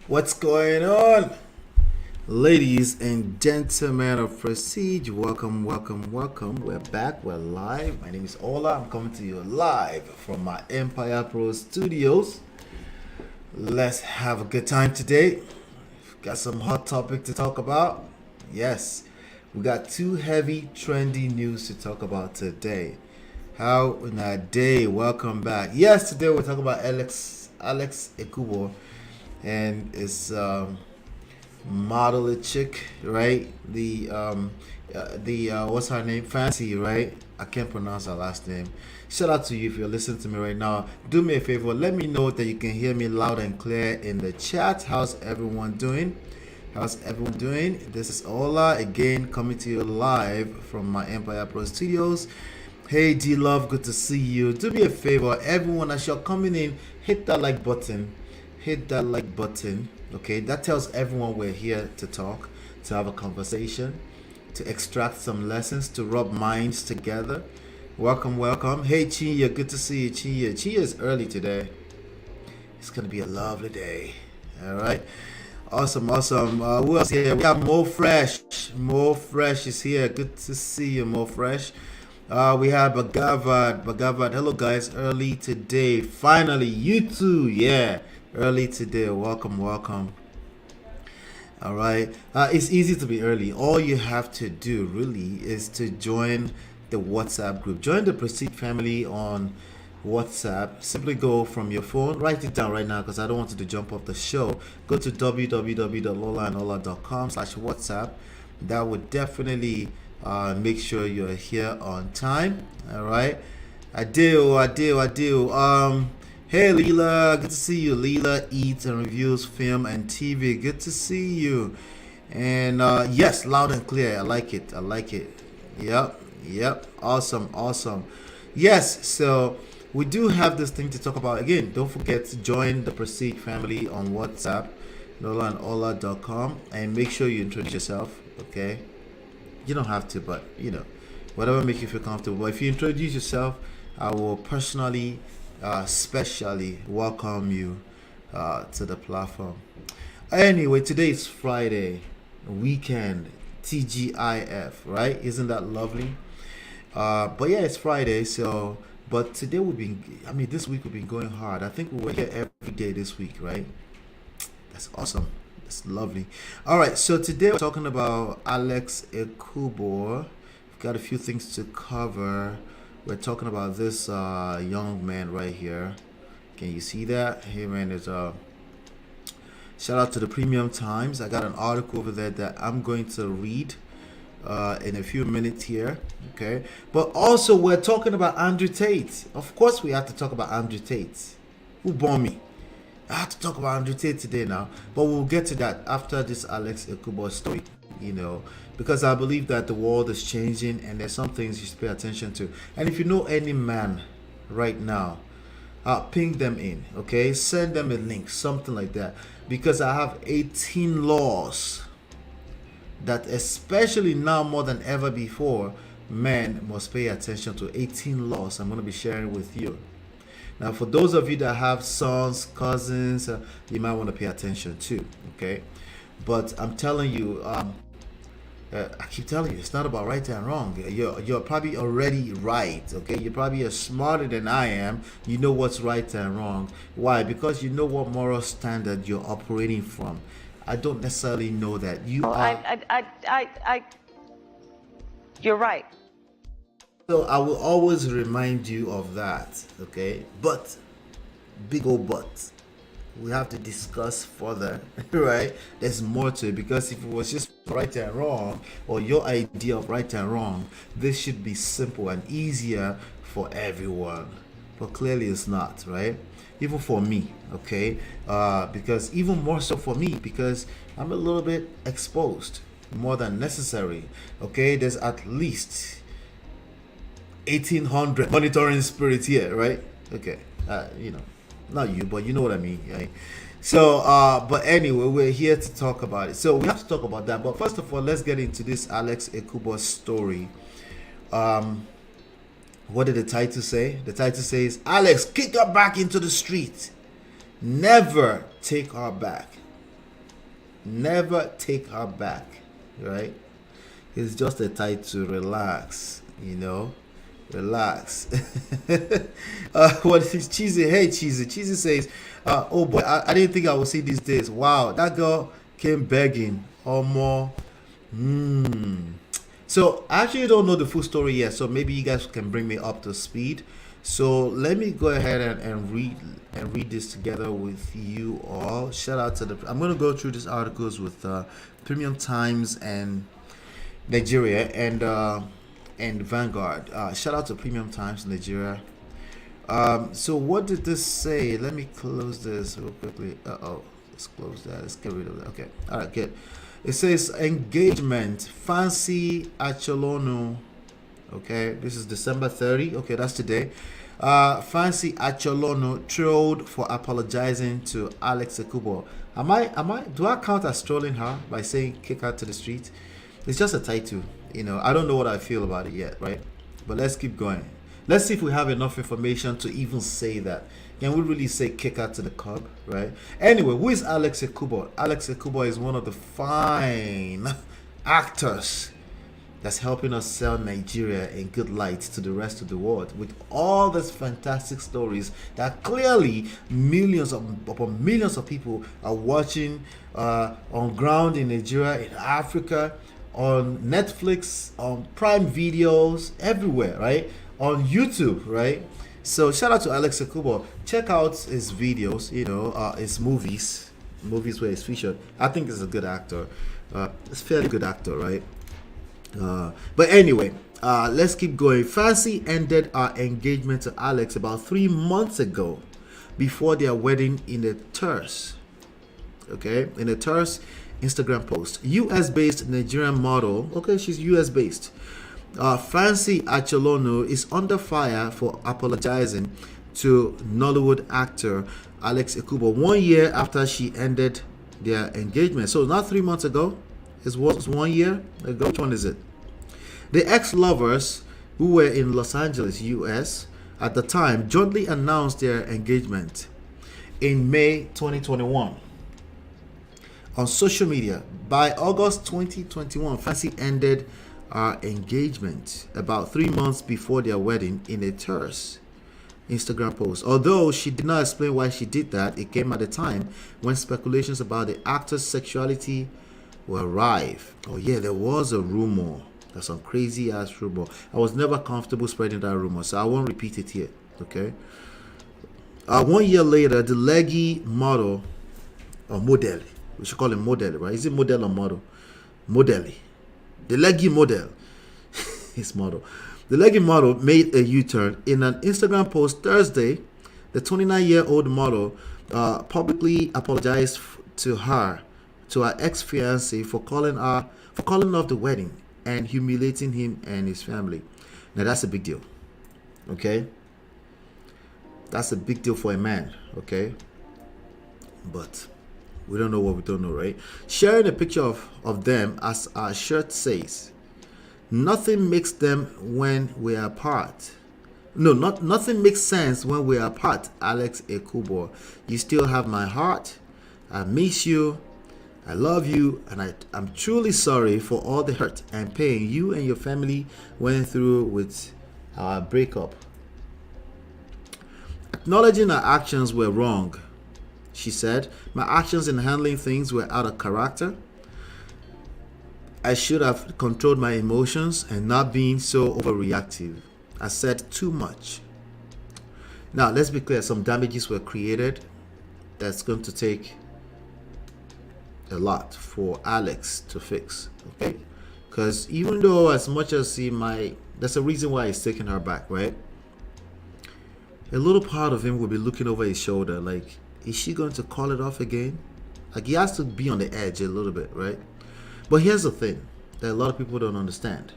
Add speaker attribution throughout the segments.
Speaker 1: What's going on, ladies and gentlemen of Prestige? Welcome. We're back. We're live. My name is Ola. I'm coming to you live from my Empire Pro Studios. Let's have a good time today. Got some hot topic to talk about. Yes, we got two heavy, trendy news to talk about today. How in a day? Welcome back. Yes, today we're talking about Alex Ekubo and it's model chick, right? The what's her name? Fancy, right? I can't pronounce her last name. Shout out to you if you're listening to me right now. Do me a favor, let me know that you can hear me loud and clear in the chat. How's everyone doing? This is Ola again, coming to you live from my Empire Pro Studios. Hey D Love, good to see you. Do me a favor, everyone, as you're coming in, hit that like button. Okay, that tells everyone we're here to talk, to have a conversation, to extract some lessons, to rub minds together. Welcome. Hey Chiya, good to see you. Chiya is early today. It's gonna be a lovely day. All right, awesome. Who else here? We got Mo Fresh is here. Good to see you, Mo Fresh. We have Bagavad. Hello guys, early today. Finally, you too, yeah. Early today. Welcome. All right. It's easy to be early. All you have to do really is to join the WhatsApp group. Join the Prestige family on WhatsApp. Simply go from your phone. Write it down right now because I don't want you to jump off the show. Go to www.lolaanola.com/WhatsApp. That would definitely make sure you're here on time. All right. I do. Hey Leela, good to see you. Leela eats and reviews film and TV. Good to see you. And yes, loud and clear. I like it. Yep. Awesome. Yes, so we do have this thing to talk about. Again, don't forget to join the Prestige family on WhatsApp, nolaanola.com, and make sure you introduce yourself, okay? You don't have to, but whatever makes you feel comfortable. But if you introduce yourself, I will personally specially welcome you to the platform. Anyway, today is Friday, weekend, TGIF, right? Isn't that lovely? But yeah, it's Friday, so but today this week we've been going hard. I think we were here every day this week, right? That's awesome. That's lovely. All right, so today we're talking about Alex Ekubo. We've got a few things to cover. We're talking about this young man right here. Can you see that? Hey man, there's shout out to the Premium Times. I got an article over there that I'm going to read in a few minutes here. Okay, but also we're talking about Andrew Tate. Of course, we have to talk about Andrew Tate. Who born me? I have to talk about Andrew Tate today now, but we'll get to that after this Alex Ekubo story. Because I believe that the world is changing and there's some things you should pay attention to. And if you know any man right now, ping them in, okay? Send them a link, something like that. Because I have 18 laws that, especially now more than ever before, men must pay attention to. 18 laws I'm going to be sharing with you. Now, for those of you that have sons, cousins, you might want to pay attention too, okay? But I'm telling you, I keep telling you, it's not about right and wrong. You're probably already right, okay? You're probably smarter than I am. You know what's right and wrong. Why? Because you know what moral standard you're operating from. I don't necessarily know that.
Speaker 2: You're right.
Speaker 1: So I will always remind you of that, okay? But, big old but, we have to discuss further, right? There's more to it, because if it was just right and wrong, or your idea of right and wrong, this should be simple and easier for everyone. But clearly it's not, right? Even for me, okay? Because even more so for me, because I'm a little bit exposed, more than necessary, okay? There's at least 1800 monitoring spirit here, right? Okay, you know, not you, but you know what I mean, right? So, but anyway, we're here to talk about it. So we have to talk about that. But first of all, let's get into this Alex Ekubo story. What did the title say? The title says, Alex, kick her back into the street. Never take her back. Never take her back, right? It's just a title. Relax, you know. Relax. What is Cheesy? Hey, Cheesy. Cheesy says, oh boy, I didn't think I would see these days. Wow, that girl came begging or more. So I actually don't know the full story yet, so maybe you guys can bring me up to speed. So let me go ahead and read this together with you all. Shout out to I'm going to go through these articles with Premium Times and Nigeria and Vanguard. Shout out to Premium Times Nigeria. So what did this say? Let me close this real quickly. Let's close that. Let's get rid of that. Okay. All right, good. It says engagement fancy Acholonu. Okay, this is December 30. Okay, that's today. Fancy Acholonu trolled for apologizing to Alex Ekubo. Do I count as trolling her by saying kick her to the street? It's just a title, you know. I don't know what I feel about it yet, right? But let's keep going. Let's see if we have enough information to even say that. Can we really say kick her to the curb, right? Anyway, who is Alex Ekubo? Alex Ekubo is one of the fine actors that's helping us sell Nigeria in good light to the rest of the world with all these fantastic stories that clearly millions upon millions of people are watching on ground in Nigeria, in Africa, on Netflix, on Prime Videos, everywhere, right? On YouTube, right? So shout out to Alex Ekubo. Check out his videos, you know, his movies where he's featured. I think he's a good actor. It's a fairly good actor, right? But anyway, let's keep going. Fancy ended our engagement to Alex about 3 months ago before their wedding in a terse. Okay, in a terse Instagram post. US-based Nigerian model. Okay, she's US-based. Fancy Acholonu is under fire for apologizing to Nollywood actor Alex Ekubo 1 year after she ended their engagement. So not 3 months ago. It was 1 year ago. Which one is it? The ex-lovers, who were in Los Angeles, US, at the time, jointly announced their engagement in May 2021 on social media. By August 2021, Fancy ended our engagement about 3 months before their wedding in a terse Instagram post. Although she did not explain why she did that, it came at a time when speculations about the actor's sexuality were rife. Oh yeah, there was a rumor. That's some crazy ass rumor. I was never comfortable spreading that rumor, so I won't repeat it here. Okay. 1 year later, the leggy model or model, we should call him model, right? Is it model or model? Model. The leggy model. His model. The leggy model made a U-turn in an Instagram post Thursday. The 29-year-old model publicly apologized to her ex-fiance for calling off the wedding and humiliating him and his family. Now that's a big deal. Okay? That's a big deal for a man, okay? But we don't know what we don't know, right? Sharing a picture of them, as our shirt says, nothing makes them when we are apart. Nothing makes sense when we are apart. Alex Ekubo, you still have my heart. I miss you. I love you, and I'm truly sorry for all the hurt and pain you and your family went through with our breakup. Acknowledging our actions were wrong, she said. My actions in handling things were out of character. I should have controlled my emotions and not been so overreactive. I said too much. Now, let's be clear. Some damages were created. That's going to take a lot for Alex to fix. Okay? Because even though as much as he might, that's a reason why he's taking her back, right? A little part of him will be looking over his shoulder like, is she going to call it off again? Like, he has to be on the edge a little bit, right? But here's the thing that a lot of people don't understand.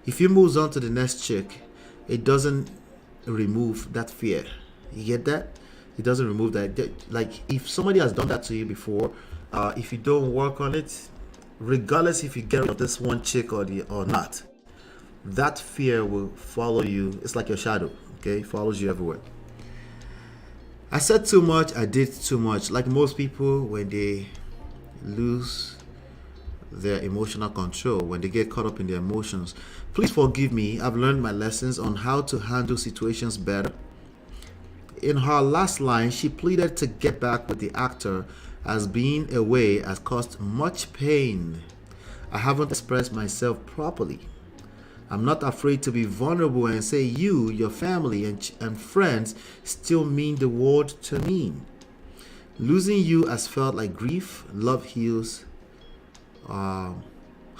Speaker 1: If he moves on to the next chick it doesn't remove that fear. You get that? It doesn't remove that. Like, if somebody has done that to you before, if you don't work on it, regardless if you get rid of this one chick or not, that fear will follow you. It's like your shadow, okay? It follows you everywhere. I said too much, I did too much. Like most people, when they lose their emotional control, when they get caught up in their emotions, please forgive me. I've learned my lessons on how to handle situations better. In her last line, she pleaded to get back with the actor as being away has caused much pain. I haven't expressed myself properly. I'm not afraid to be vulnerable and say you, your family, and friends still mean the world to me. Losing you has felt like grief. Love heals. Her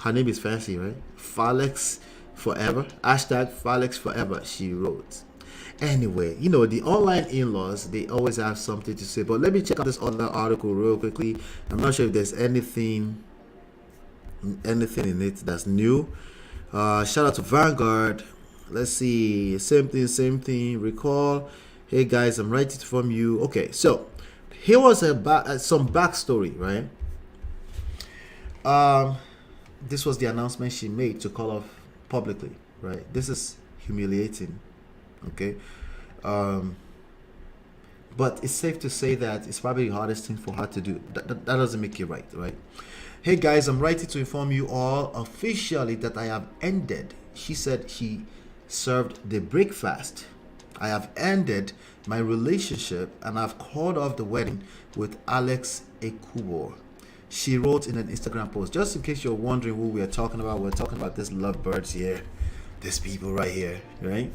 Speaker 1: name is Fancy, right? Alex forever. Hashtag Alex forever, she wrote. Anyway, you know, the online in-laws, they always have something to say. But let me check out this other article real quickly. I'm not sure if there's anything in it that's new. Shout out to Vanguard. Let's see. Same thing. Recall. Hey guys, I'm writing from you. Okay, so here was some backstory, right? This was the announcement she made to call off publicly, right? This is humiliating. Okay, but it's safe to say that it's probably the hardest thing for her to do. That doesn't make it right? Hey guys, I'm writing to inform you all officially that I have ended. She said she served the breakfast. I have ended my relationship and I've called off the wedding with Alex Ekubo. She wrote in an Instagram post. Just in case you're wondering who we are talking about, we're talking about these lovebirds here, these people right here, right?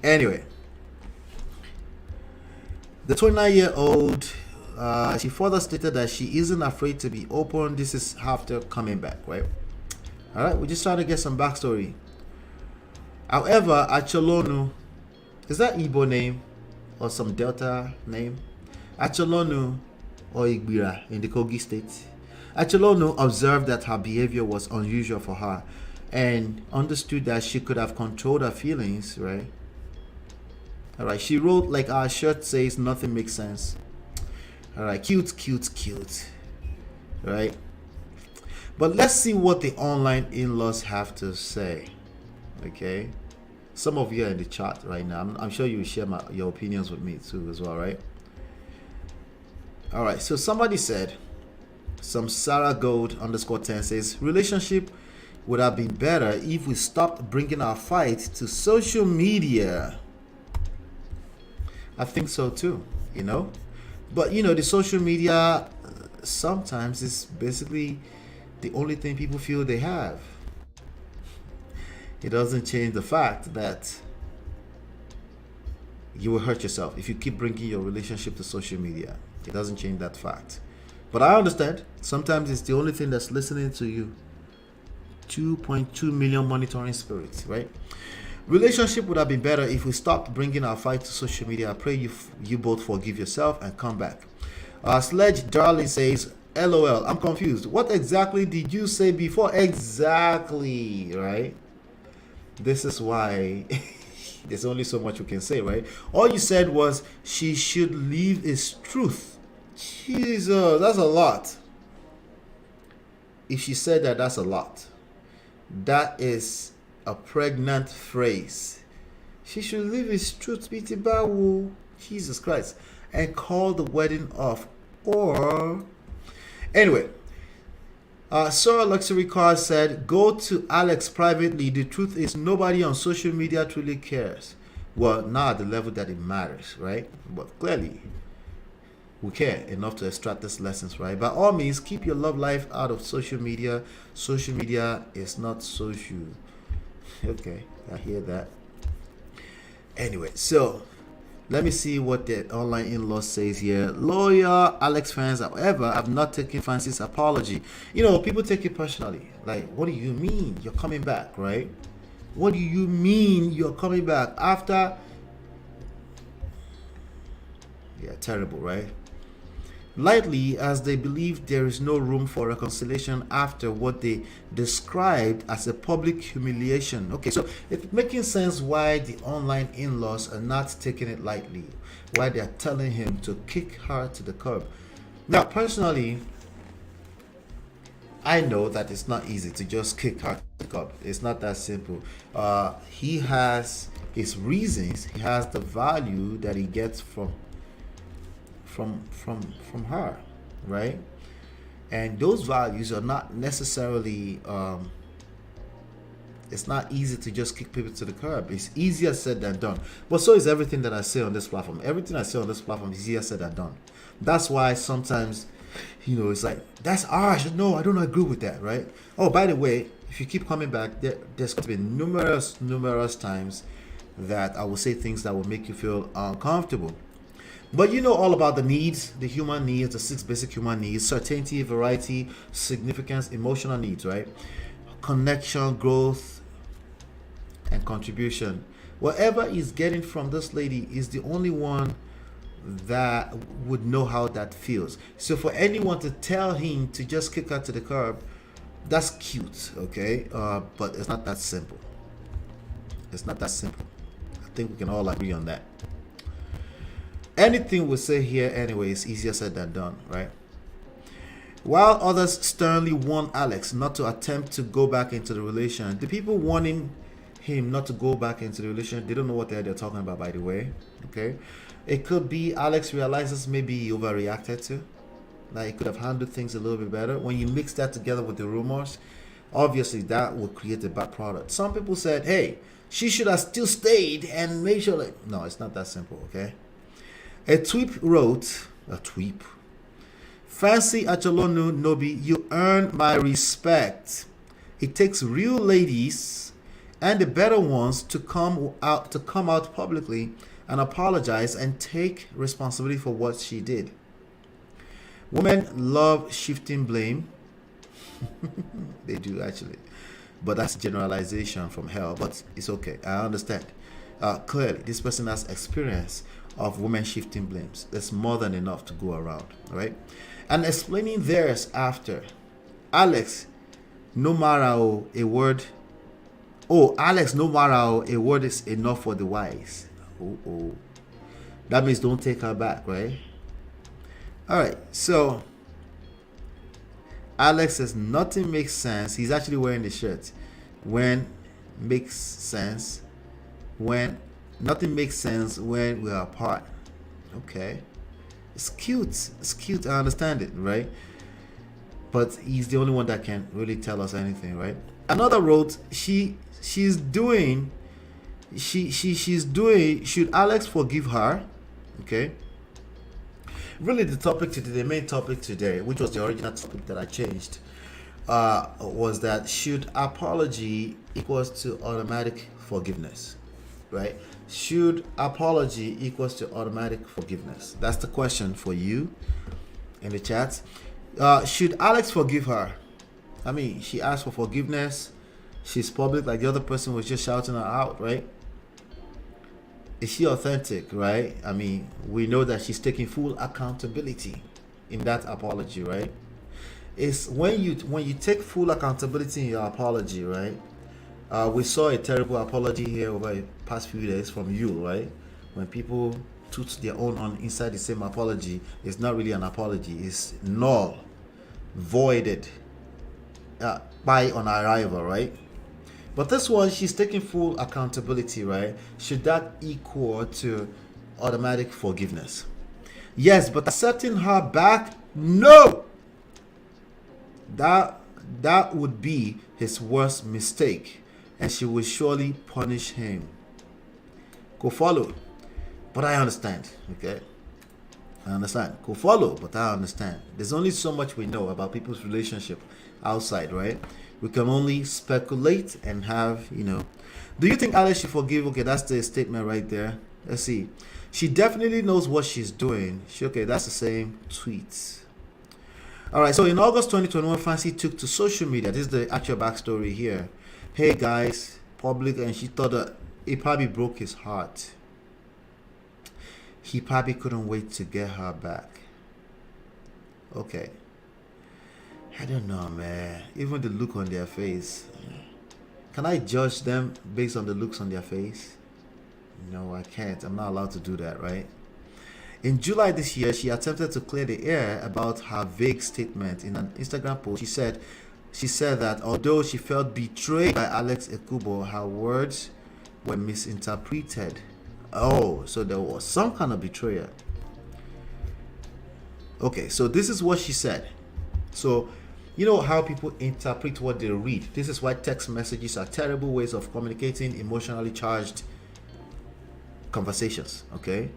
Speaker 1: Anyway, the 29-year-old, she further stated that she isn't afraid to be open. This is after coming back, right? All right, we're just trying to get some backstory. However, Acholonu, is that Igbo name or some Delta name? Acholonu or Igbira in the Kogi state. Acholonu observed that her behavior was unusual for her and understood that she could have controlled her feelings, right? All right, she wrote, like our shirt says, nothing makes sense. All right, cute. Right? But let's see what the online in-laws have to say. Okay? Some of you are in the chat right now. I'm sure you will share your opinions with me too as well, right? All right, so somebody said, some Sarah Gold _10 says, relationship would have been better if we stopped bringing our fight to social media. I think so too, you know. But you know, the social media sometimes is basically the only thing people feel they have. It doesn't change the fact that you will hurt yourself if you keep bringing your relationship to social media. It doesn't change that fact. But I understand sometimes it's the only thing that's listening to you. 2.2 million monitoring spirits, right? Relationship would have been better if we stopped bringing our fight to social media. I pray you both forgive yourself and come back. Sledge Darling says, LOL, I'm confused. What exactly did you say before? Exactly, right? This is why there's only so much we can say, right? All you said was she should leave is truth. Jesus, that's a lot. If she said that, that's a lot. That is a pregnant phrase. She should leave his truth, Bawu. Jesus Christ. And call the wedding off. Or anyway, Sora Luxury Car said, go to Alex privately. The truth is nobody on social media truly cares. Well, not at the level that it matters, right? But clearly we care enough to extract these lessons, right? By all means, keep your love life out of social media. Social media is not social. Okay, I hear that. Anyway, so let me see what the online in-law says here. Lawyer Alex fans, however, I've not taken Fancy's apology. You know, people take it personally. Like, what do you mean you're coming back, right? What do you mean you're coming back after? Yeah, terrible, right? lightly as they believe there is no room for reconciliation after what they described as a public humiliation. Okay, so it's making sense why the online in-laws are not taking it lightly, why they are telling him to kick her to the curb. Now, personally, I know that it's not easy to just kick her to the curb. It's not that simple. He has his reasons. He has the value that he gets from her, right? And those values are not necessarily. It's not easy to just kick people to the curb. It's easier said than done. But so is everything that I say on this platform. Everything I say on this platform is easier said than done. That's why sometimes, it's like, that's harsh. No, I don't agree with that, right? Oh, by the way, if you keep coming back, there's going to be numerous times that I will say things that will make you feel uncomfortable. But you know all about the needs, the human needs, the 6 basic human needs: certainty, variety, significance, emotional needs, right? Connection, growth, and contribution. Whatever he's getting from this lady is the only one that would know how that feels. So for anyone to tell him to just kick her to the curb, that's cute, okay? But it's not that simple. It's not that simple. I think we can all agree on that. Anything we say here anyway is easier said than done, right? While others sternly warn Alex not to attempt to go back into the relation, the people warning him not to go back into the relation, they don't know what they're talking about, by the way, okay? It could be Alex realizes maybe he overreacted to. Like, he could have handled things a little bit better. When you mix that together with the rumors, obviously that will create a bad product. Some people said, hey, she should have still stayed and made sure, like, no, it's not that simple, okay? A tweep wrote, Fancy Acholonu Nobi, you earn my respect. It takes real ladies and the better ones to come out publicly and apologize and take responsibility for what she did. Women love shifting blame. They do, actually. But that's generalization from hell, but it's okay. I understand. Clearly, this person has experience of women shifting blames. There's more than enough to go around, right? And explaining theirs after. Alex, no matter a word. Oh, Alex, no matter a word is enough for the wise. Oh. That means don't take her back, right? All right, so Alex says nothing makes sense. He's actually wearing the shirt. When makes sense. When nothing makes sense when we're apart. Okay. It's cute. It's cute. I understand it, right? But he's the only one that can really tell us anything, right? Another wrote, she's doing, should Alex forgive her? Okay. Really the main topic today, which was the original topic that I changed, was that should apology equals to automatic forgiveness, right? Should apology equals to automatic forgiveness? That's the question for you in the chat. Should Alex forgive her? I mean, she asked for forgiveness. She's public, like the other person was just shouting her out, right? Is she authentic, right? I mean, we know that she's taking full accountability in that apology, right? It's when you take full accountability in your apology, right? We saw a terrible apology here over the past few days from you, right? When people toot their own on inside the same apology, it's not really an apology. It's null, voided by on arrival, right? But this one, she's taking full accountability, right? Should that equal to automatic forgiveness? Yes, but accepting her back, no. That would be his worst mistake, and she will surely punish him. Go follow. But I understand, okay? I understand. Go follow, but I understand. There's only so much we know about people's relationship outside, right? We can only speculate and have, Do you think Alex should forgive? Okay, that's the statement right there. Let's see. She definitely knows what she's doing. Okay, that's the same tweet. All right, so in August 2021, Fancy took to social media. This is the actual backstory here. Hey guys, public, and she thought that it probably broke his heart. He probably couldn't wait to get her back. Okay. I don't know, man. Even the look on their face. Can I judge them based on the looks on their face? No, I can't. I'm not allowed to do that, right? In July this year, she attempted to clear the air about her vague statement. In an Instagram post, she said that although she felt betrayed by Alex Ekubo, her words were misinterpreted. Oh, so there was some kind of betrayal. Okay, so this is what she said. So, you know how people interpret what they read. This is why text messages are terrible ways of communicating emotionally charged conversations, okay?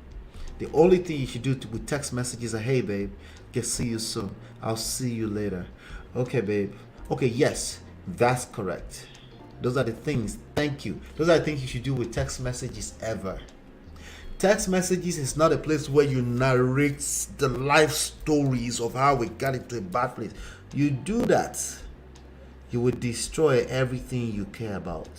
Speaker 1: The only thing you should do with text messages are, hey, babe, get see you soon. I'll see you later. Okay, babe. Okay, yes, that's correct. Those are the things, thank you. Those are the things you should do with text messages ever. Text messages is not a place where you narrate the life stories of how we got into a bad place. You do that, you would destroy everything you care about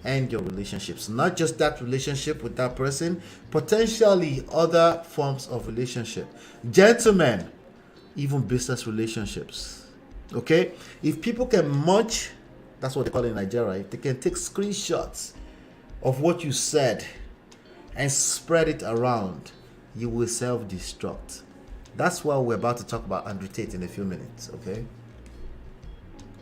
Speaker 1: and your relationships. Not just that relationship with that person, potentially other forms of relationship. Gentlemen, even business relationships. Okay? If people can munch, that's what they call it in Nigeria, if they can take screenshots of what you said and spread it around, you will self-destruct. That's why we're about to talk about Andrew Tate in a few minutes, okay?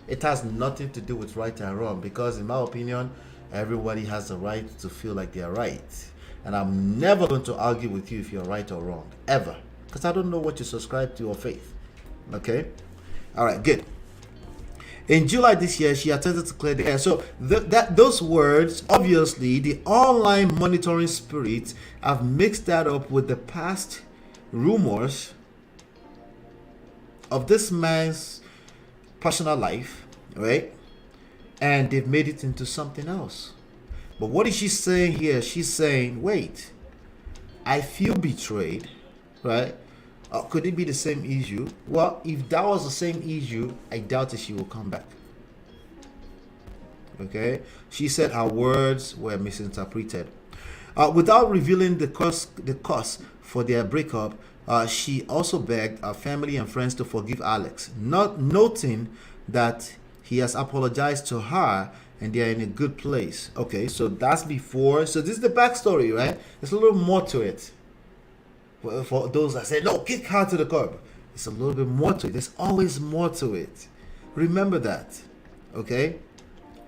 Speaker 1: It has nothing to do with right and wrong, because in my opinion, everybody has the right to feel like they're right. And I'm never going to argue with you if you're right or wrong, ever. Because I don't know what you subscribe to or faith, okay? All right, good. In July this year, she attempted to clear the air. So those words, obviously, the online monitoring spirits have mixed that up with the past rumors of this man's personal life, right? And they've made it into something else. But what is she saying here? She's saying, wait, I feel betrayed, right? Could it be the same issue? Well, if that was the same issue, I doubt if she will come back. Okay? She said her words were misinterpreted. Without revealing the cause for their breakup, she also begged her family and friends to forgive Alex, not noting that he has apologized to her and they are in a good place. Okay, so that's before. So this is the backstory, right? There's a little more to it. For those that say, no, kick her to the curb. It's a little bit more to it. There's always more to it. Remember that. Okay?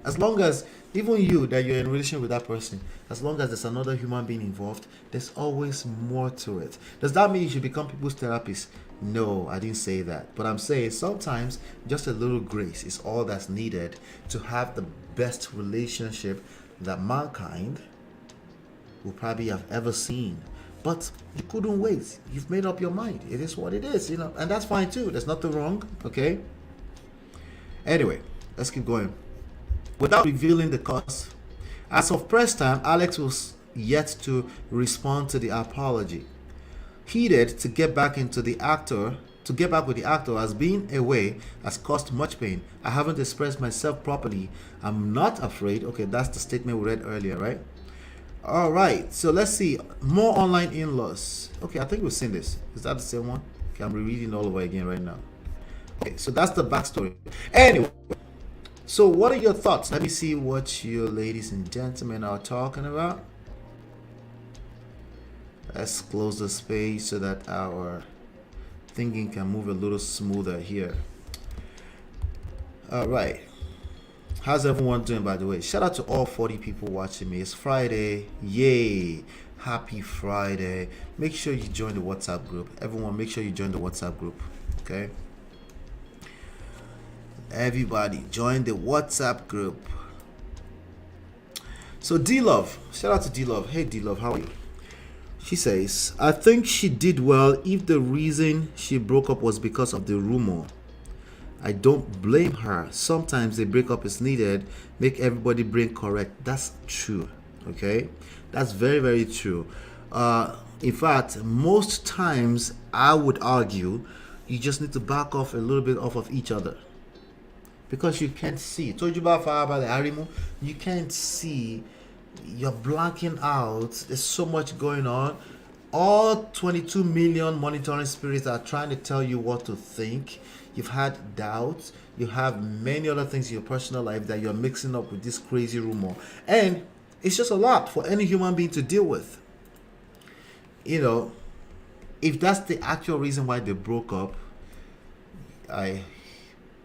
Speaker 1: As long as, even you, that you're in a relationship with that person, as long as there's another human being involved, there's always more to it. Does that mean you should become people's therapist? No, I didn't say that. But I'm saying sometimes just a little grace is all that's needed to have the best relationship that mankind will probably have ever seen. But you couldn't wait. You've made up your mind. It is what it is, you know, and that's fine too. There's nothing wrong, okay? Anyway, let's keep going. Without revealing the cause, as of press time, Alex was yet to respond to the apology. Heated to get back with the actor as being away has caused much pain. I haven't expressed myself properly. I'm not afraid. Okay, that's the statement we read earlier, right? All right, so let's see. More online in-laws. Okay, I think we've seen this. Is that the same one? Okay, I'm rereading all over again right now. Okay, so that's the backstory. Anyway, so what are your thoughts? Let me see what you ladies and gentlemen are talking about. Let's close the space so that our thinking can move a little smoother here. All right. How's everyone doing, by the way? Shout out to all 40 people watching me. It's Friday. Yay. Happy Friday. Make sure you join the WhatsApp group. Everyone, make sure you join the WhatsApp group. Okay? Everybody, join the WhatsApp group. So D-Love. Shout out to D-Love. Hey, D-Love, how are you? She says, I think she did well if the reason she broke up was because of the rumor. I don't blame her. Sometimes a breakup is needed, make everybody brain correct. That's true. Okay? That's very, very true. In fact, most times I would argue you just need to back off a little bit off of each other. Because you can't see. Told you about fire by the Arimu. You can't see. You're blanking out. There's so much going on. all 22 million monitoring spirits are trying to tell you what to think. You've had doubts. You have many other things in your personal life that you're mixing up with this crazy rumor. And it's just a lot for any human being to deal with. You know, if that's the actual reason why they broke up, I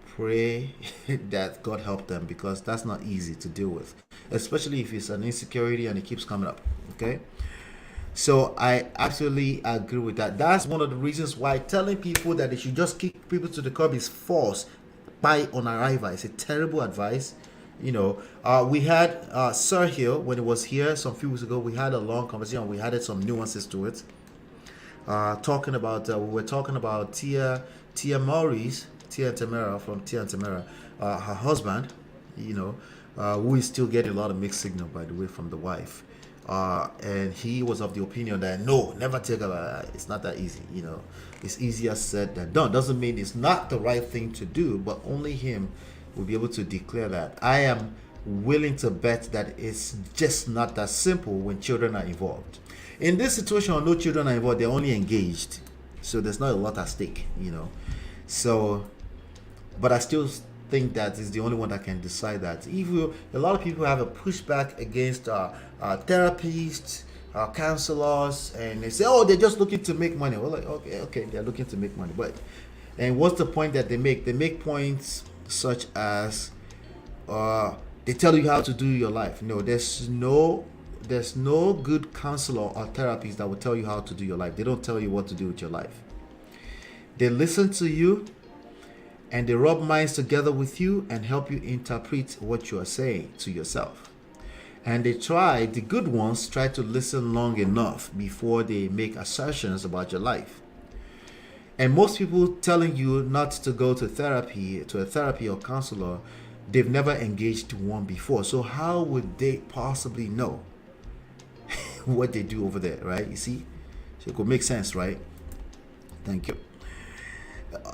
Speaker 1: pray that God help them, because that's not easy to deal with, especially if it's an insecurity and it keeps coming up. Okay, so I absolutely agree with that. That's one of the reasons why telling people that they should just kick people to the curb is false by on arrival. It's a terrible advice. You know, we had Sir here when it was here some few weeks ago. We had a long conversation. We added some nuances to it. Talking about we were talking about Tia Maurice, Tia and Tamara, from Tia and Tamara, her husband, you know, who is still getting a lot of mixed signal, by the way, from the wife. And he was of the opinion that no, never take a, it's not that easy, you know, it's easier said than done. Doesn't mean it's not the right thing to do, but only him will be able to declare that. I am willing to bet that it's just not that simple when children are involved. In this situation, no children are involved, they're only engaged, so there's not a lot at stake, you know. So, but I still think that is the only one that can decide that. If a lot of people have a pushback against therapists, counselors, and they say, oh, they're just looking to make money. Well, like, okay, they're looking to make money, but and what's the point that they make? They make points such as they tell you how to do your life. No, there's no good counselor or therapist that will tell you how to do your life. They don't tell you what to do with your life. They listen to you and they rub minds together with you and help you interpret what you are saying to yourself. And the good ones try to listen long enough before they make assertions about your life. And most people telling you not to go to a therapy or counselor, they've never engaged one before. So how would they possibly know what they do over there, right? You see? So it could make sense, right? Thank you.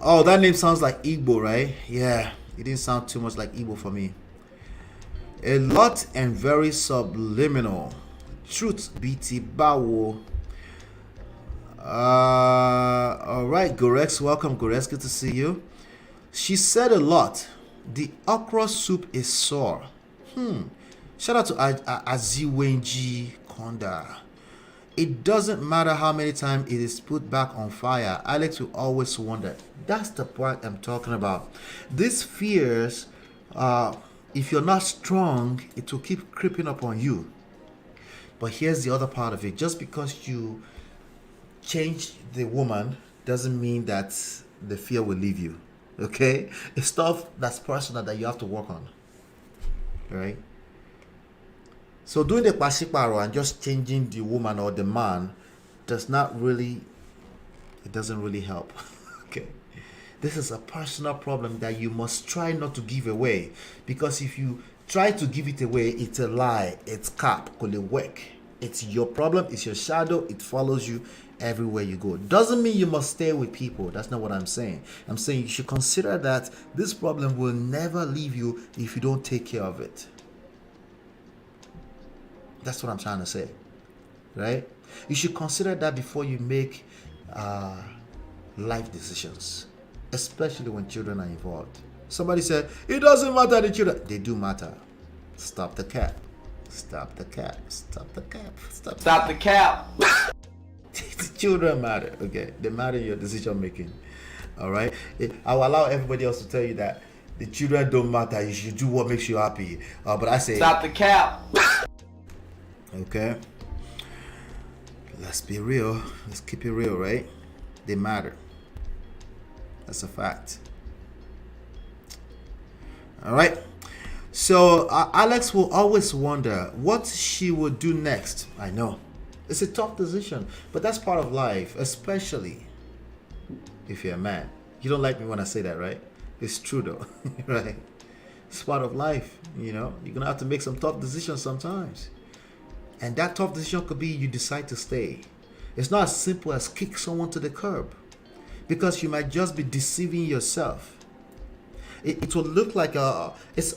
Speaker 1: Oh, that name sounds like Igbo, right? Yeah, it didn't sound too much like Igbo for me. A lot and very subliminal. Truth BT Bawo. All right, Gorex, welcome, Gorex. Good to see you. She said a lot. The okra soup is sour. Shout out to Aziwenji Konda. It doesn't matter how many times it is put back on fire. Alex will always wonder. That's the part I'm talking about. These fears, if you're not strong, it will keep creeping up on you. But here's the other part of it. Just because you change the woman doesn't mean that the fear will leave you. Okay? It's stuff that's personal that you have to work on. Right? So doing the kwashikparo and just changing the woman or the man doesn't really help. Okay. This is a personal problem that you must try not to give away, because if you try to give it away, it's a lie, it's cap, could it work? It's your problem, it's your shadow, it follows you everywhere you go. Doesn't mean you must stay with people. That's not what I'm saying. I'm saying you should consider that this problem will never leave you if you don't take care of it. That's what I'm trying to say, right? You should consider that before you make life decisions, especially when children are involved. Somebody said, it doesn't matter the children. They do matter. Stop the cap. Stop the cap. Stop the cap.
Speaker 3: Stop the cap.
Speaker 1: The children matter, okay? They matter in your decision making, all right? I'll allow everybody else to tell you that the children don't matter. You should do what makes you happy. But I say,
Speaker 3: stop the cap.
Speaker 1: Okay, let's be real. Let's keep it real, right? They matter. That's a fact. All right. So Alex will always wonder what she would do next. I know it's a tough decision, but that's part of life, especially if you're a man. You don't like me when I say that, right? It's true though, right? It's part of life. You know, you're gonna have to make some tough decisions sometimes. And that tough decision could be you decide to stay. It's not as simple as kick someone to the curb, because you might just be deceiving yourself. It will look like it's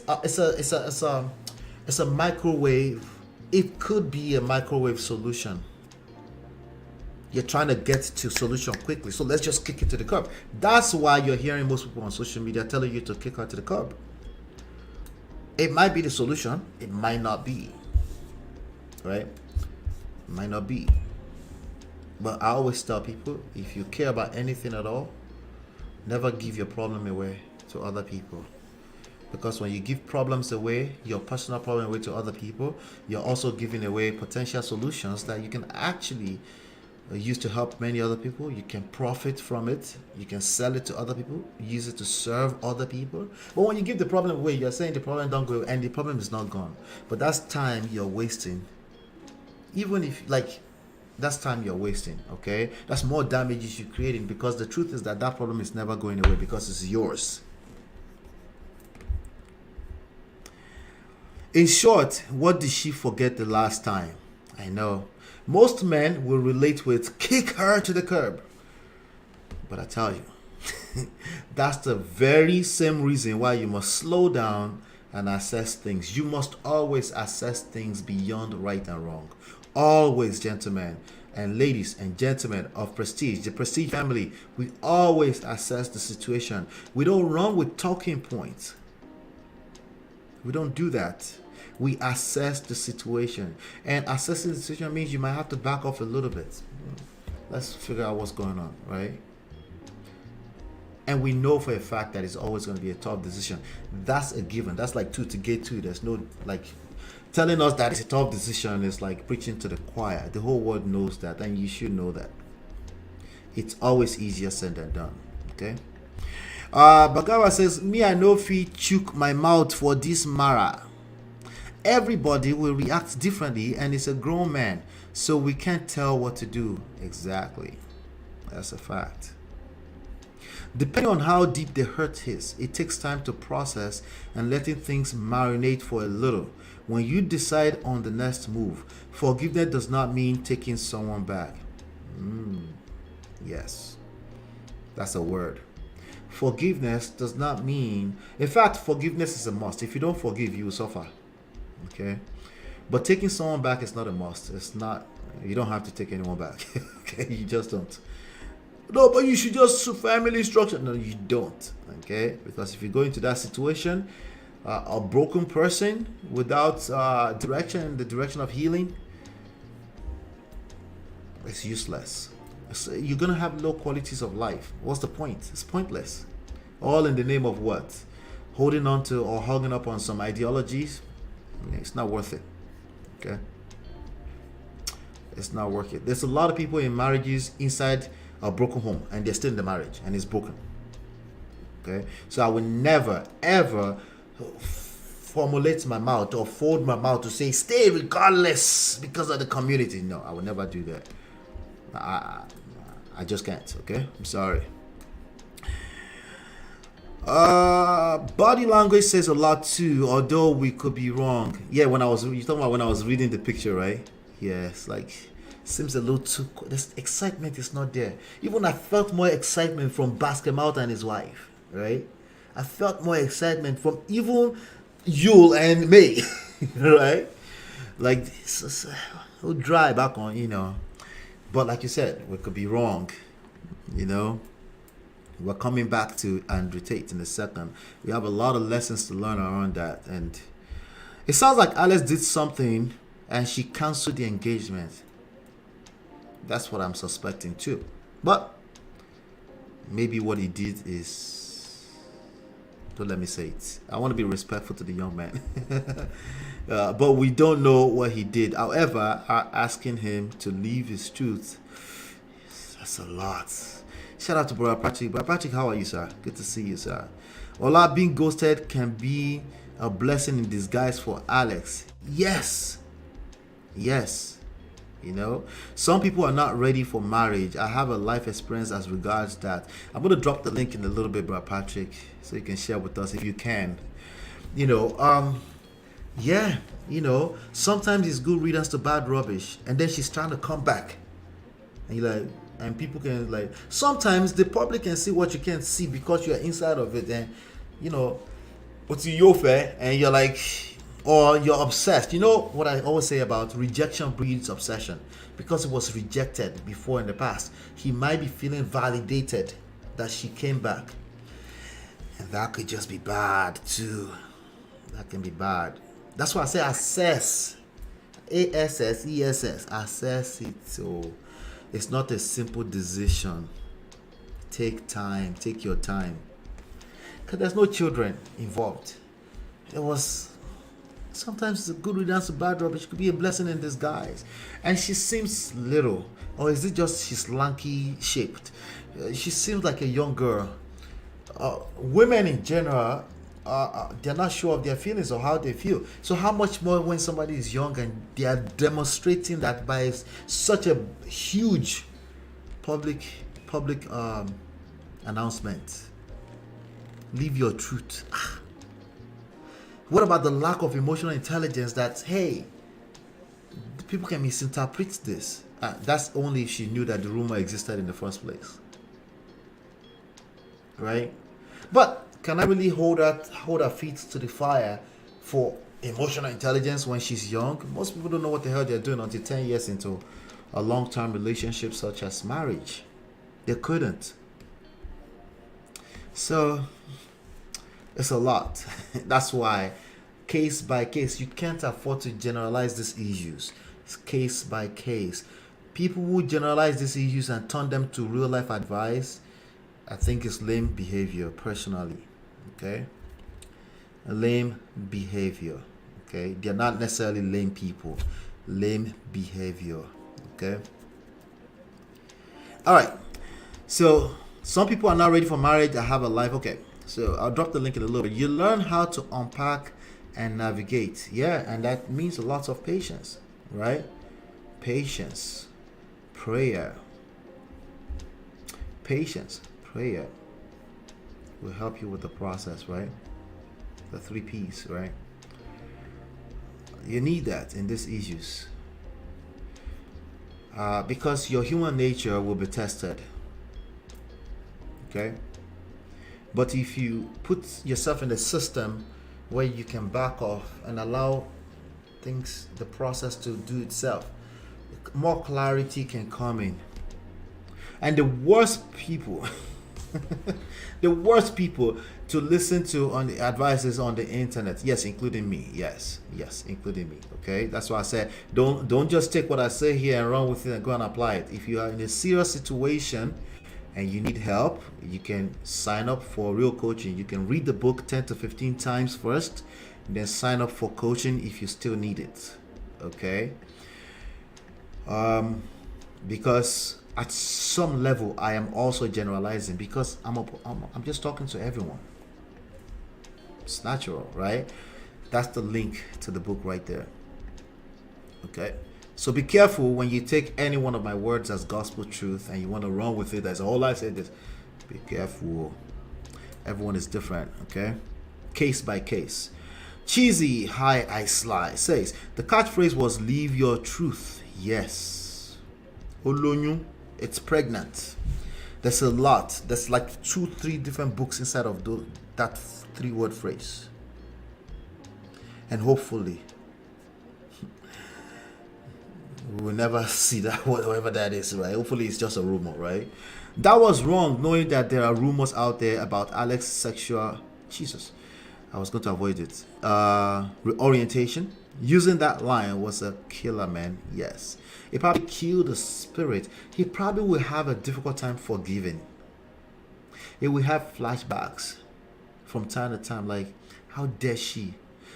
Speaker 1: a microwave. It could be a microwave solution. You're trying to get to solution quickly. So let's just kick it to the curb. That's why you're hearing most people on social media telling you to kick her to the curb. It might be the solution. It might not be. Right? It might not be. But I always tell people, if you care about anything at all, never give your problem away to other people. Because when you give problems away, your personal problem away to other people, you're also giving away potential solutions that you can actually use to help many other people. You can profit from it. You can sell it to other people, use it to serve other people. But when you give the problem away, you're saying the problem don't go, and the problem is not gone. But that's time you're wasting. Even if, like, that's time you're wasting, okay? That's more damages you're creating, because the truth is that that problem is never going away because it's yours. In short, what did she forget the last time? I know. Most men will relate with kick her to the curb. But I tell you, that's the very same reason why you must slow down and assess things. You must always assess things beyond right and wrong. Always, gentlemen and ladies and gentlemen of Prestige, the Prestige family, we always assess the situation. We don't run with talking points. We don't do that. We assess the situation. And assessing the situation means you might have to back off a little bit. Let's figure out what's going on, right? And we know for a fact that it's always going to be a tough decision. That's a given. That's like 2 to get 2. There's no, like, telling us that it's a tough decision is like preaching to the choir. The whole world knows that, and you should know that. It's always easier said than done, okay? Bagawa says, me I know fit chook my mouth for this Mara. Everybody will react differently, and it's a grown man, so we can't tell what to do exactly. That's a fact. Depending on how deep the hurt is, it takes time to process and letting things marinate for a little. When you decide on the next move, forgiveness does not mean taking someone back. Yes, that's a word. Forgiveness does not mean, in fact, forgiveness is a must. If you don't forgive, you will suffer. Okay, but taking someone back is not a must. It's not. You don't have to take anyone back. Okay, you just don't. No, but you should just family structure. No, you don't. Okay, because if you go into that situation, a broken person without direction, the direction of healing, it's useless. You're gonna have low qualities of life. What's the point? It's pointless. All in the name of what? Holding on to or hugging up on some ideologies. It's not worth it. Okay, it's not worth it. There's a lot of people in marriages inside a broken home, and they're still in the marriage and it's broken. Okay, so I will never ever formulate my mouth or fold my mouth to say stay regardless because of the community. No, I will never do that. I just can't. Okay, I'm sorry. Body language says a lot too, although we could be wrong. Yeah, you talking about when I was reading the picture, right? Yes, like seems a little too. This excitement is not there. Even I felt more excitement from Basketmouth and his wife, right? I felt more excitement from even Yule and May, right? Like this, we'll dry back on, you know. But like you said, we could be wrong, you know. We're coming back to Andrew Tate in a second. We have a lot of lessons to learn around that. And it sounds like Alex did something and she canceled the engagement. That's what I'm suspecting too. But maybe what he did is... Don't let me say it. I want to be respectful to the young man. But we don't know what he did. However, asking him to leave his truth, that's a lot. Shout out to Brother Patrick. Brother Patrick, how are you, sir? Good to see you, sir. Ola, being ghosted can be a blessing in disguise for Alex. Yes. Yes. You know, some people are not ready for marriage. I have a life experience as regards that. I'm going to drop the link in a little bit, Brother Patrick, so you can share with us if you can. You know, yeah, you know, sometimes it's good readers to bad rubbish, and then she's trying to come back. And you're like, and people can like, sometimes the public can see what you can't see because you're inside of it, and you know, what's your fair, and you're like, or you're obsessed. You know what I always say about rejection breeds obsession. Because it was rejected before in the past, he might be feeling validated that she came back. And that could just be bad too. That can be bad. That's why I say assess. ASSESS. Assess it. So it's not a simple decision. Take time. Take your time. Because there's no children involved. It was sometimes it's a good riddance to bad rubbish. It could be a blessing in disguise. And she seems little. Or is it just she's lanky shaped? She seems like a young girl. Women in general, they're not sure of their feelings or how they feel. So how much more when somebody is young and they are demonstrating that by such a huge public announcement. Live your truth. What about the lack of emotional intelligence that, hey, people can misinterpret this? That's only if she knew that the rumor existed in the first place. Right? But can I really hold her feet to the fire for emotional intelligence when she's young? Most people don't know what the hell they're doing until 10 years into a long-term relationship such as marriage. They couldn't. So it's a lot. That's why case by case, you can't afford to generalize these issues. It's case by case. People who generalize these issues and turn them to real life advice, I think it's lame behavior personally. Okay? A lame behavior. Okay? They're not necessarily lame people. Lame behavior. Okay? Alright. So some people are not ready for marriage. I have a life. Okay. So I'll drop the link in a little bit. You learn how to unpack and navigate. Yeah, and that means lots of patience, right? Patience, prayer. Patience, prayer will help you with the process, right? The 3 P's, right? You need that in these issues. Because your human nature will be tested. Okay? But if you put yourself in a system where you can back off and allow things, the process to do itself, more clarity can come in. And the worst people, the worst people to listen to on the advices on the internet, yes, including me, yes, including me. Okay, that's why I said don't just take what I say here and run with it and go and apply it. If you are in a serious situation and you need help, you can sign up for real coaching. You can read the book 10 to 15 times first, and then sign up for coaching if you still need it. Okay? Because at some level, I am also generalizing because I'm just talking to everyone. It's natural, right? That's the link to the book right there. Okay? So be careful when you take any one of my words as gospel truth and you want to run with it as all I said is. Be careful. Everyone is different, okay? Case by case. Cheesy High I Sly says the catchphrase was "Leave your truth." Yes. Olonyu, it's pregnant. There's a lot. There's like 2-3 different books inside of that 3-word phrase. And hopefully we will never see that, whatever that is, right? Hopefully it's just a rumor, right? That was wrong, knowing that there are rumors out there about Alex's sexual, Jesus, I was going to avoid it, reorientation. Using that line was a killer, man. Yes, it probably killed the spirit. He probably will have a difficult time forgiving. He will have flashbacks from time to time, like, how dare she?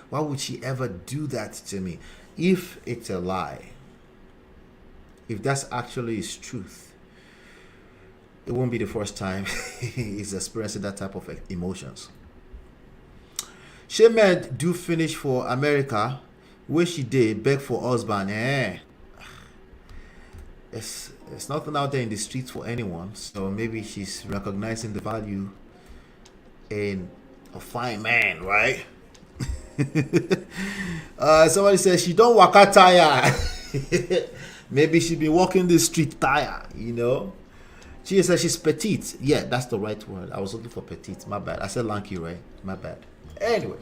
Speaker 1: Why would she ever do that to me? If it's a lie, if that's actually his truth, it won't be the first time he's experiencing that type of emotions. She med do finish for America, where she did beg for husband. It's nothing out there in the streets for anyone. So maybe she's recognizing the value in a fine man, right? Somebody says she don't walk out tire. Maybe she been walking the street tire, you know. She says she's petite. Yeah, that's the right word. I was looking for petite. My bad. I said lanky, right? My bad. Anyway,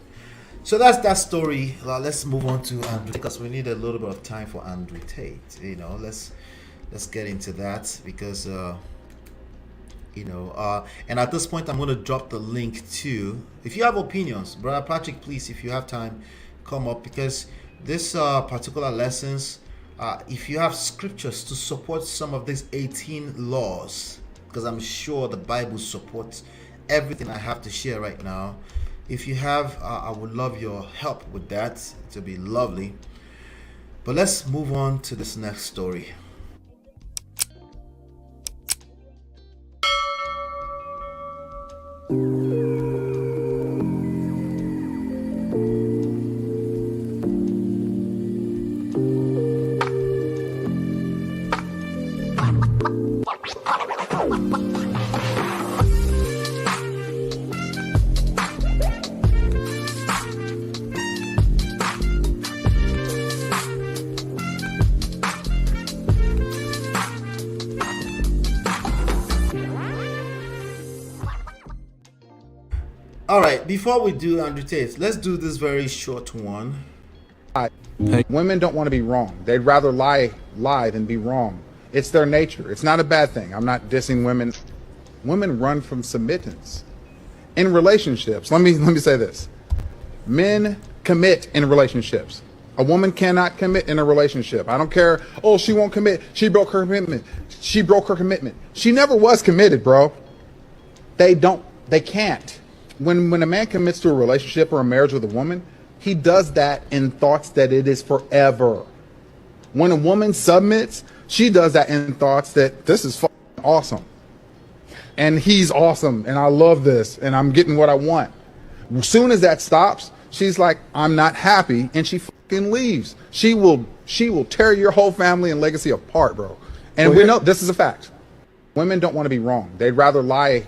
Speaker 1: So that's that story. Let's move on to Andrew because we need a little bit of time for Andrew Tate. Let's get into that because and at this point I'm going to drop the link to, if you have opinions, brother Patrick, please, if you have time, come up, because this particular lessons, if you have scriptures to support some of these 18 laws, because I'm sure the Bible supports everything I have to share right now. If you have, I would love your help with that. It would be lovely. But let's move on to this next story. All right, before we do Andrew Tate, let's do this very short one.
Speaker 4: Women don't want to be wrong. They'd rather lie than be wrong. It's their nature. It's not a bad thing. I'm not dissing women. Women run from submittance. In relationships, let me say this. Men commit in relationships. A woman cannot commit in a relationship. I don't care. Oh, she won't commit. She broke her commitment. She broke her commitment. She never was committed, bro. They can't. When a man commits to a relationship or a marriage with a woman, he does that in thoughts that it is forever. When a woman submits, she does that in thoughts that this is fucking awesome. And he's awesome, and I love this, and I'm getting what I want. As soon as that stops, she's like, I'm not happy, and she fucking leaves. She will tear your whole family and legacy apart, bro. And we know this is a fact. Women don't want to be wrong. They'd rather lie.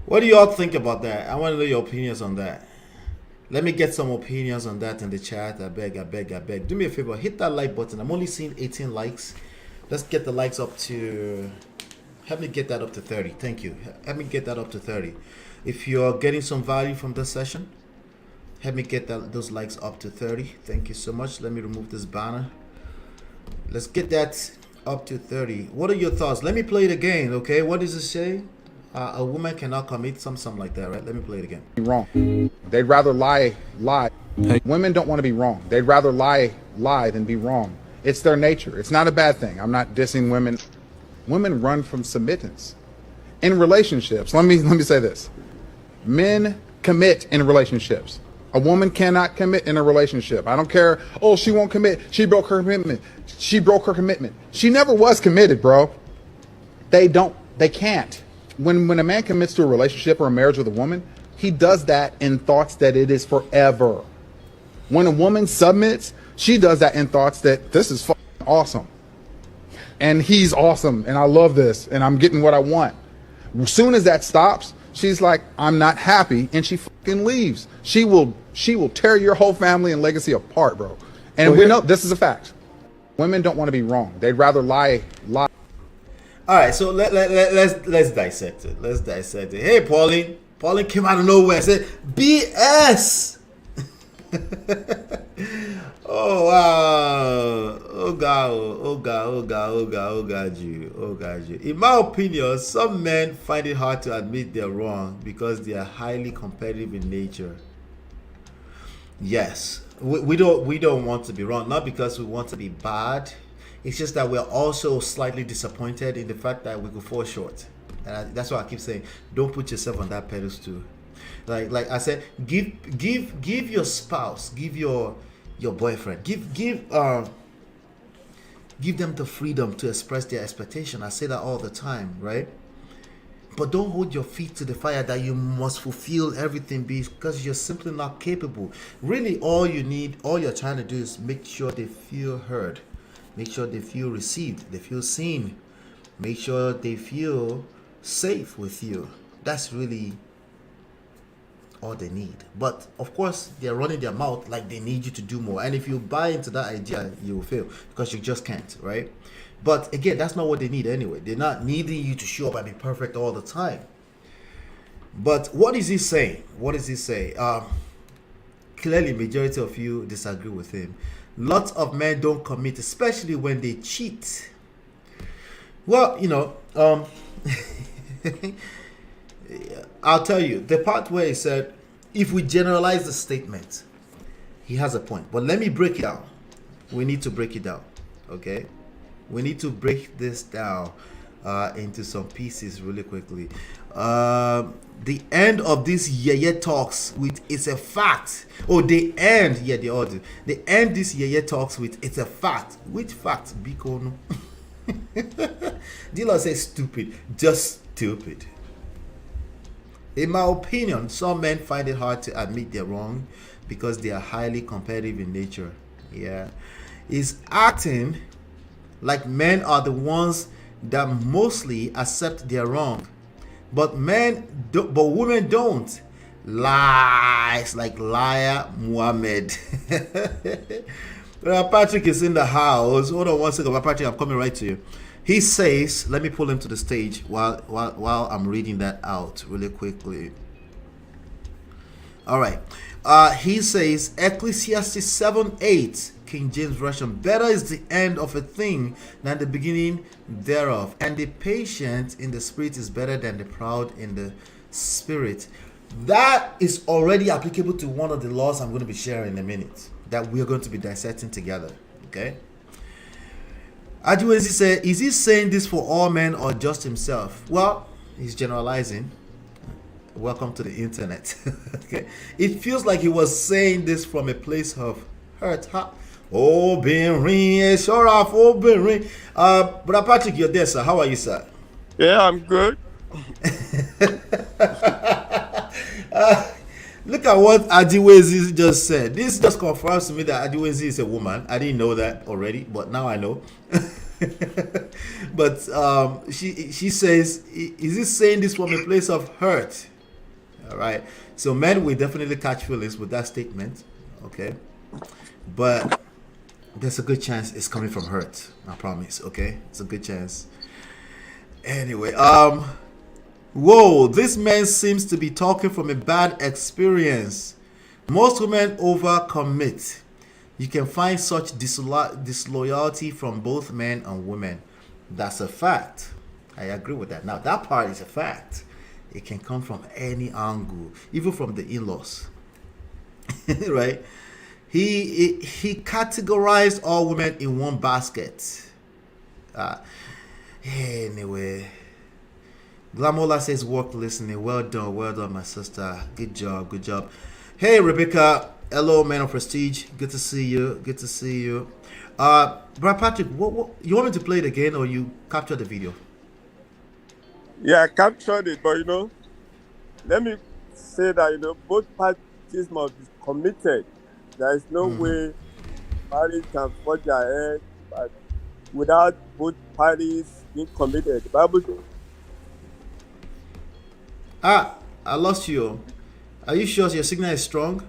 Speaker 1: What do y'all think about that? I want to know your opinions on that. Let me get some opinions on that in the chat. I beg. Do me a favor, hit that like button. I'm only seeing 18 likes. Let's get the likes up to, help me get that up to 30. Thank you. Help me get that up to 30. If you're getting some value from this session, help me get those likes up to 30. Thank you so much. Let me remove this banner. Let's get that up to 30. What are your thoughts? Let me play it again, okay? What does it say? A woman cannot commit something like that, right? Let me play it again.
Speaker 4: Wrong. They'd rather lie. Women don't want to be wrong. They'd rather lie than be wrong. It's their nature. It's not a bad thing. I'm not dissing women. Women run from submittance. In relationships, let me say this. Men commit in relationships. A woman cannot commit in a relationship. I don't care. Oh, she won't commit. She broke her commitment. She broke her commitment. She never was committed, bro. They can't. When a man commits to a relationship or a marriage with a woman, he does that in thoughts that it is forever. When a woman submits, she does that in thoughts that this is fucking awesome. And he's awesome, and I love this, and I'm getting what I want. As soon as that stops, she's like, I'm not happy, and she fucking leaves. She will tear your whole family and legacy apart, bro. And we know this is a fact. Women don't want to be wrong. They'd rather lie.
Speaker 1: All right, so let's dissect it. Let's dissect it. Hey, Pauline. Pauline came out of nowhere and said, BS. Oh, wow. Oh, God, you. In my opinion, some men find it hard to admit they're wrong because they are highly competitive in nature. Yes, we don't want to be wrong, not because we want to be bad. It's just that we're also slightly disappointed in the fact that we could fall short. And that's why I keep saying, don't put yourself on that pedestal. Like I said, give your spouse, give your boyfriend, give them the freedom to express their expectation. I say that all the time, right? But don't hold your feet to the fire that you must fulfill everything because you're simply not capable. Really, all you're trying to do is make sure they feel heard. Make sure they feel received, they feel seen. Make sure they feel safe with you. That's really all they need. But of course, they're running their mouth like they need you to do more. And if you buy into that idea, you will fail because you just can't, right? But again, that's not what they need anyway. They're not needing you to show up and be perfect all the time. But what is he saying? What does he say? clearly majority of you disagree with him. Lots of men don't commit, especially when they cheat. Well, I'll tell you the part where he said, if we generalize the statement, he has a point. But let me break it down. We need to break it down. Okay? We need to break this down into some pieces really quickly. The end of this yeye talks with "it's a fact." Oh, they end. Yeah, they all do. They end this yeye talks with "it's a fact." Which fact? Bikono. Dilo says stupid. Just stupid. In my opinion, some men find it hard to admit they're wrong because they are highly competitive in nature. Yeah. Is acting like men are the ones that mostly accept they're wrong. But women don't. Lies like liar Muhammad. Patrick is in the house. Hold on one second, Patrick. I'm coming right to you. He says, let me pull him to the stage while I'm reading that out really quickly. All right. He says, Ecclesiastes 7:8, King James Version, better is the end of a thing than the beginning thereof, and the patient in the spirit is better than the proud in the spirit. That is already applicable to one of the laws I'm going to be sharing in a minute, that we're going to be dissecting together. Okay? Ajuwezi said, is he saying this for all men or just himself? Well, he's generalizing. Welcome to the internet. Okay, it feels like he was saying this from a place of hurt. Brother Patrick, you're there, sir. How are you, sir?
Speaker 5: Yeah, I'm good.
Speaker 1: Look at what Ajiwezi just said. This just confirms to me that Ajiwezi is a woman. I didn't know that already, but now I know. But she says, is he saying this from a place of hurt? All right. So men will definitely catch feelings with that statement. Okay. But there's a good chance it's coming from hurt. I promise. Okay. It's a good chance. Anyway, whoa, this man seems to be talking from a bad experience. Most women overcommit. You can find such disloyalty from both men and women. That's a fact. I agree with that. Now, that part is a fact. It can come from any angle, even from the in-laws. Right? He categorized all women in one basket. Anyway, Glamola says work listening. Well done, my sister. Good job. Hey, Rebecca. Hello, man of prestige. Good to see you. Brad Patrick, what you want me to play it again, or you captured the video?
Speaker 5: Yeah, I captured it, but let me say that both parties must be committed. There is no way parties can forge ahead, but without both parties being committed. The Bible.
Speaker 1: I lost you. Are you sure your signal is strong?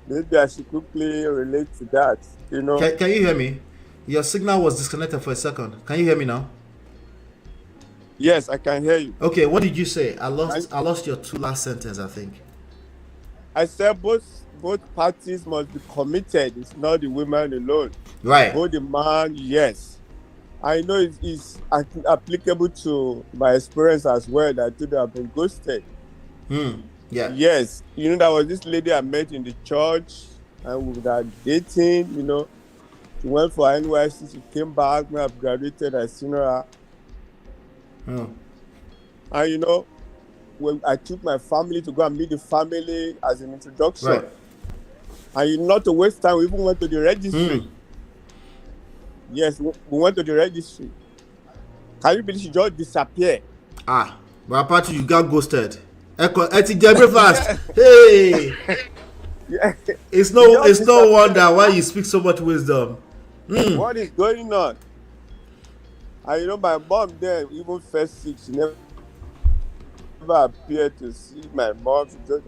Speaker 5: Maybe I should quickly relate to that.
Speaker 1: Can you hear me? Your signal was disconnected for a second. Can you hear me now?
Speaker 5: Yes, I can hear you.
Speaker 1: Okay, what did you say? I lost your two last sentence, I think. I
Speaker 5: said both parties must be committed. It's not the women alone.
Speaker 1: Right.
Speaker 5: Both the man, yes. I know it's applicable to my experience as well, that I've been ghosted.
Speaker 1: Yeah.
Speaker 5: Yes. There was this lady I met in the church, and we were dating, She went for NYC, she came back, when I graduated, I seen her. And when I took my family to go and meet the family as an introduction.
Speaker 1: Right.
Speaker 5: And not to waste time, we even went to the registry. Yes, we went to the registry. Can you believe she just disappeared?
Speaker 1: But Patrick, you got ghosted. Breakfast. Hey.
Speaker 5: Yeah.
Speaker 1: It's no wonder why you speak so much wisdom.
Speaker 5: What is going on? And my mom then even first sick, she never appeared to see my mom. She just,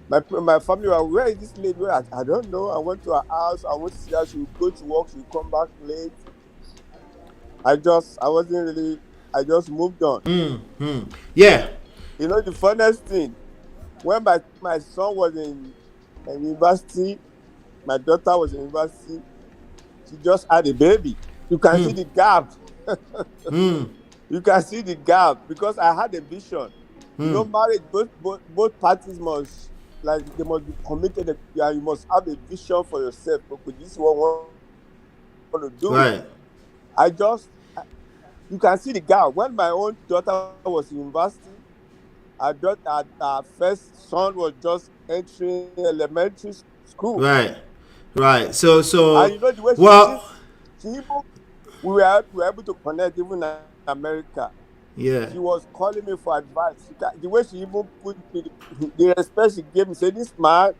Speaker 5: my family were, where is this lady? I don't know. I went to her house. I went to see her. She would go to work. She would come back late. I just moved on.
Speaker 1: Yeah.
Speaker 5: The funniest thing, when my son was in university, my daughter was in university, she just had a baby. You can see the gap. You can see the gap because I had a vision. You know, marriage, both parties must, like, they must be committed. Yeah, you must have a vision for yourself. Okay, this is what I want to do.
Speaker 1: Right.
Speaker 5: You can see the gap. When my own daughter was in university, our first son was just entering elementary school.
Speaker 1: Right. Right. So
Speaker 5: And you know the way she even, we were able to connect even in America.
Speaker 1: yeah.
Speaker 5: She was calling me for advice. The way she even put me, the respect she gave me, said, "This man,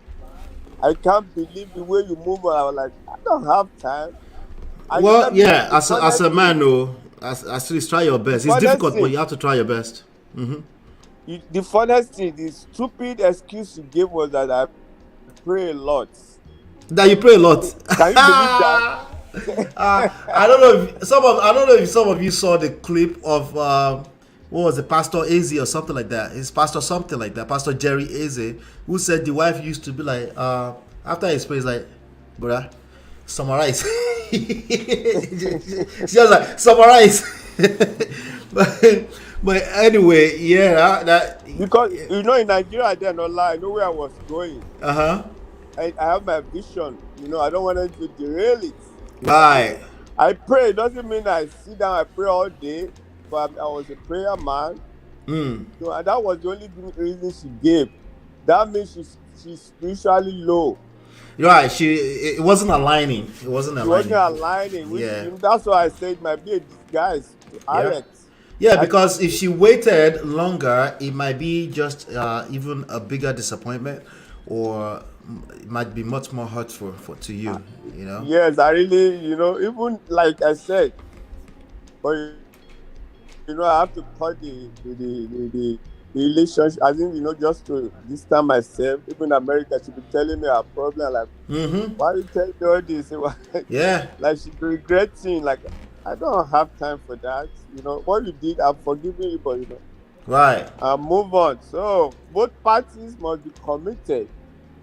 Speaker 5: I can't believe the way you move." And I was like, I don't have time. And
Speaker 1: Well,
Speaker 5: you know,
Speaker 1: yeah, as a man, though, as least try your best. It's difficult, but you have to try your best.
Speaker 5: The funniest thing, the stupid excuse she gave was that I pray a lot.
Speaker 1: That you pray a lot.
Speaker 5: Can you believe that?
Speaker 1: I don't know if some of you saw the clip of what was it, Pastor Eze or something like that. It's Pastor something like that, Pastor Jerry Eze, who said the wife used to be like, after his prayer, like, brother, summarize. She was like, summarize. but anyway, yeah, that
Speaker 5: Because you know, in Nigeria, they're not lie. I know where I was going.
Speaker 1: uh-huh.
Speaker 5: I have my vision. You know, I don't want them to derail it.
Speaker 1: Right.
Speaker 5: I pray. It doesn't mean I sit down, I pray all day, but I was a prayer man. So, and that was the only reason she gave. That means she's spiritually low.
Speaker 1: Right. It wasn't aligning. It wasn't aligning.
Speaker 5: Yeah. That's why I said it might be a disguise to Alex.
Speaker 1: Yeah, because if she waited longer, it might be just even a bigger disappointment, or it might be much more hurtful to you, you know?
Speaker 5: Yes, I really, you know, even like I said, but you know, I have to cut the relationship. I think, you know, just to distance myself. Even America, she be telling me her problem, like, why you tell me all this?
Speaker 1: Yeah.
Speaker 5: Like, she's regretting, like, I don't have time for that. You know, what you did, I'm forgiving you, but, you know,
Speaker 1: Right.
Speaker 5: move on. So, both parties must be committed.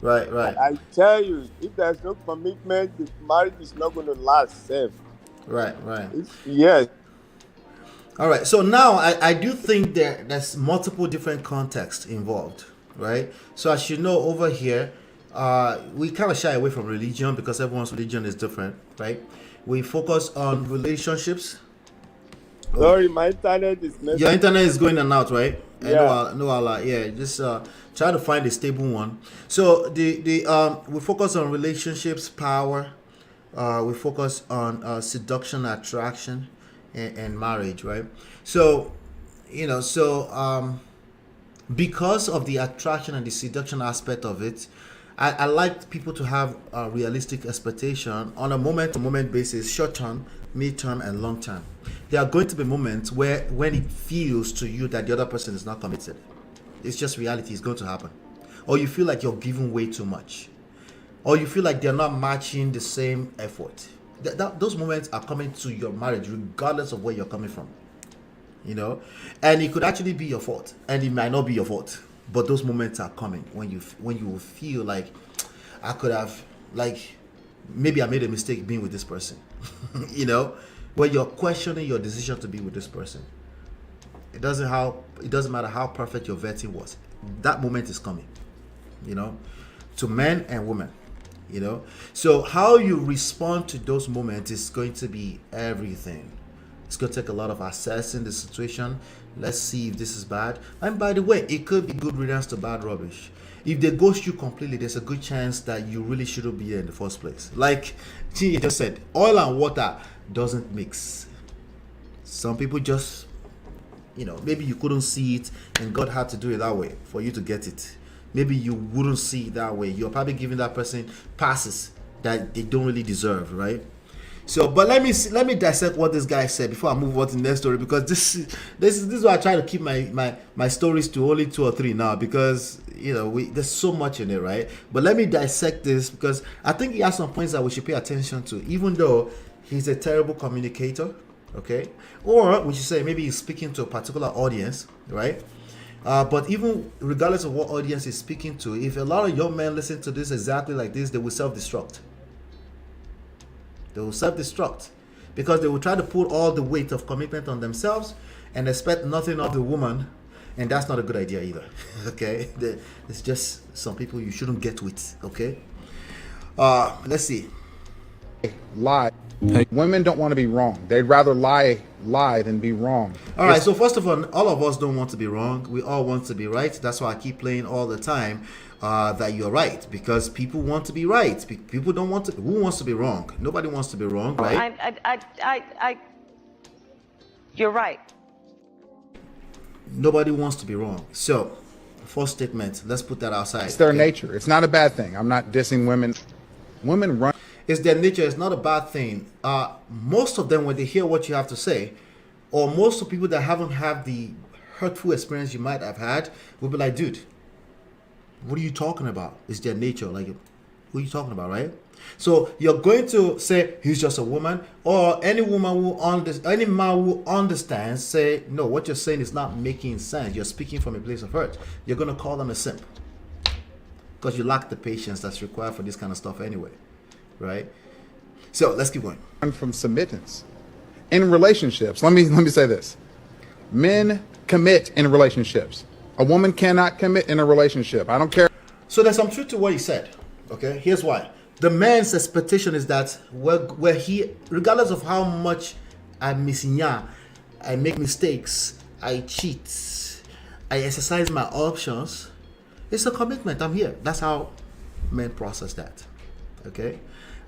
Speaker 1: Right.
Speaker 5: I tell you, if there's no commitment, the marriage is not going to last safe.
Speaker 1: Right.
Speaker 5: Yes.
Speaker 1: All right. So now I do think there's multiple different contexts involved, right? So as you know, over here, we kind of shy away from religion because everyone's religion is different, right? We focus on relationships.
Speaker 5: Sorry, my internet is messing.
Speaker 1: Your internet is going in and out, right?
Speaker 5: Yeah.
Speaker 1: Just try to find a stable one. So we focus on relationships, power. We focus on seduction, attraction, and marriage, right? So, you know, because of the attraction and the seduction aspect of it, I like people to have a realistic expectation on a moment-to-moment basis, short-term, mid-term, and long-term. There are going to be moments where when it feels to you that the other person is not committed, it's just reality, it's going to happen. Or you feel like you're giving way too much. Or you feel like they're not matching the same effort. Those moments are coming to your marriage regardless of where you're coming from. You know? And it could actually be your fault. And it might not be your fault. But those moments are coming when you will feel like, I could have, like, maybe I made a mistake being with this person. You know? Where you're questioning your decision to be with this person. It doesn't matter how perfect your vetting was. That moment is coming, you know, to men and women, you know. So how you respond to those moments is going to be everything. It's going to take a lot of assessing the situation. Let's see if this is bad. And by the way, it could be good riddance to bad rubbish. If they ghost you completely, there's a good chance that you really shouldn't be there in the first place. Like Chi just said, oil and water doesn't mix. Some people just, you know, maybe you couldn't see it and God had to do it that way for you to get it. Maybe you wouldn't see it that way. You're probably giving that person passes that they don't really deserve, right? So, but let me dissect what this guy said before I move on to the next story, because this is why I try to keep my stories to only 2 or 3 now, because you know there's so much in it, right? But let me dissect this because I think he has some points that we should pay attention to, even though he's a terrible communicator, okay? Or we should say maybe he's speaking to a particular audience, right? But even regardless of what audience is speaking to, if a lot of young men listen to this exactly like this, they will self-destruct. They will self-destruct because they will try to put all the weight of commitment on themselves and expect nothing of the woman, and that's not a good idea either. Okay, it's just some people you shouldn't get with. Okay, let's see.
Speaker 4: Lie. Women don't want to be wrong. They'd rather lie than be wrong.
Speaker 1: All right, so first of all of us don't want to be wrong. We all want to be right. That's why I keep playing all the time that you're right, because people want to be right. People don't want to. Who wants to be wrong? Nobody wants to be wrong, right?
Speaker 2: You're right.
Speaker 1: Nobody wants to be wrong. So, first statement, let's put that outside.
Speaker 4: It's their nature. It's not a bad thing. I'm not dissing women. Women run.
Speaker 1: It's their nature. It's not a bad thing. Most of them, when they hear what you have to say, or most of people that haven't had the hurtful experience you might have had, will be like, dude, what are you talking about? It's their nature. Like, who are you talking about, right? So you're going to say he's just a woman, or any woman who any man who understands, say, no, what you're saying is not making sense. You're speaking from a place of hurt. You're going to call them a simp because you lack the patience that's required for this kind of stuff anyway. Right? So let's keep going.
Speaker 4: From submittance in relationships. Let me say this. Men commit in relationships. A woman cannot commit in a relationship. I don't care.
Speaker 1: So there's some truth to what he said. Okay, here's why. The man's expectation is that where he, regardless of how much I misinya, I make mistakes, I cheat, I exercise my options, it's a commitment. I'm here. That's how men process that. Okay.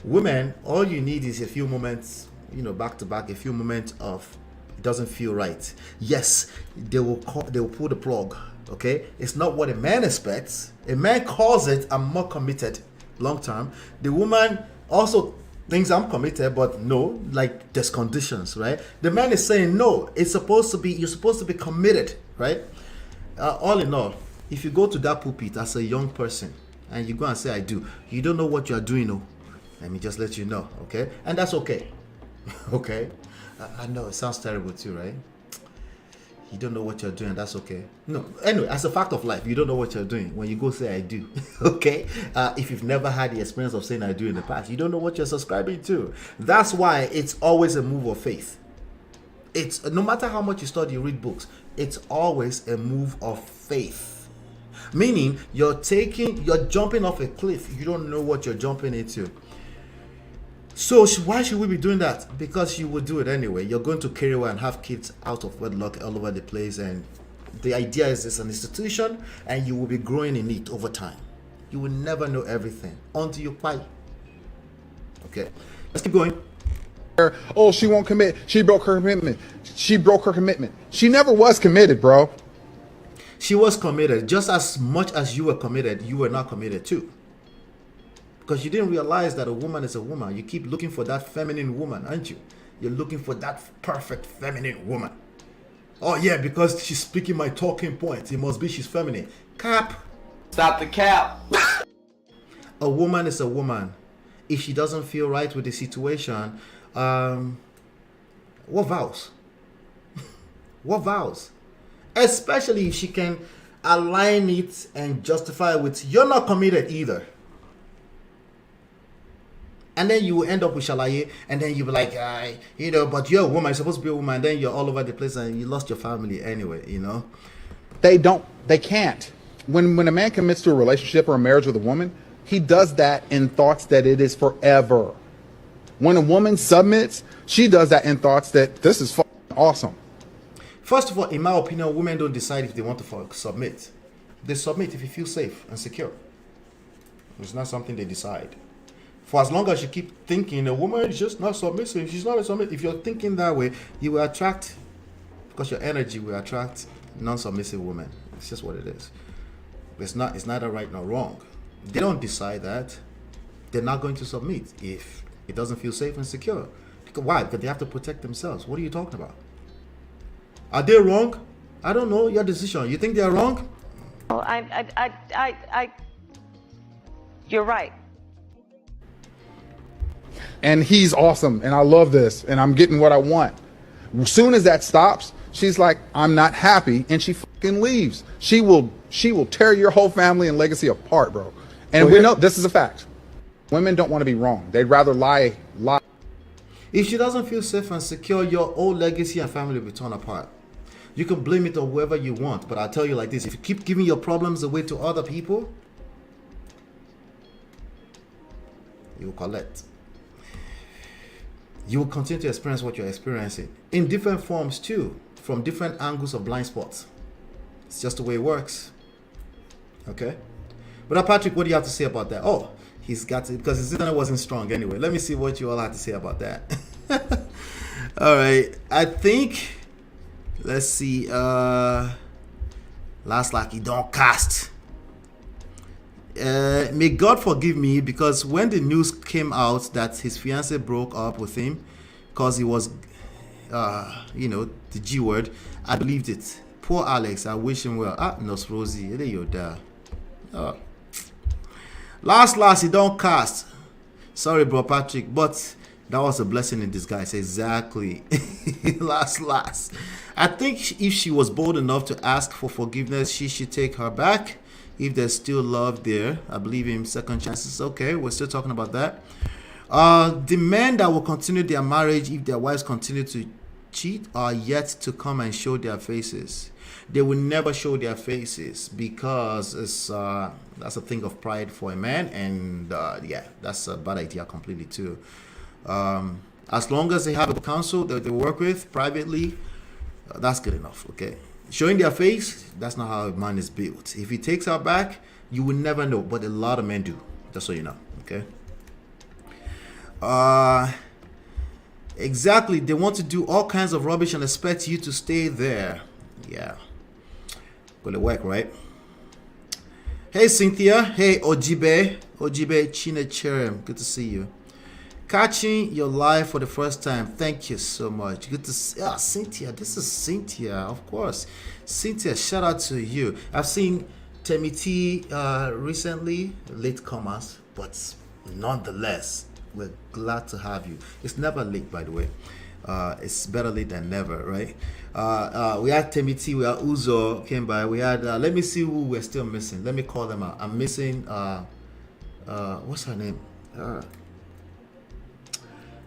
Speaker 1: Women, all you need is a few moments, back to back, a few moments of it doesn't feel right. Yes, they will pull the plug. Okay, it's not what a man expects. A man calls it, I'm more committed long term. The woman also thinks I'm committed, but no, like there's conditions, right? The man is saying no. You're supposed to be committed, right? All in all, if you go to that pulpit as a young person and you go and say I do, you don't know what you are doing, no. Let me just let you know, okay? And that's okay. Okay? I know it sounds terrible too, right? You don't know what you're doing, that's okay. No, anyway, as a fact of life, you don't know what you're doing when you go say I do, okay? If you've never had the experience of saying I do in the past, you don't know what you're subscribing to. That's why it's always a move of faith. It's no matter how much you study, you read books, it's always a move of faith. Meaning you're jumping off a cliff, you don't know what you're jumping into. So why should we be doing that? Because you will do it anyway. You're going to carry away and have kids out of wedlock all over the place, and the idea is it's an institution and you will be growing in it over time. You will never know everything until you fight. Okay, let's keep going.
Speaker 4: Oh, she won't commit. She broke her commitment. She broke her commitment. She never was committed, bro.
Speaker 1: She was committed. Just as much as you were committed, you were not committed too. Because you didn't realize that a woman is a woman. You keep looking for that feminine woman, aren't you? You're looking for that perfect feminine woman. Oh yeah, because she's speaking my talking points. It must be she's feminine. Cap.
Speaker 3: Stop the cap.
Speaker 1: A woman is a woman. If she doesn't feel right with the situation, what vows? What vows? Especially if she can align it and justify it with, you're not committed either. And then you will end up with shalaye, and then you'll be like, but you're a woman, you're supposed to be a woman, and then you're all over the place and you lost your family anyway,
Speaker 4: They can't. When a man commits to a relationship or a marriage with a woman, he does that in thoughts that it is forever. When a woman submits, she does that in thoughts that this is awesome.
Speaker 1: First of all, in my opinion, women don't decide if they want to submit. They submit if you feel safe and secure. It's not something they decide. For as long as you keep thinking a woman is just not submissive, she's not a submissive. If you're thinking that way, you will attract, because your energy will attract non-submissive women. It's just what it is. It's neither right nor wrong. They don't decide that. They're not going to submit if it doesn't feel safe and secure. Why? Because they have to protect themselves. What are you talking about? Are they wrong? I don't know. Your decision. You think they're wrong?
Speaker 2: Well, you're right.
Speaker 4: And he's awesome, and I love this, and I'm getting what I want. As soon as that stops, she's like, I'm not happy, and she leaves, she will tear your whole family and legacy apart, bro. And we know this is a fact. Women don't want to be wrong. They'd rather lie.
Speaker 1: If she doesn't feel safe and secure, your whole legacy and family will be torn apart. You can blame it on whoever you want, but I'll tell you like this: if you keep giving your problems away to other people, you will collect. You will continue to experience what you're experiencing in different forms too, from different angles of blind spots. It's just the way it works. Okay? But Patrick, what do you have to say about that? Oh, he's got to, because his internet wasn't strong anyway. Let me see what you all have to say about that. All right. I think, let's see. Last like he don't cast. May God forgive me, because when the news came out that his fiance broke up with him because he was, the G word, I believed it. Poor Alex, I wish him well. Nos Rosie, there you there. Last, he don't cast. Sorry, bro, Patrick, but that was a blessing in disguise. Exactly. last. I think if she was bold enough to ask for forgiveness, she should take her back. If there's still love there, I believe in second chances. Okay, we're still talking about that. The men that will continue their marriage if their wives continue to cheat are yet to come and show their faces. They will never show their faces because it's that's a thing of pride for a man, and yeah, that's a bad idea completely too. As long as they have a counsel that they work with privately, that's good enough. Okay. Showing their face, that's not how a man is built. If he takes her back, you will never know, but a lot of men do. Just so you know, okay? Exactly, they want to do all kinds of rubbish and expect you to stay there. Yeah. Gonna work, right? Hey, Cynthia. Hey, Ojibe Chinecherem. Good to see you. Catching your live for the first time. Thank you so much. Good to see Cynthia. This is Cynthia, of course. Cynthia, shout out to you. I've seen Temiti recently, latecomers, but nonetheless, we're glad to have you. It's never late, by the way. It's better late than never, right? We had Temiti, we had Uzo came by. We had let me see who we're still missing. Let me call them out. I'm missing what's her name?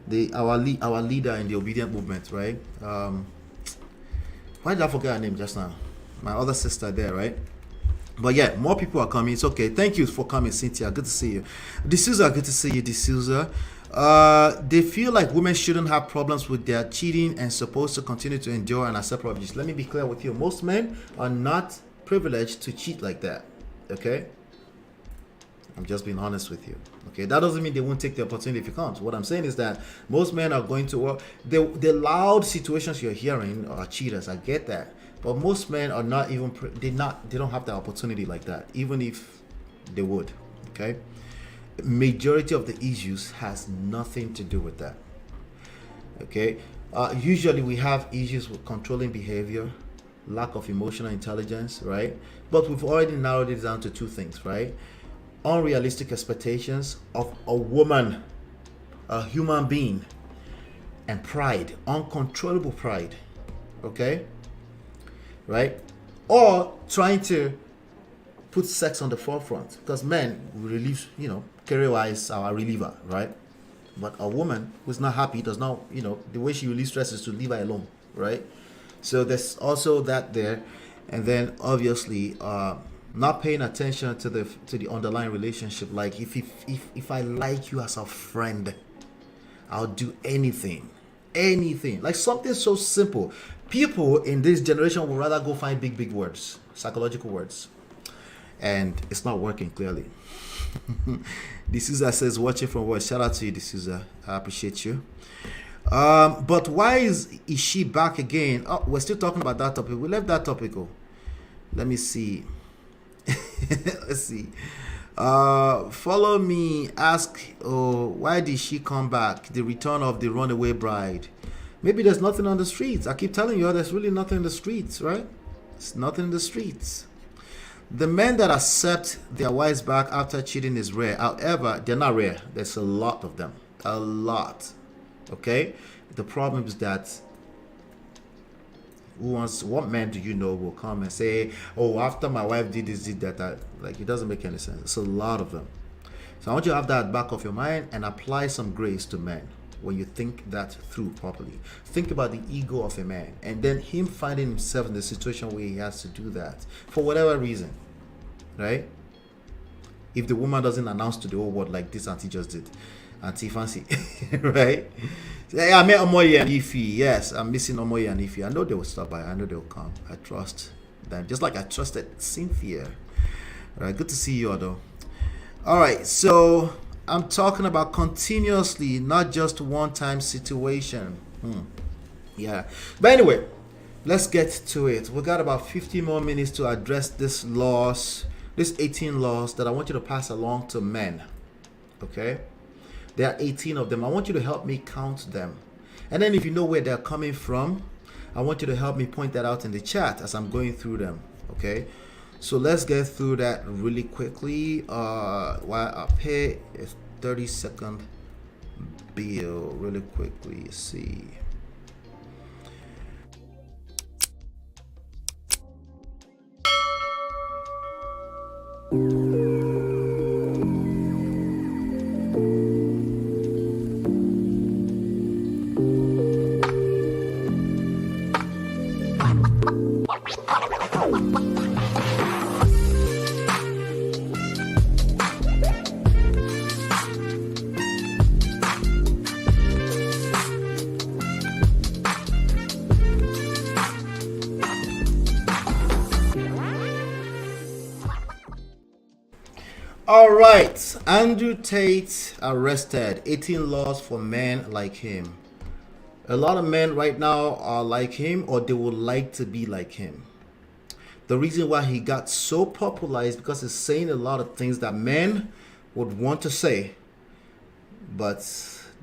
Speaker 1: Our leader in the obedient movement, right? Why did I forget her name just now? My other sister there, right? But yeah, more people are coming. It's okay. Thank you for coming, Cynthia. Good to see you. D'Souza, good to see you, D'Souza. They feel like women shouldn't have problems with their cheating and supposed to continue to endure and accept rubbish. Let me be clear with you. Most men are not privileged to cheat like that. Okay? I'm just being honest with you. Okay, that doesn't mean they won't take the opportunity if you can't. What I'm saying is that most men are going to work. The loud situations you're hearing are cheaters. I get that, but most men are not even. They don't have the opportunity like that, even if they would. Okay, majority of the issues has nothing to do with that. Okay, usually we have issues with controlling behavior, lack of emotional intelligence, right? But we've already narrowed it down to two things, right? Unrealistic expectations of a woman, a human being, and pride, uncontrollable pride, okay, right? Or trying to put sex on the forefront, because men relieve, career-wise, are a reliever, right? But a woman who's not happy does not, the way she relieves stress is to leave her alone, right? So there's also that there, and then obviously not paying attention to the underlying relationship. Like if I like you as a friend, I'll do anything, like something so simple. People in this generation would rather go find big words, psychological words, and it's not working clearly. D'Souza says watching from work. Shout out to you, D'Souza. I appreciate you. But why is she back again? Oh, we're still talking about that topic. We left that topic. Let me see. Let's see. Follow me. Ask, why did she come back? The return of the runaway bride. Maybe there's nothing on the streets. I keep telling you, there's really nothing in the streets, right? It's nothing in the streets. The men that accept their wives back after cheating is rare. However, they're not rare. There's a lot of them. A lot. Okay? The problem is that What man do you know will come and say, oh, after my wife did this, did that, like, it doesn't make any sense. It's a lot of them. So I want you to have that at the back of your mind and apply some grace to men when you think that through properly. Think about the ego of a man and then him finding himself in the situation where he has to do that for whatever reason, right? If the woman doesn't announce to the whole world like this auntie just did, Auntie Fancy, right? Hey, I met Omoye and Ify. Yes, I'm missing Omoye and Ify. I know they will stop by. I know they will come. I trust them, just like I trusted Cynthia. All right, good to see you all though. All right, so I'm talking about continuously, not just one-time situation. Yeah, but anyway, let's get to it. We got about 50 more minutes to address this 18 laws that I want you to pass along to men. Okay, there are 18 of them. I want you to help me count them, and then if you know where they're coming from, I want you to help me point that out in the chat as I'm going through them. Okay, so let's get through that really quickly while I pay a 30-second bill really quickly. Let's see. All right, Andrew Tate arrested. 18 laws for men like him. A lot of men right now are like him, or they would like to be like him. The reason why he got so popular is because he's saying a lot of things that men would want to say, but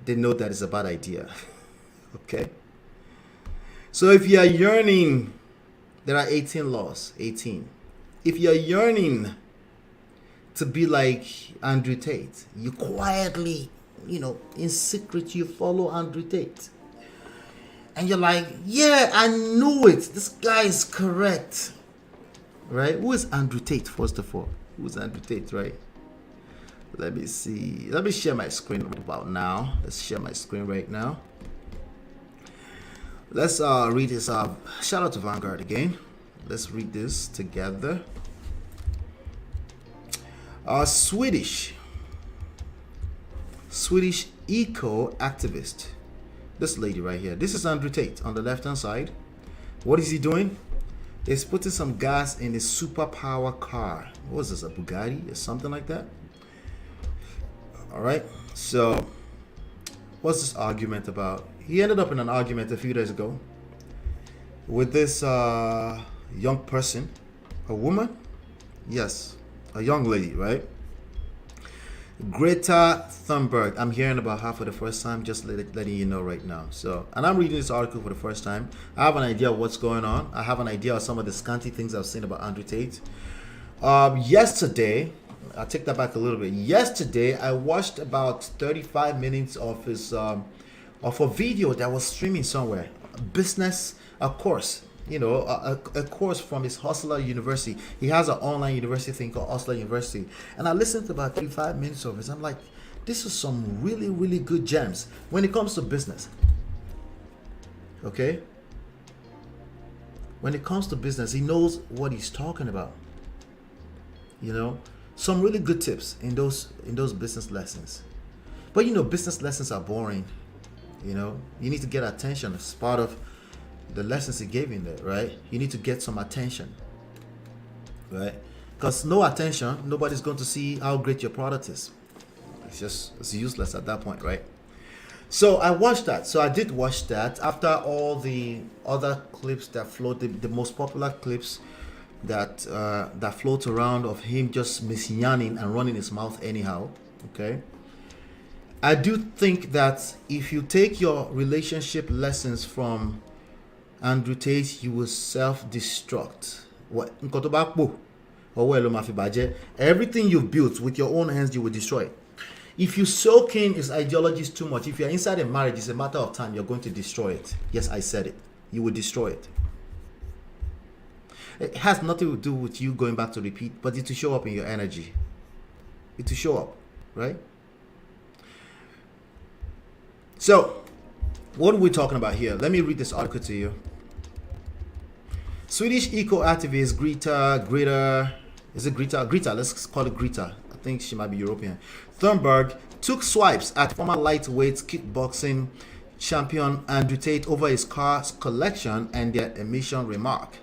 Speaker 1: they know that it's a bad idea. Okay? So if you are yearning, there are 18 laws. 18. If you're yearning to be like Andrew Tate, you quietly, in secret, you follow Andrew Tate. And you're like, yeah, I knew it. This guy is correct. Right? Who is Andrew Tate, first of all? Who is Andrew Tate, right? Let me see. Let me share my screen about now. Let's share my screen right now. Let's read this. Shout out to Vanguard again. Let's read this together. Swedish eco activist. This lady right here. This is Andrew Tate on the left hand side. What is he doing? He's putting some gas in his superpower car. What was this, a Bugatti or something like that? All right. So what's this argument about? He ended up in an argument a few days ago with this young person, a woman. Yes. A young lady, right? Greta Thunberg. I'm hearing about her for the first time, just letting you know right now. So, and I'm reading this article for the first time. I have an idea of what's going on. I have an idea of some of the scanty things I've seen about Andrew Tate. Yesterday, I'll take that back a little bit. Yesterday, I watched about 35 minutes of his of a video that was streaming somewhere. Business, of course. A course from his Hustler University. He has an online university thing called Hustler University. And I listened to about 35 minutes of it. I'm like, this is some really, really good gems when it comes to business. Okay? When it comes to business, he knows what he's talking about. Some really good tips in those business lessons. But business lessons are boring. You need to get attention. It's part of the lessons he gave in there, right? You need to get some attention, right? Because no attention, nobody's going to see how great your product is. It's useless at that point, right? So I watched that. So I did watch that after all the other clips that floated, the most popular clips that float around of him just misyanning and running his mouth anyhow. Okay. I do think that if you take your relationship lessons from Andrew Tate, you will self-destruct. Everything you've built with your own hands, you will destroy it. If you soak in his ideologies too much, if you're inside a marriage, it's a matter of time, you're going to destroy it. Yes, I said it. You will destroy it. It has nothing to do with you going back to repeat, but it to show up in your energy. It to show up, right? So, what are we talking about here? Let me read this article to you. Swedish eco-activist Greta, is it Greta? Greta, let's call it Greta. I think she might be European. Thunberg took swipes at former lightweight kickboxing champion Andrew Tate over his car collection and their emission remark.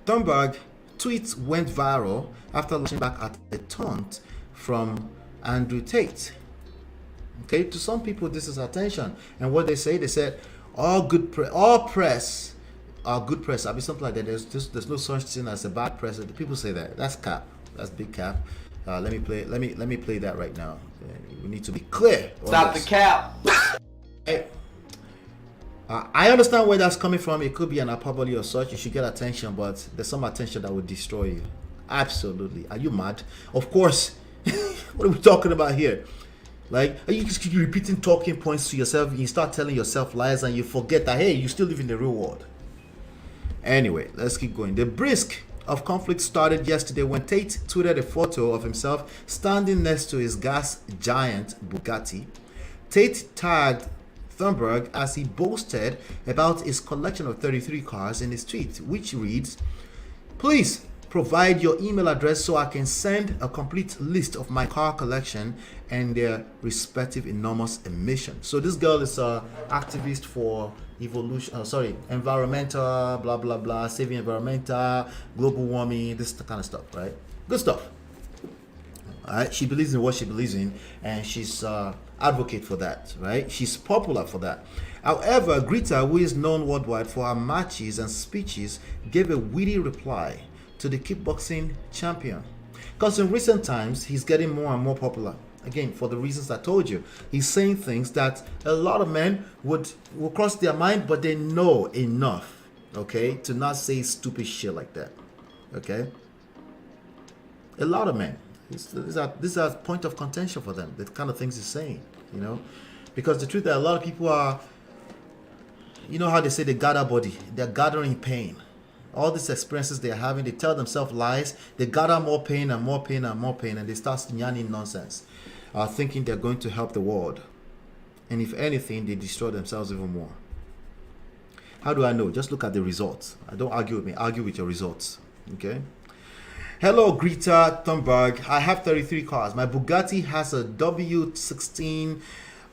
Speaker 1: Thunberg's tweet went viral after lashing back at a taunt from Andrew Tate. Okay, to some people this is attention, and what they said all press are good press. I'll be something like that. There's no such thing as a bad press. The people say that. That's cap. That's big cap. Let me play that right now. We need to be clear.
Speaker 3: Stop the cap.
Speaker 1: Hey, I understand where that's coming from. It could be an hyperbole or such. You should get attention, but there's some attention that would destroy you. Absolutely. Are you mad? Of course. What are we talking about here? Like, are you just keep repeating talking points to yourself? You start telling yourself lies and you forget that, hey, you still live in the real world. Anyway, let's keep going. The brisk of conflict started yesterday when Tate tweeted a photo of himself standing next to his gas giant Bugatti. Tate tagged Thunberg as he boasted about his collection of 33 cars in his tweet, which reads, "Please provide your email address so I can send a complete list of my car collection and their respective enormous emissions." So this girl is an activist for environmental, blah blah blah, saving environmental, global warming, this kind of stuff, right? Good stuff. All right, she believes in what she believes in, and she's advocate for that, right? She's popular for that. However, Greta, who is known worldwide for her matches and speeches, gave a witty reply to the kickboxing champion, because in recent times he's getting more and more popular. Again, for the reasons I told you, he's saying things that a lot of men will cross their mind, but they know enough, okay, to not say stupid shit like that, okay? A lot of men, this is a point of contention for them, the kind of things he's saying, you know, because the truth is that a lot of people are, you know how they say they gather body, they're gathering pain. All these experiences they're having, they tell themselves lies, they gather more pain and more pain and more pain, and they start yarning nonsense, thinking they're going to help the world. And if anything, they destroy themselves even more. How do I know? Just look at the results. Don't argue with me, argue with your results. Okay? Hello, Greta Thunberg. I have 33 cars. My Bugatti has a W16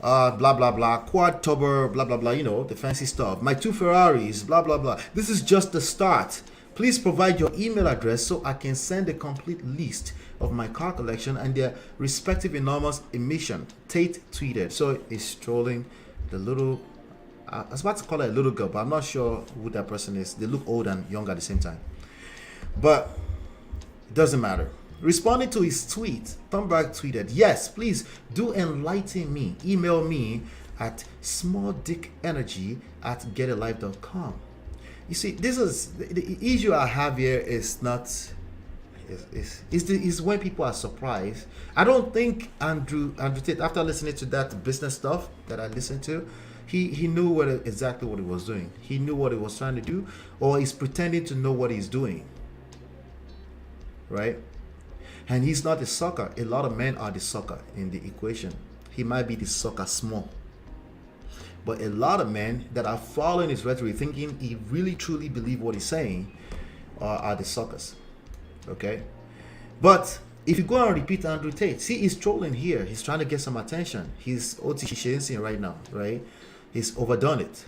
Speaker 1: blah blah blah, quad turbo, blah blah blah, you know, the fancy stuff. My 2 Ferraris, blah blah blah. This is just the start. Please provide your email address so I can send a complete list of my car collection and their respective enormous emission. Tate tweeted. So he's trolling the little, I was about to call her a little girl, but I'm not sure who that person is. They look old and young at the same time, but it doesn't matter. Responding to his tweet, Thunberg tweeted, "Yes, please do enlighten me. Email me at smalldickenergy@getalife.com." You see, this is the issue I have here is not is when people are surprised. I don't think Andrew Tate, after listening to that business stuff that I listened to, he knew exactly what he was doing. He knew what he was trying to do, or he's pretending to know what he's doing, right? And he's not the sucker. A lot of men are the sucker in the equation. He might be the sucker small. But a lot of men that are following his rhetoric, thinking he really truly believes what he's saying, are the suckers. Okay? But if you go and repeat Andrew Tate, see, he's trolling here. He's trying to get some attention. He's OTC right now, right? He's overdone it.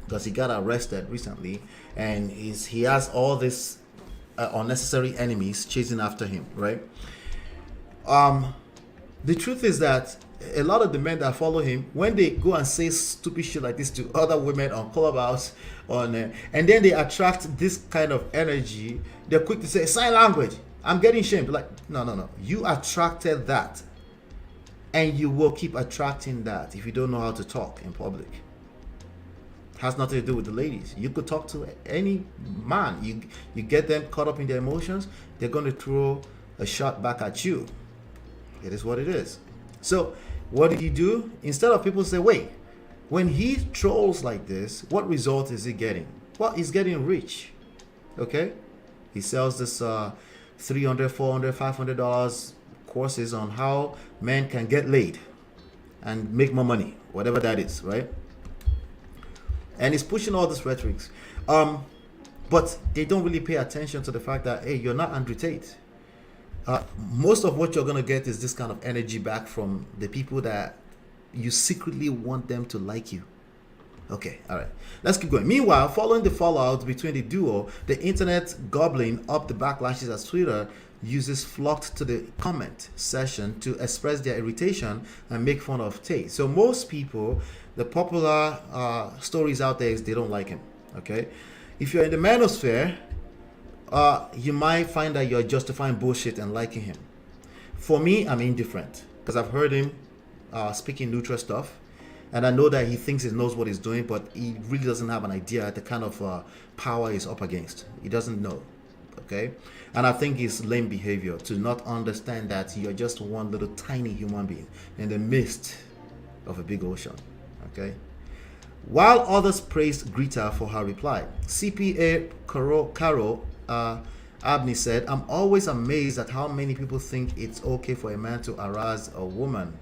Speaker 1: Because he got arrested recently. And he has all this unnecessary enemies chasing after him, right? The truth is that a lot of the men that follow him, when they go and say stupid shit like this to other women on Clubhouse, and then they attract this kind of energy, they're quick to say, sign language, I'm getting shamed. Like, no. You attracted that, and you will keep attracting that if you don't know how to talk in public. Has nothing to do with the ladies. You could talk to any man. You get them caught up in their emotions, they're going to throw a shot back at you. It is what it is. So what did he do? Instead of people say, wait, when he trolls like this, what result is he getting? Well, he's getting rich. Okay? He sells this $300, $400, $500 courses on how men can get laid and make more money, whatever that is, right? And he's pushing all these rhetorics. But they don't really pay attention to the fact that, hey, you're not Andrew Tate. Most of what you're going to get is this kind of energy back from the people that you secretly want them to like you. Okay, all right. Let's keep going. Meanwhile, following the fallout between the duo, the internet gobbling up the backlashes as Twitter users flocked to the comment section to express their irritation and make fun of Tate. So most people, the popular stories out there is they don't like him. Okay, if you're in the manosphere, you might find that you're justifying bullshit and liking him. For me, I'm indifferent because I've heard him speaking neutral stuff, and I know that he thinks he knows what he's doing, but he really doesn't have an idea the kind of power he's up against. He doesn't know. Okay, and I think it's lame behavior to not understand that you're just one little tiny human being in the midst of a big ocean. Okay, while others praised Greta for her reply, CPA Carol Abney said, "I'm always amazed at how many people think it's okay for a man to harass a woman,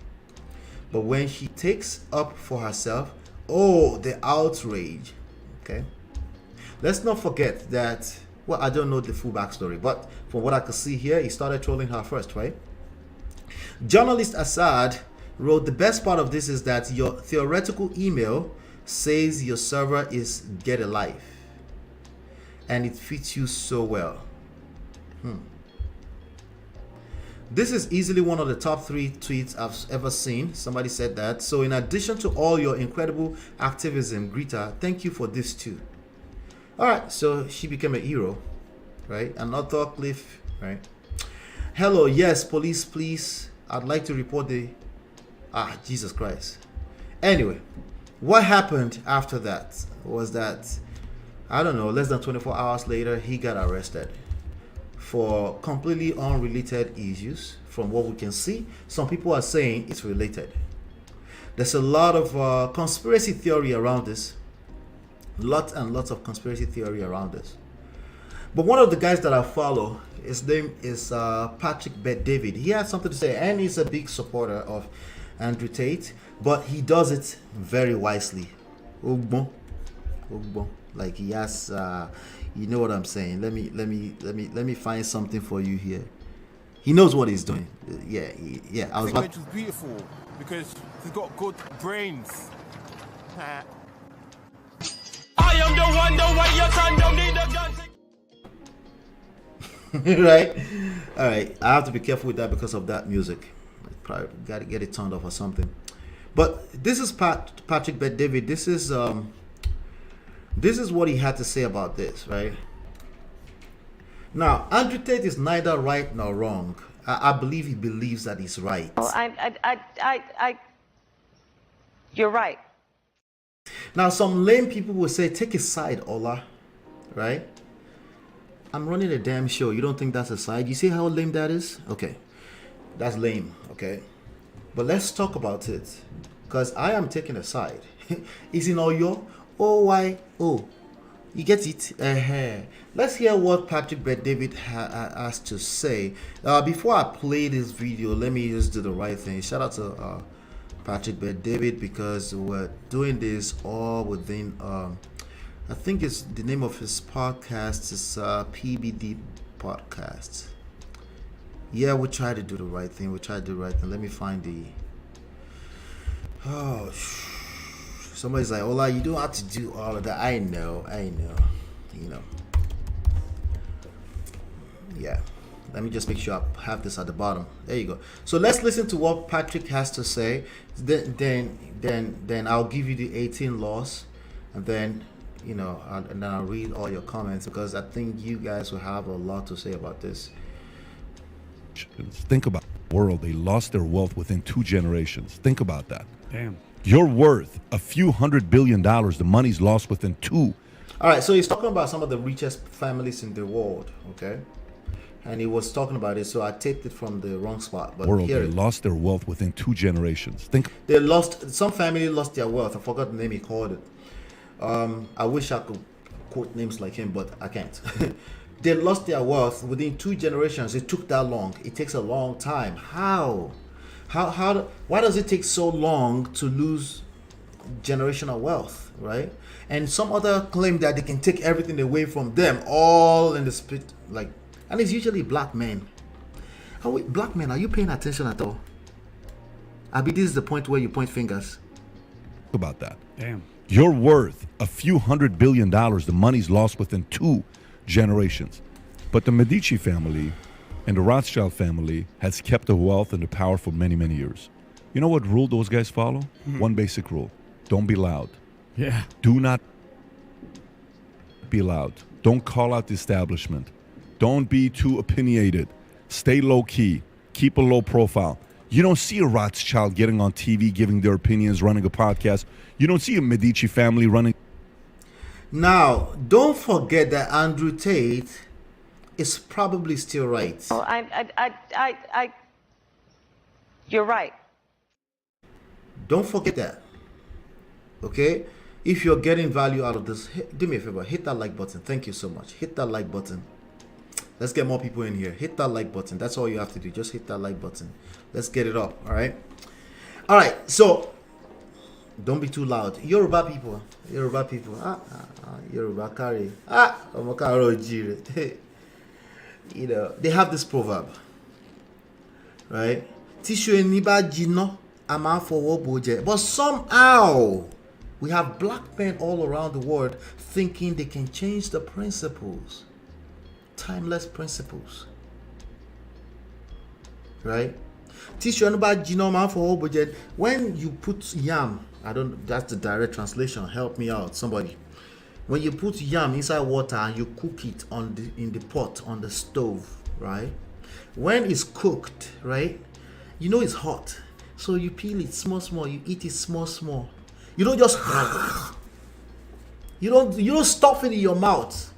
Speaker 1: but when she takes up for herself, oh, the outrage." Okay, let's not forget that. Well, I don't know the full backstory, but from what I could see here, he started trolling her first, right? Journalist Assad wrote, "The best part of this is that your theoretical email says your server is get a life, and it fits you so well." This is easily one of the top 3 tweets I've ever seen. Somebody said that. So in addition to all your incredible activism, Greta, thank you for this too. All right, so she became a hero, right? Another Cliff, right? "Hello, yes, police, please. I'd like to report the..." Jesus Christ. Anyway, what happened after that was that, I don't know, less than 24 hours later, he got arrested for completely unrelated issues. From what we can see, some people are saying it's related. There's a lot of conspiracy theory around this. Lots and lots of conspiracy theory around this. But one of the guys that I follow, his name is Patrick Bet-David. He has something to say, and he's a big supporter of Andrew Tate, but he does it very wisely. Ugbo. Like he has, you know what I'm saying. Let me find something for you here. He knows what he's doing. Yeah. I was about.
Speaker 6: Which is beautiful because he's got good brains. I am the one, the way your son don't need a gun.
Speaker 1: Right? All right. I have to be careful with that because of that music. Probably got to get it turned off or something. But this is Patrick Bet-David. This is what he had to say about this, right? Now, Andrew Tate is neither right nor wrong. I believe he believes that he's right.
Speaker 2: Well, you're right.
Speaker 1: Now, some lame people will say, take a side, Ola, right? I'm running a damn show. You don't think that's a side? You see how lame that is? Okay, that's lame, okay? But let's talk about it, because I am taking a side. Is in Oyo? O-Y-O. You get it? Let's hear what Patrick Bet-David has to say. Before I play this video, let me just do the right thing. Shout out to Patrick Bet-David, because we're doing this all within I think it's the name of his podcast is PBD Podcast. Yeah, we try to do the right thing. Let me find the somebody's like, Ola, you don't have to do all of that. I know, you know. Yeah, let me just make sure I have this at the bottom. There you go. So let's listen to what Patrick has to say. Then I'll give you the 18 laws, and then and then I'll read all your comments, because I think you guys will have a lot to say about this.
Speaker 7: Think about the world. They lost their wealth within 2 generations. Think about that.
Speaker 8: Damn.
Speaker 7: You're worth a few $100 billion. The money's lost within 2.
Speaker 1: All right, so he's talking about some of the richest families in the world, okay? And he was talking about it, so I taped it from the wrong spot. But
Speaker 7: World, they lost their wealth within 2 generations.
Speaker 1: Some family lost their wealth. I forgot the name he called it. I wish I could quote names like him, but I can't. they lost their wealth within 2 generations. It took that long. It takes a long time. How? Why does it take so long to lose generational wealth, right? And some other claim that they can take everything away from them, all in the split, like, and it's usually black men. Black men, are you paying attention at all? Abi, this is the point where you point fingers.
Speaker 7: About that.
Speaker 8: Damn.
Speaker 7: You're worth a few $100 billion. The money's lost within 2 generations. But the Medici family and the Rothschild family has kept the wealth and the power for many, many years. You know what rule those guys follow? One basic rule. Don't be loud.
Speaker 8: Yeah.
Speaker 7: Do not be loud. Don't call out the establishment. Don't be too opinionated. Stay low key. Keep a low profile. You don't see a Rothschild getting on TV, giving their opinions, running a podcast. You don't see a Medici family running.
Speaker 1: Now, don't forget that Andrew Tate is probably still right.
Speaker 2: Oh, you're right.
Speaker 1: Don't forget that. Okay? If you're getting value out of this, do me a favor, hit that like button. Thank you so much. Hit that like button. Let's get more people in here. Hit that like button. That's all you have to do. Just hit that like button. Let's get it up. All right. All right. So don't be too loud. Yoruba people. Yoruba carry. You know, they have this proverb, right? But somehow we have black men all around the world thinking they can change the principles. Timeless principles, right? When you put yam, that's the direct translation, help me out somebody. When you put yam inside water and you cook it in the pot on the stove, right? When it's cooked, right, you know it's hot, so you peel it small, you eat it small. You don't just you don't stuff it in your mouth.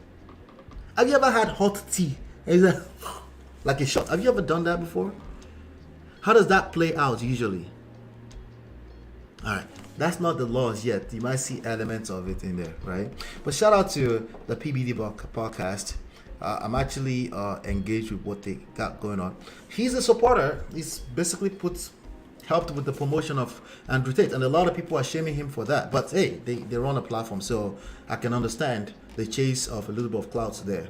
Speaker 1: Have you ever had hot tea? Like a shot. Have you ever done that before? How does that play out usually? All right. That's not the laws yet. You might see elements of it in there, right? But shout out to the PBD podcast. I'm actually engaged with what they got going on. He's a supporter. He's basically helped with the promotion of Andrew Tate, and a lot of people are shaming him for that. But hey, they run a platform, so I can understand the chase of a little bit of clouds there,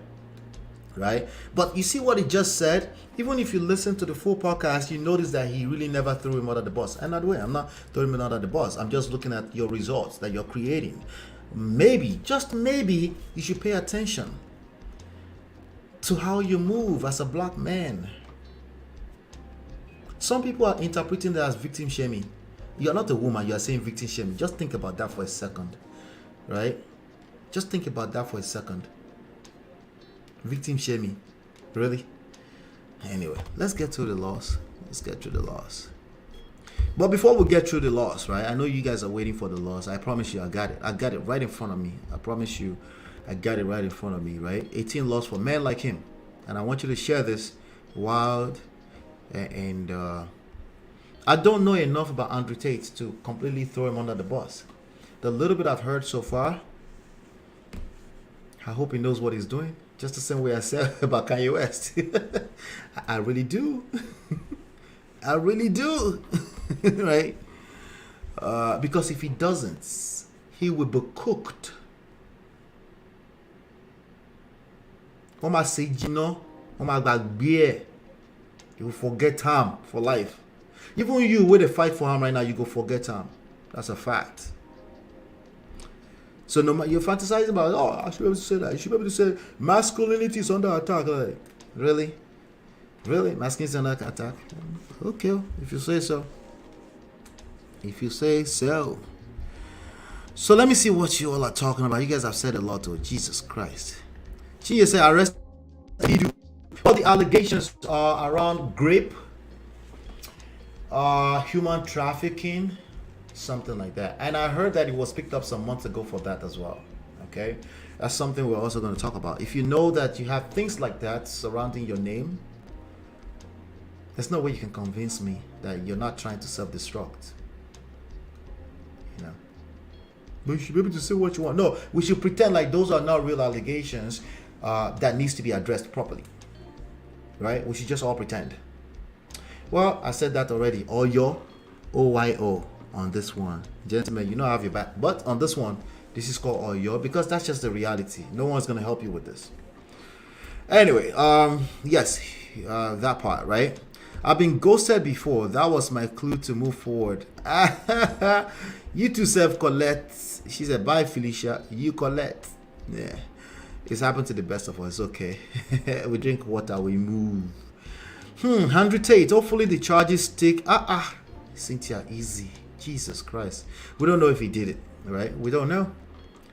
Speaker 1: right? But you see what he just said? Even if you listen to the full podcast, you notice that he really never threw him out of the bus. And by the way, I'm not throwing him out of the bus. I'm just looking at your results that you're creating. Maybe, just maybe, you should pay attention to how you move as a black man. Some people are interpreting that as victim shaming. You're not a woman, you're saying victim shaming. Just think about that for a second, right? Just think about that for a second. Victim shaming. Really? Anyway, let's get through the laws. But before we get through the laws, right? I know you guys are waiting for the laws. I promise you, I got it. I got it right in front of me. I promise you, I got it right in front of me, right? 18 laws for men like him. And I want you to share this wild and I don't know enough about Andrew Tate to completely throw him under the bus. The little bit I've heard so far, I hope he knows what he's doing. Just the same way I said about Kanye West. I really do. I really do. Right? Because if he doesn't, he will be cooked. Oma say, Oma back beer. You will forget him for life. Even you, where they fight for him right now, you go forget him. That's a fact. So no matter you're fantasizing about, oh, I should be able to say that. You should be able to say masculinity is under attack. Like, really? Really? Masculinity is under attack? Okay, if you say so. If you say so. So let me see what you all are talking about. You guys have said a lot, oh Jesus Christ. She said arrest you. All the allegations are around rape, human trafficking, something like that. And I heard that it was picked up some months ago for that as well. Okay, that's something we're also going to talk about. If you know that you have things like that surrounding your name, there's no way you can convince me that you're not trying to self-destruct. You know, but you should be able to say what you want. No, we should pretend like those are not real allegations. that needs to be addressed properly, right? We should just all pretend. Well, I said that already. Oyo, OYO on this one. Gentlemen, you know I have your back. But on this one, this is called Oyo because that's just the reality. No one's going to help you with this. Anyway, yes, that part, right? I've been ghosted before. That was my clue to move forward. You two self collect. She said, bye, Felicia. You collect. Yeah. It's happened to the best of us. Okay. We drink water, we move. Andrew Tate. Hopefully the charges stick. Cynthia, easy. Jesus Christ. We don't know if he did it, right? We don't know.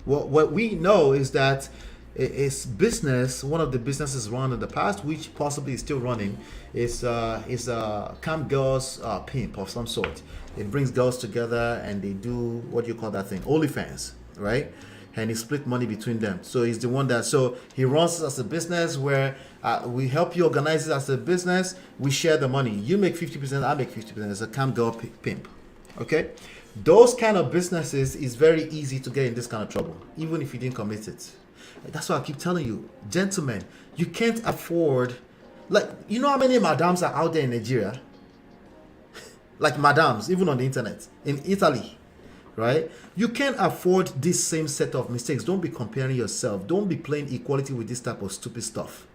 Speaker 1: What we know is that it's business. One of the businesses run in the past, which possibly is still running, is a camp girls pimp of some sort. It brings girls together and they do what you call that thing, OnlyFans, right? And he split money between them. So he's the one that, so he runs as a business where we help you organize it as a business. We share the money. You make 50%, I make 50%. It's a camp girl pimp. Okay? Those kind of businesses is very easy to get in this kind of trouble, even if you didn't commit it. That's why I keep telling you, gentlemen, you can't afford, like, you know how many madams are out there in Nigeria? Like madams, even on the internet, in Italy, right? You can't afford this same set of mistakes. Don't be comparing yourself. Don't be playing equality with this type of stupid stuff.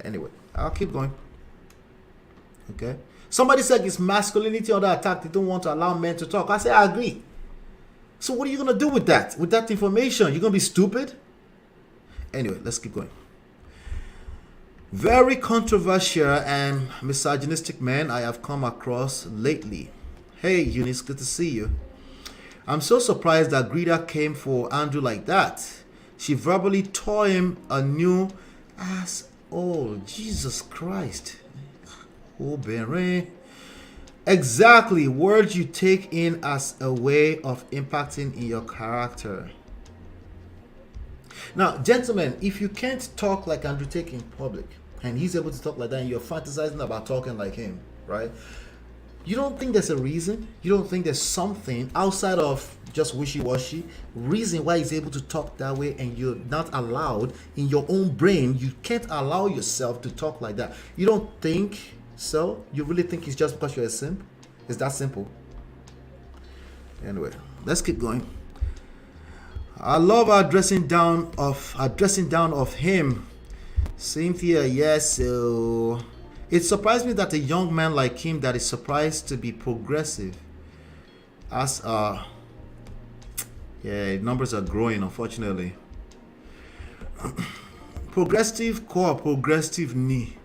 Speaker 1: Anyway, I'll keep going. Okay. Somebody said it's masculinity under attack. They don't want to allow men to talk. I say I agree. So what are you going to do with that? With that information? You're going to be stupid? Anyway, let's keep going. Very controversial and misogynistic man I have come across lately. Hey, Eunice, good to see you. I'm so surprised that Greta came for Andrew like that. She verbally tore him a new ass. Oh, Jesus Christ. Oh, Beren. Exactly. Words you take in as a way of impacting in your character. Now, gentlemen, if you can't talk like Andrew Tate in public, and he's able to talk like that, and you're fantasizing about talking like him, right? You don't think there's a reason? You don't think there's something outside of just wishy-washy reason why he's able to talk that way, and you're not allowed in your own brain? You can't allow yourself to talk like that. You don't think so? You really think it's just because you're a simp? It's that simple. Anyway, let's keep going. I love our dressing down of him. Cynthia, yes. So it surprised me that a young man like him that is surprised to be progressive. As yeah, numbers are growing, unfortunately. Progressive core, progressive knee.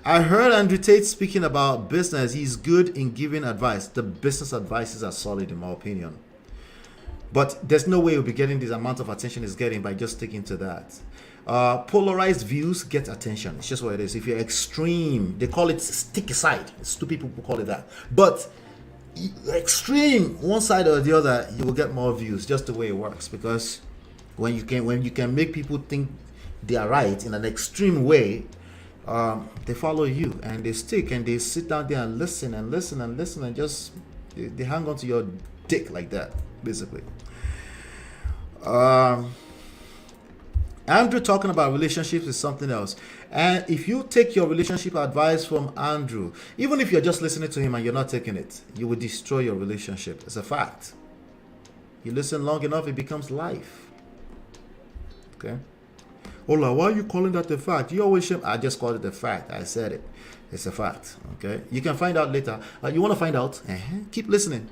Speaker 1: I heard Andrew Tate speaking about business. He's good in giving advice. The business advices are solid, in my opinion. But there's no way you'll be getting this amount of attention he's getting by just sticking to that. Polarized views get attention. It's just what it is. If you're extreme, they call it sticky side. Stupid people call it that. But extreme, one side or the other, you will get more views. Just the way it works. Because when you can make people think they are right in an extreme way, they follow you and they stick and they sit down there and listen and listen and listen and just they hang on to your dick like that, basically. Andrew talking about relationships is something else. And if you take your relationship advice from Andrew, even if you're just listening to him and you're not taking it, you will destroy your relationship. It's a fact. You listen long enough, it becomes life. Okay? Ola, why are you calling that a fact? You always shame. I just called it a fact. I said it. It's a fact. Okay? You can find out later. You want to find out? Keep listening.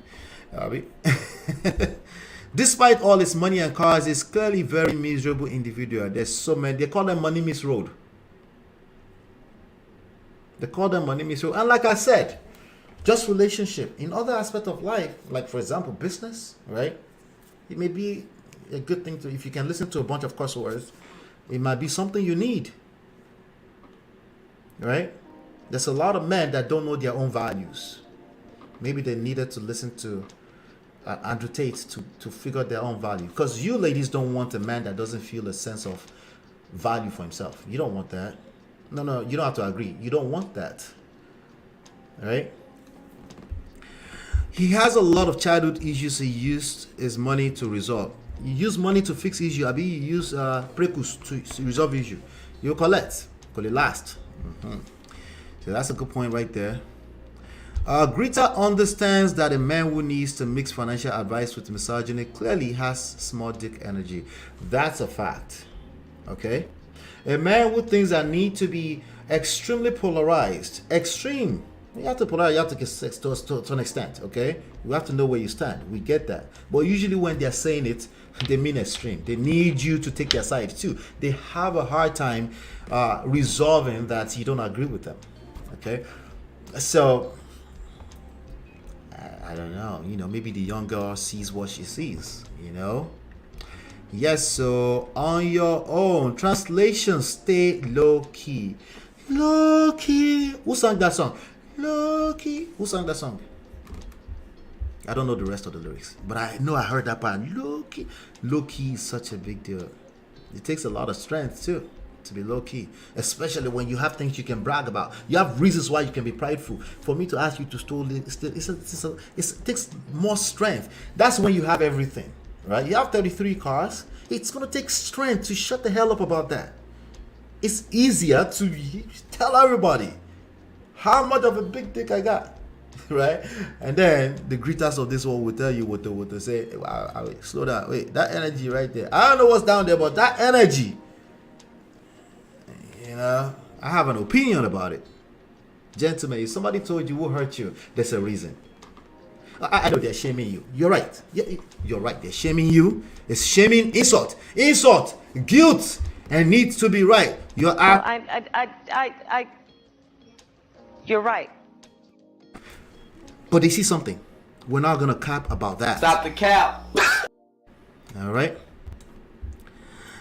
Speaker 1: Despite all his money and cars, he's clearly very miserable individual. There's so many. They call them money miss road. They call them money miss road. And like I said, just relationship. In other aspects of life, like for example, business, right? It may be a good thing to, if you can listen to a bunch of curse words, it might be something you need, right? There's a lot of men that don't know their own values. Maybe they needed to listen to Andrew Tate to figure their own value. Because you ladies don't want a man that doesn't feel a sense of value for himself. You don't want that. No, you don't have to agree. You don't want that, right? He has a lot of childhood issues he used his money to resolve. You use money to fix issue. I mean, you use precus to resolve issue. You collect. Call it last. So that's a good point right there. Greta understands that a man who needs to mix financial advice with misogyny clearly has small dick energy. That's a fact. Okay? A man who thinks that need to be extremely polarized. Extreme. You have to polarize, you have to get sex to an extent, okay? You have to know where you stand. We get that. But usually when they're saying it, they mean extreme. They need you to take their side too. They have a hard time resolving that you don't agree with them. Okay? So I don't know, maybe the young girl sees what she sees, Yes, so on your own. Translation, stay low key. Low key. Who sang that song? Low key. Who sang that song? I don't know the rest of the lyrics, but I know I heard that part. Low key. Low key is such a big deal. It takes a lot of strength too to be low key, especially when you have things you can brag about. You have reasons why you can be prideful. For me to ask you to stole it, it takes more strength. That's when you have everything, right? You have 33 cars. It's gonna take strength to shut the hell up about that. It's easier to tell everybody how much of a big dick I got, right? And then the greeters of this world will tell you what to say. Wait, slow down. Wait, that energy right there. I don't know what's down there, but that energy, I have an opinion about it. Gentlemen, if somebody told you who hurt you, there's a reason. I know they're shaming you. You're right. You're right. They're shaming you. It's shaming, insult, guilt, and needs to be right. You're
Speaker 2: You're right.
Speaker 1: But they see something. We're not gonna cap about that.
Speaker 3: Stop the cap.
Speaker 1: All right.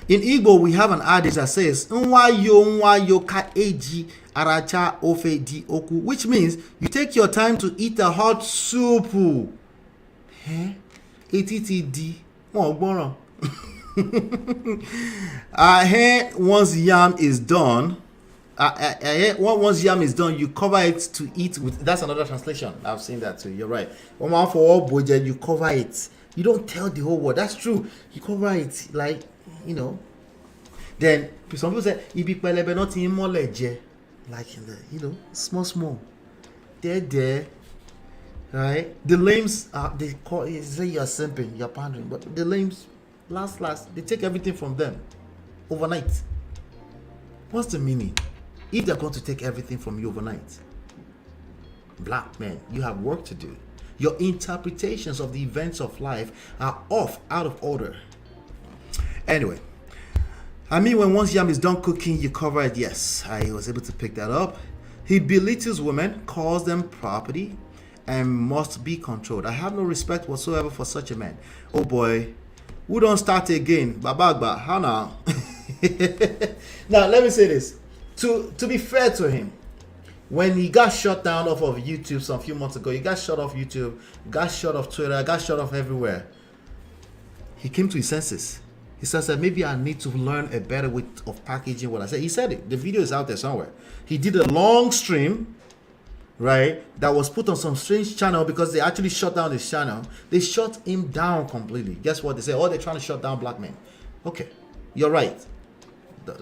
Speaker 1: In Igbo, we have an adage that says "Nwa yo ka eji aracha ofe di oku," which means you take your time to eat a hot soup. Etiti mo once yam is done. Once yam is done, you cover it to eat with. That's another translation. I've seen that too. You're right. For all budget, you cover it. You don't tell the whole world. That's true. You cover it like. Then some people say ibi pelebe not in moleje, like in the small. They're there, right? The lames they say you're simping, you're pandering, but the lames last they take everything from them overnight. What's the meaning? If they're going to take everything from you overnight, black men, you have work to do. Your interpretations of the events of life are out of order. Anyway, when once yam is done cooking, you cover it. Yes, I was able to pick that up. He belittles women, calls them property, and must be controlled. I have no respect whatsoever for such a man. Oh boy, who don't start again? Babagba, how now? Now, let me say this. To be fair to him, when he got shut down off of YouTube some few months ago, he got shut off YouTube, got shut off Twitter, got shut off everywhere. He came to his senses. He says that maybe I need to learn a better way of packaging what I said. He said it. The video is out there somewhere. He did a long stream, right, that was put on some strange channel because they actually shut down his channel. They shut him down completely. Guess what? They say, they're trying to shut down black men. Okay, you're right.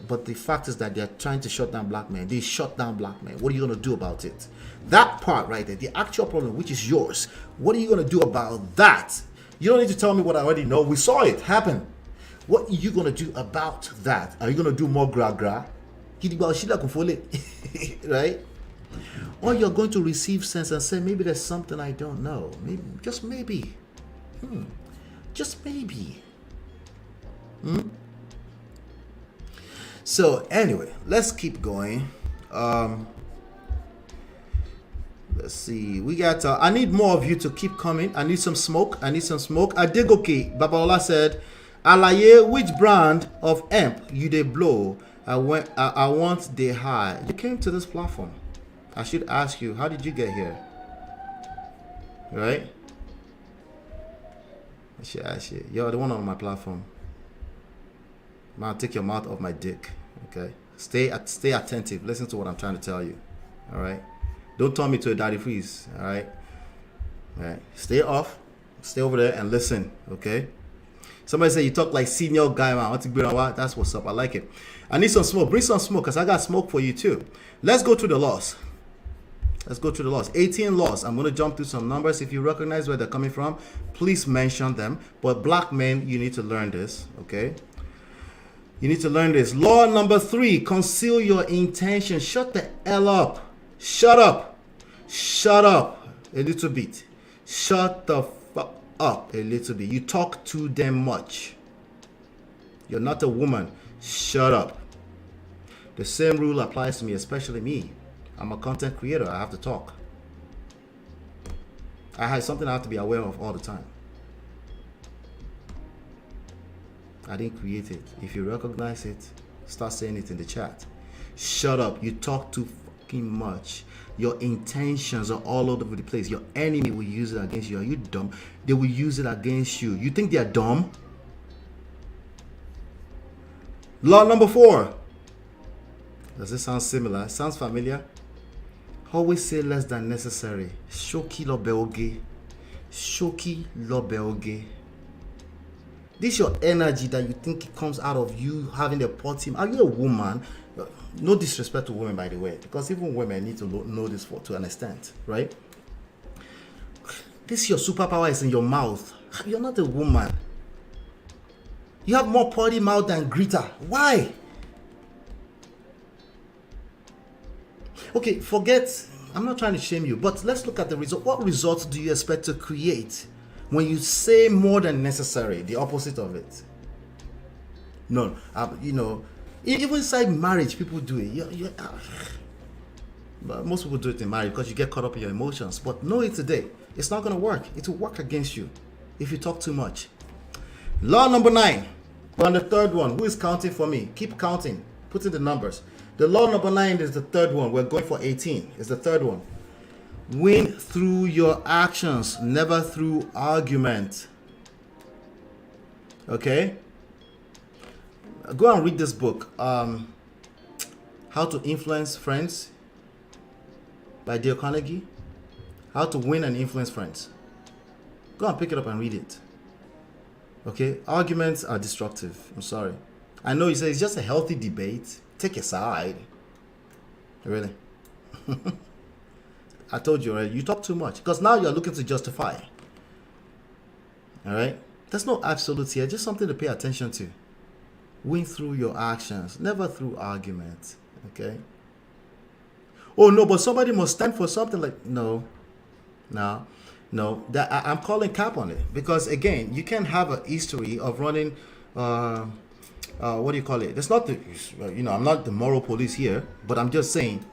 Speaker 1: But the fact is that they're trying to shut down black men. They shut down black men. What are you going to do about it? That part right there, the actual problem, which is yours, what are you going to do about that? You don't need to tell me what I already know. We saw it happen. What are you going to do about that? Are you going to do more gra-gra? Right? Or you're going to receive sense and say, maybe there's something I don't know. Maybe, just maybe. Just maybe. So anyway, let's keep going. Let's see. We got. I need more of you to keep coming. I need some smoke. Adegoke Babalola said, "Alaye, which brand of amp you dey blow? I want the high." You came to this platform. I should ask you, how did you get here? Right? I should ask you. You're the one on my platform. Man, take your mouth off my dick. Okay? Stay attentive. Listen to what I'm trying to tell you. All right? Don't turn me to a daddy freeze. All right? All right. Stay off. Stay over there and listen. Okay? Somebody say you talk like senior guy, man. I want to be around. That's what's up. I like it. I need some smoke. Bring some smoke, because I got smoke for you too. Let's go through the laws. Let's go through the laws. 18 laws. I'm going to jump through some numbers. If you recognize where they're coming from, please mention them. But black men, you need to learn this, okay? You need to learn this. Law number 3, conceal your intention. Shut the hell up. Shut up. Shut up a little bit. Shut the fuck up a little bit. You talk too damn much. You're not a woman. Shut up. The same rule applies to me, especially me. I'm a content creator. I have to talk. I have something I have to be aware of all the time. I didn't create it. If you recognize it, start saying it in the chat. Shut up. You talk too fucking much. Your intentions are all over the place. Your enemy will use it against you. Are you dumb? They will use it against you. You think they are dumb? Law number 4. Does it sound similar? It sounds familiar. Always say less than necessary. Shoki lo beoge. Shoki lo beoge. This your energy that you think it comes out of you having a potty. Are you a woman? No disrespect to women, by the way, because even women need to know this to an extent, right? This your superpower is in your mouth. You're not a woman. You have more potty mouth than Greta. Why? Okay, forget. I'm not trying to shame you, but let's look at the result. What results do you expect to create when you say more than necessary? The opposite of it. No, you know, even inside marriage, people do it. But most people do it in marriage because you get caught up in your emotions. But know it today, it's not going to work. It will work against you if you talk too much. Law number 9. We're on the 3rd one. Who is counting for me? Keep counting. Put in the numbers. The law number 9 is the 3rd one. We're going for 18. It's the 3rd one. Win through your actions, never through argument. Okay? Go and read this book. How to Influence Friends by Dale Carnegie. How to Win and Influence Friends. Go and pick it up and read it. Okay? Arguments are destructive. I'm sorry. I know you say it's just a healthy debate. Take a side. Really? I told you already. You talk too much. Because now you're looking to justify. Alright? There's no absolutes here. Just something to pay attention to. Win through your actions. Never through arguments. Okay? Oh no, but somebody must stand for something like... No. That I'm calling cap on it. Because again, you can't have a history of running... what do you call it? That's not the, you know, I'm not the moral police here, but I'm just saying,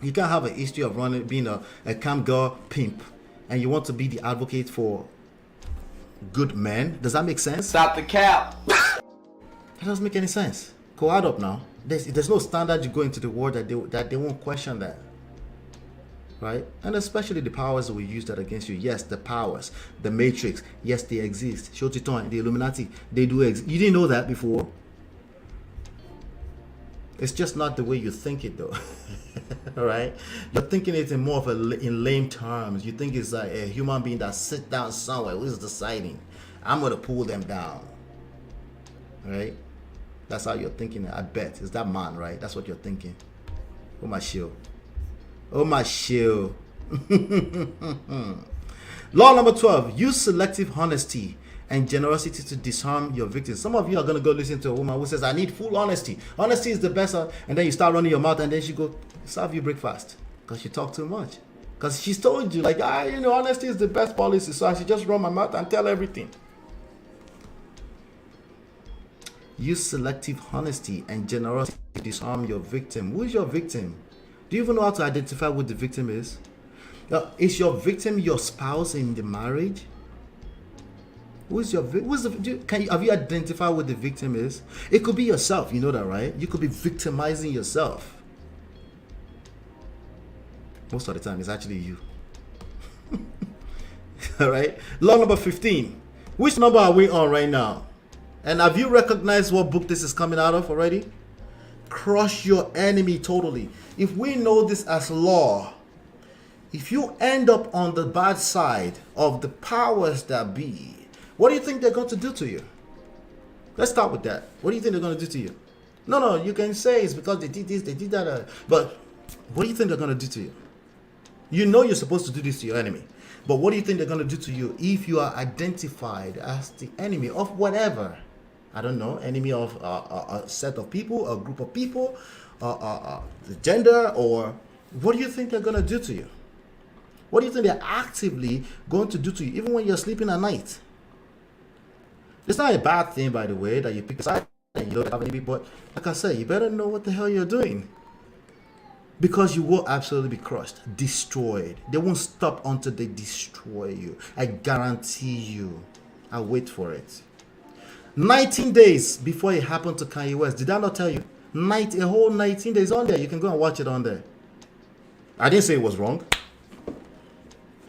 Speaker 1: you can't have a history of being a cam girl pimp, and you want to be the advocate for good men. Does that make sense?
Speaker 3: Stop the cap.
Speaker 1: That doesn't make any sense. Go add up now. There's no standard you go into the world that they won't question that. Right? And especially the powers that will use that against you. Yes, the powers, the Matrix, yes, they exist. Shotiton, the Illuminati, they do exist. You didn't know that before. It's just not the way you think it, though. All right? You're thinking it in more of in lame terms. You think it's like a human being that sits down somewhere who's deciding, I'm going to pull them down. All right? That's how you're thinking. I bet. It's that man, right? That's what you're thinking. Oh, my shield. Oh, my shield. Law number 12. Use selective honesty and generosity to disarm your victims. Some of you are going to go listen to a woman who says, I need full honesty. Honesty is the best. And then you start running your mouth and then she go serve you breakfast because you talk too much. Because she's told you, like, honesty is the best policy. So I should just run my mouth and tell everything. Use selective honesty and generosity to disarm your victim. Who is your victim? Do you even know how to identify what the victim is? Is your victim your spouse in the marriage? Have you identified what the victim is? It could be yourself, you know that, right? You could be victimizing yourself. Most of the time, it's actually you. All right. Law number 15. Which number are we on right now? And have you recognized what book this is coming out of already? Crush your enemy totally. If we know this as law, if you end up on the bad side of the powers that be, what do you think they're going to do to you? Let's start with that. What do you think they're going to do to you? No, you can say it's because they did this, they did that. But what do you think they're going to do to you? You know you're supposed to do this to your enemy. But what do you think they're going to do to you if you are identified as the enemy of whatever? I don't know, enemy of a set of people, a group of people, the gender, or what do you think they're going to do to you? What do you think they're actively going to do to you, even when you're sleeping at night? It's not a bad thing, by the way, that you pick a side and you don't have any people. But like I said, you better know what the hell you're doing. Because you will absolutely be crushed, destroyed. They won't stop until they destroy you. I guarantee you. I'll wait for it. 19 days before it happened to Kanye West. Did I not tell you? A whole 19 days on there. You can go and watch it on there. I didn't say it was wrong.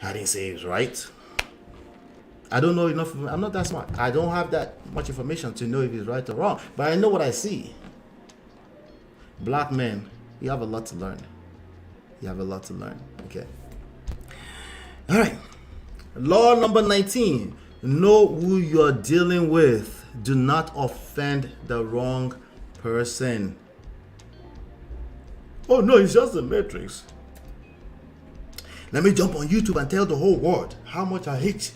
Speaker 1: I didn't say it was right. I don't know enough. I'm not that smart. I don't have that much information to know if it's right or wrong. But I know what I see. Black men, you have a lot to learn. You have a lot to learn. Okay. All right. Law number 19. Know who you're dealing with. Do not offend the wrong person. Oh no, it's just the Matrix. Let me jump on YouTube and tell the whole world how much I hate.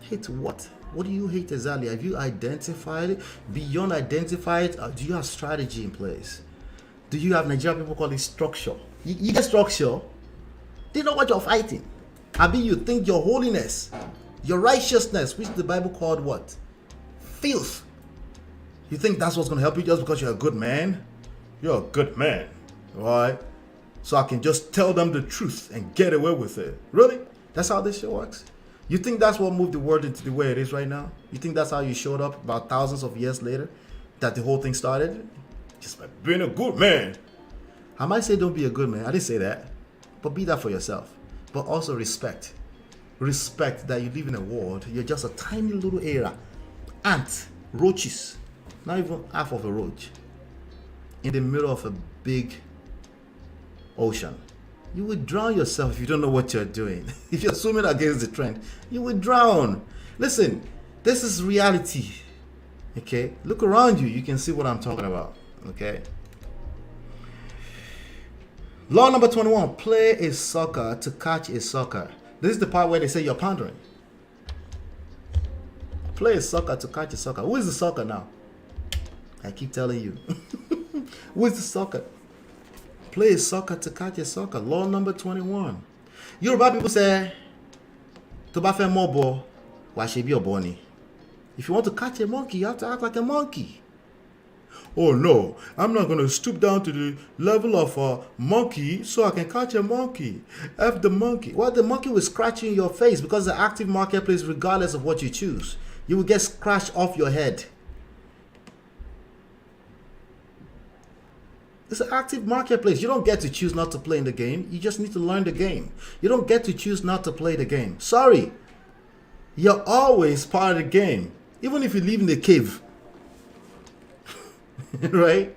Speaker 1: Hate what? What do you hate exactly? Have you identified it? Beyond identified, do you have strategy in place? Do you have Nigerian people call it structure? You get structure. They know what you're fighting. I mean, you think your holiness, your righteousness, which the Bible called what? Filth. You think that's what's going to help you just because you're a good man? You're a good man, right? So I can just tell them the truth and get away with it. Really? That's how this shit works? You think that's what moved the world into the way it is right now? You think that's how you showed up about thousands of years later? That the whole thing started? Just by being a good man. I might say don't be a good man. I didn't say that. But be that for yourself. But also respect. Respect that you live in a world. You're just a tiny little area. Ant. Roaches. Not even half of a roach. In the middle of a big ocean. You would drown yourself if you don't know what you're doing. If you're swimming against the trend, you would drown. Listen, this is reality. Okay? Look around you. You can see what I'm talking about. Okay? Law number 21. Play a sucker to catch a sucker. This is the part where they say you're pandering. Play a sucker to catch a sucker. Who is the sucker now? I keep telling you. Who is the sucker? Play a sucker to catch a sucker. Law number 21. Yoruba people say, to ba fe mobo, wa she bi obo ni. If you want to catch a monkey, you have to act like a monkey. Oh no, I'm not going to stoop down to the level of a monkey so I can catch a monkey. F the monkey. Well, the monkey will scratch you in your face because the active marketplace, regardless of what you choose, you will get scratched off your head. It's an active marketplace. You don't get to choose not to play in the game. You just need to learn the game. You don't get to choose not to play the game. Sorry. You're always part of the game. Even if you live in the cave. Right?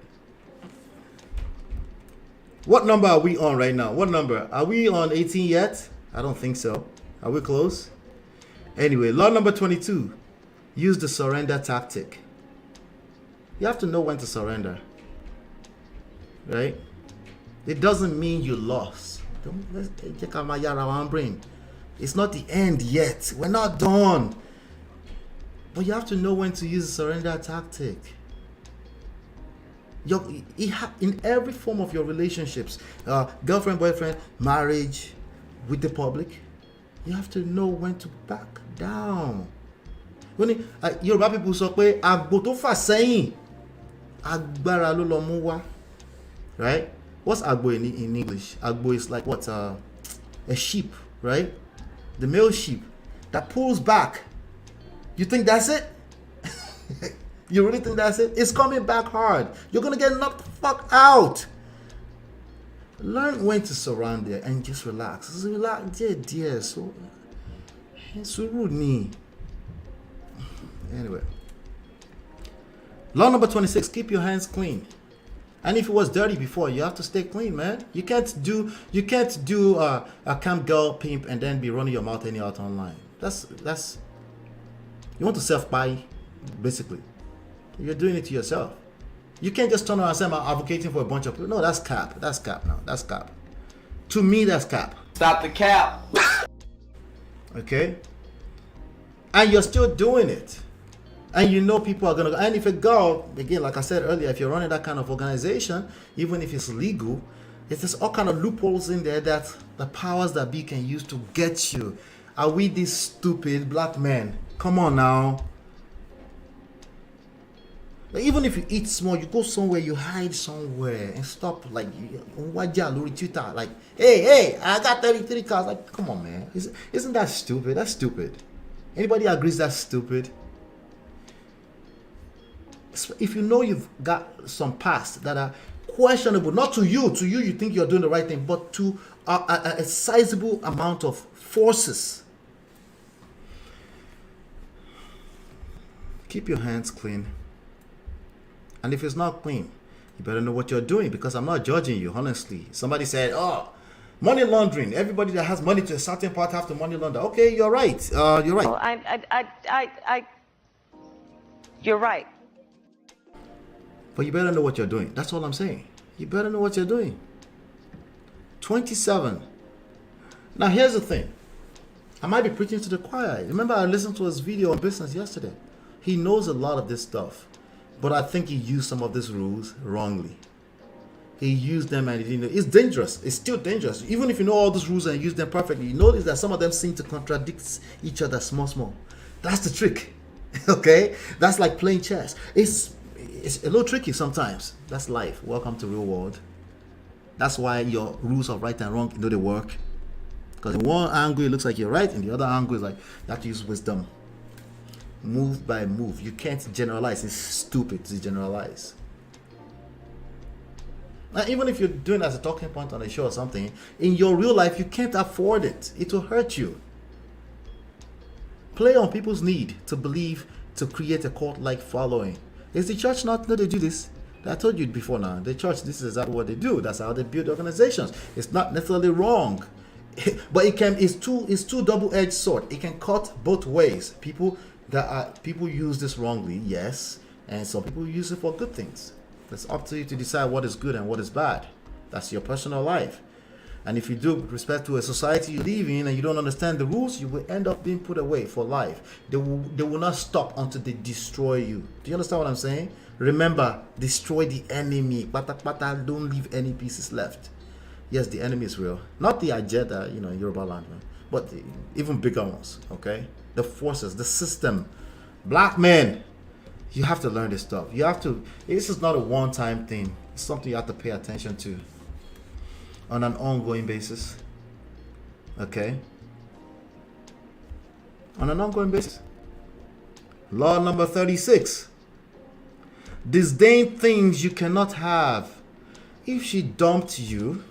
Speaker 1: What number are we on right now? What number? Are we on 18 yet? I don't think so. Are we close? Anyway, law number 22. Use the surrender tactic. You have to know when to surrender. Right? It doesn't mean you lost. It's not the end yet. We're not done. But you have to know when to use the surrender tactic. In every form of your relationships, girlfriend, boyfriend, marriage, with the public, you have to know when to back down. When Yoruba people sọ pé àgbò tó fà sẹ́yìn agbára ló lọ mú wá. Right? What's agbo in English? Agbo is like what? A sheep, right? The male sheep that pulls back. You think that's it? You really think that's it? It's coming back hard. You're gonna get knocked the fuck out. Learn when to surrender and just relax. Just relax, dear. So anyway. Law number 26. Keep your hands clean. And if it was dirty before, you have to stay clean, man. You can't do a camp girl pimp and then be running your mouth anyhow online. That's you want to self-buy basically. You're doing it to yourself. You can't just turn around and say I'm advocating for a bunch of people. No, that's cap. That's cap now. That's cap. To me, that's cap.
Speaker 3: Stop the cap.
Speaker 1: Okay? And you're still doing it. And you know people are gonna, and if a girl, again, like I said earlier, if you're running that kind of organization, even if it's legal, there's all kind of loopholes in there that the powers that be can use to get you. Are we these stupid black men? Come on now. Like, even if you eat small, you go somewhere, you hide somewhere and stop like Twitter, like, hey, I got 33 cars. Like, come on, man. Isn't that stupid? That's stupid. Anybody agrees that's stupid? If you know you've got some past that are questionable, not to you you think you're doing the right thing, but to a sizable amount of forces, keep your hands clean. And if it's not clean, you better know what you're doing, because I'm not judging you, honestly. Somebody said, oh, money laundering. Everybody that has money to a certain part have to money launder. Okay, you're right. You're right.
Speaker 2: Well, you're right.
Speaker 1: But you better know what you're doing. That's all I'm saying. You better know what you're doing. 27. Now, here's the thing. I might be preaching to the choir. Remember, I listened to his video on business yesterday. He knows a lot of this stuff. But I think he used some of these rules wrongly. He used them and he didn't know. It's dangerous. It's still dangerous. Even if you know all these rules and use them perfectly, you notice that some of them seem to contradict each other small. That's the trick. Okay? That's like playing chess. It's a little tricky sometimes. That's life. Welcome to real world. That's why your rules of right and wrong, they work. Because in one angle it looks like you're right, and the other angle is like you have to use wisdom. Move by move. You can't generalize. It's stupid to generalize. Now, even if you're doing it as a talking point on a show or something, in your real life you can't afford it. It will hurt you. Play on people's need to believe, to create a cult-like following. Is the church not? No, they do this. I told you before now. The church, this is exactly what they do. That's how they build organizations. It's not necessarily wrong. But it's two double-edged sword. It can cut both ways. People use this wrongly, yes, and some people use it for good things. It's up to you to decide what is good and what is bad. That's your personal life. And if you do with respect to a society you live in and you don't understand the rules, you will end up being put away for life. They will not stop until they destroy you. Do you understand what I'm saying? Remember, destroy the enemy. Don't leave any pieces left. Yes, the enemy is real. Not the agenda, in Yoruba land, but the even bigger ones, okay? The forces, the system. Black men, you have to learn this stuff. This is not a one-time thing. It's something you have to pay attention to on an ongoing basis. Okay? On an ongoing basis. Law number 36. Disdain things you cannot have. If she dumped you,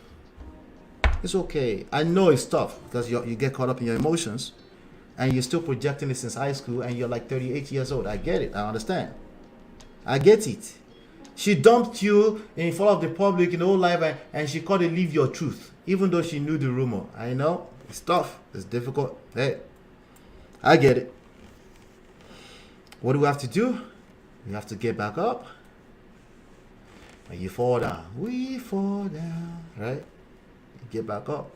Speaker 1: it's okay. I know it's tough because you get caught up in your emotions and you're still projecting it since high school and you're like 38 years old. I get it. I understand. I get it. She dumped you in front of the public in the whole life and she couldn't leave your truth, even though she knew the rumor. I know. It's tough. It's difficult. Hey, I get it. What do we have to do? We have to get back up. When you fall down, we fall down, right? Get back up.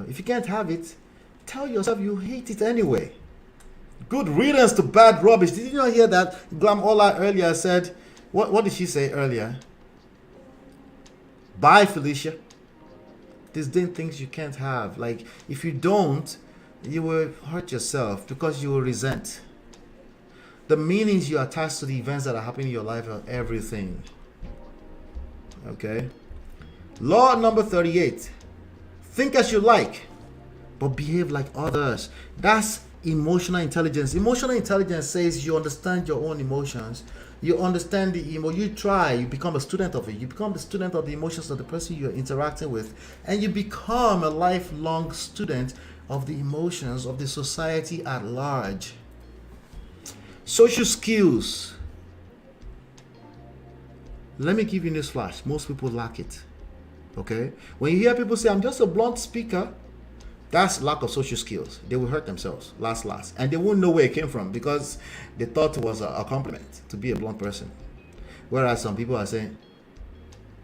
Speaker 1: If you can't have it, tell yourself you hate it anyway. Good riddance to bad rubbish. Did you not hear that Glam Ola earlier said? What did she say earlier? Bye, Felicia. Disdain things you can't have. Like, if you don't, you will hurt yourself because you will resent. The meanings you attach to the events that are happening in your life are everything. Okay? Law number 38. Think as you like, but behave like others. That's emotional intelligence. Emotional intelligence says you understand your own emotions. You understand you try, you become a student of it. You become the student of the emotions of the person you're interacting with. And you become a lifelong student of the emotions of the society at large. Social skills. Let me give you this flash. Most people lack it. Okay? When you hear people say, I'm just a blunt speaker, That's lack of social skills. They will hurt themselves last, and they won't know where it came from because they thought it was a compliment to be a blunt person. Whereas some people are saying,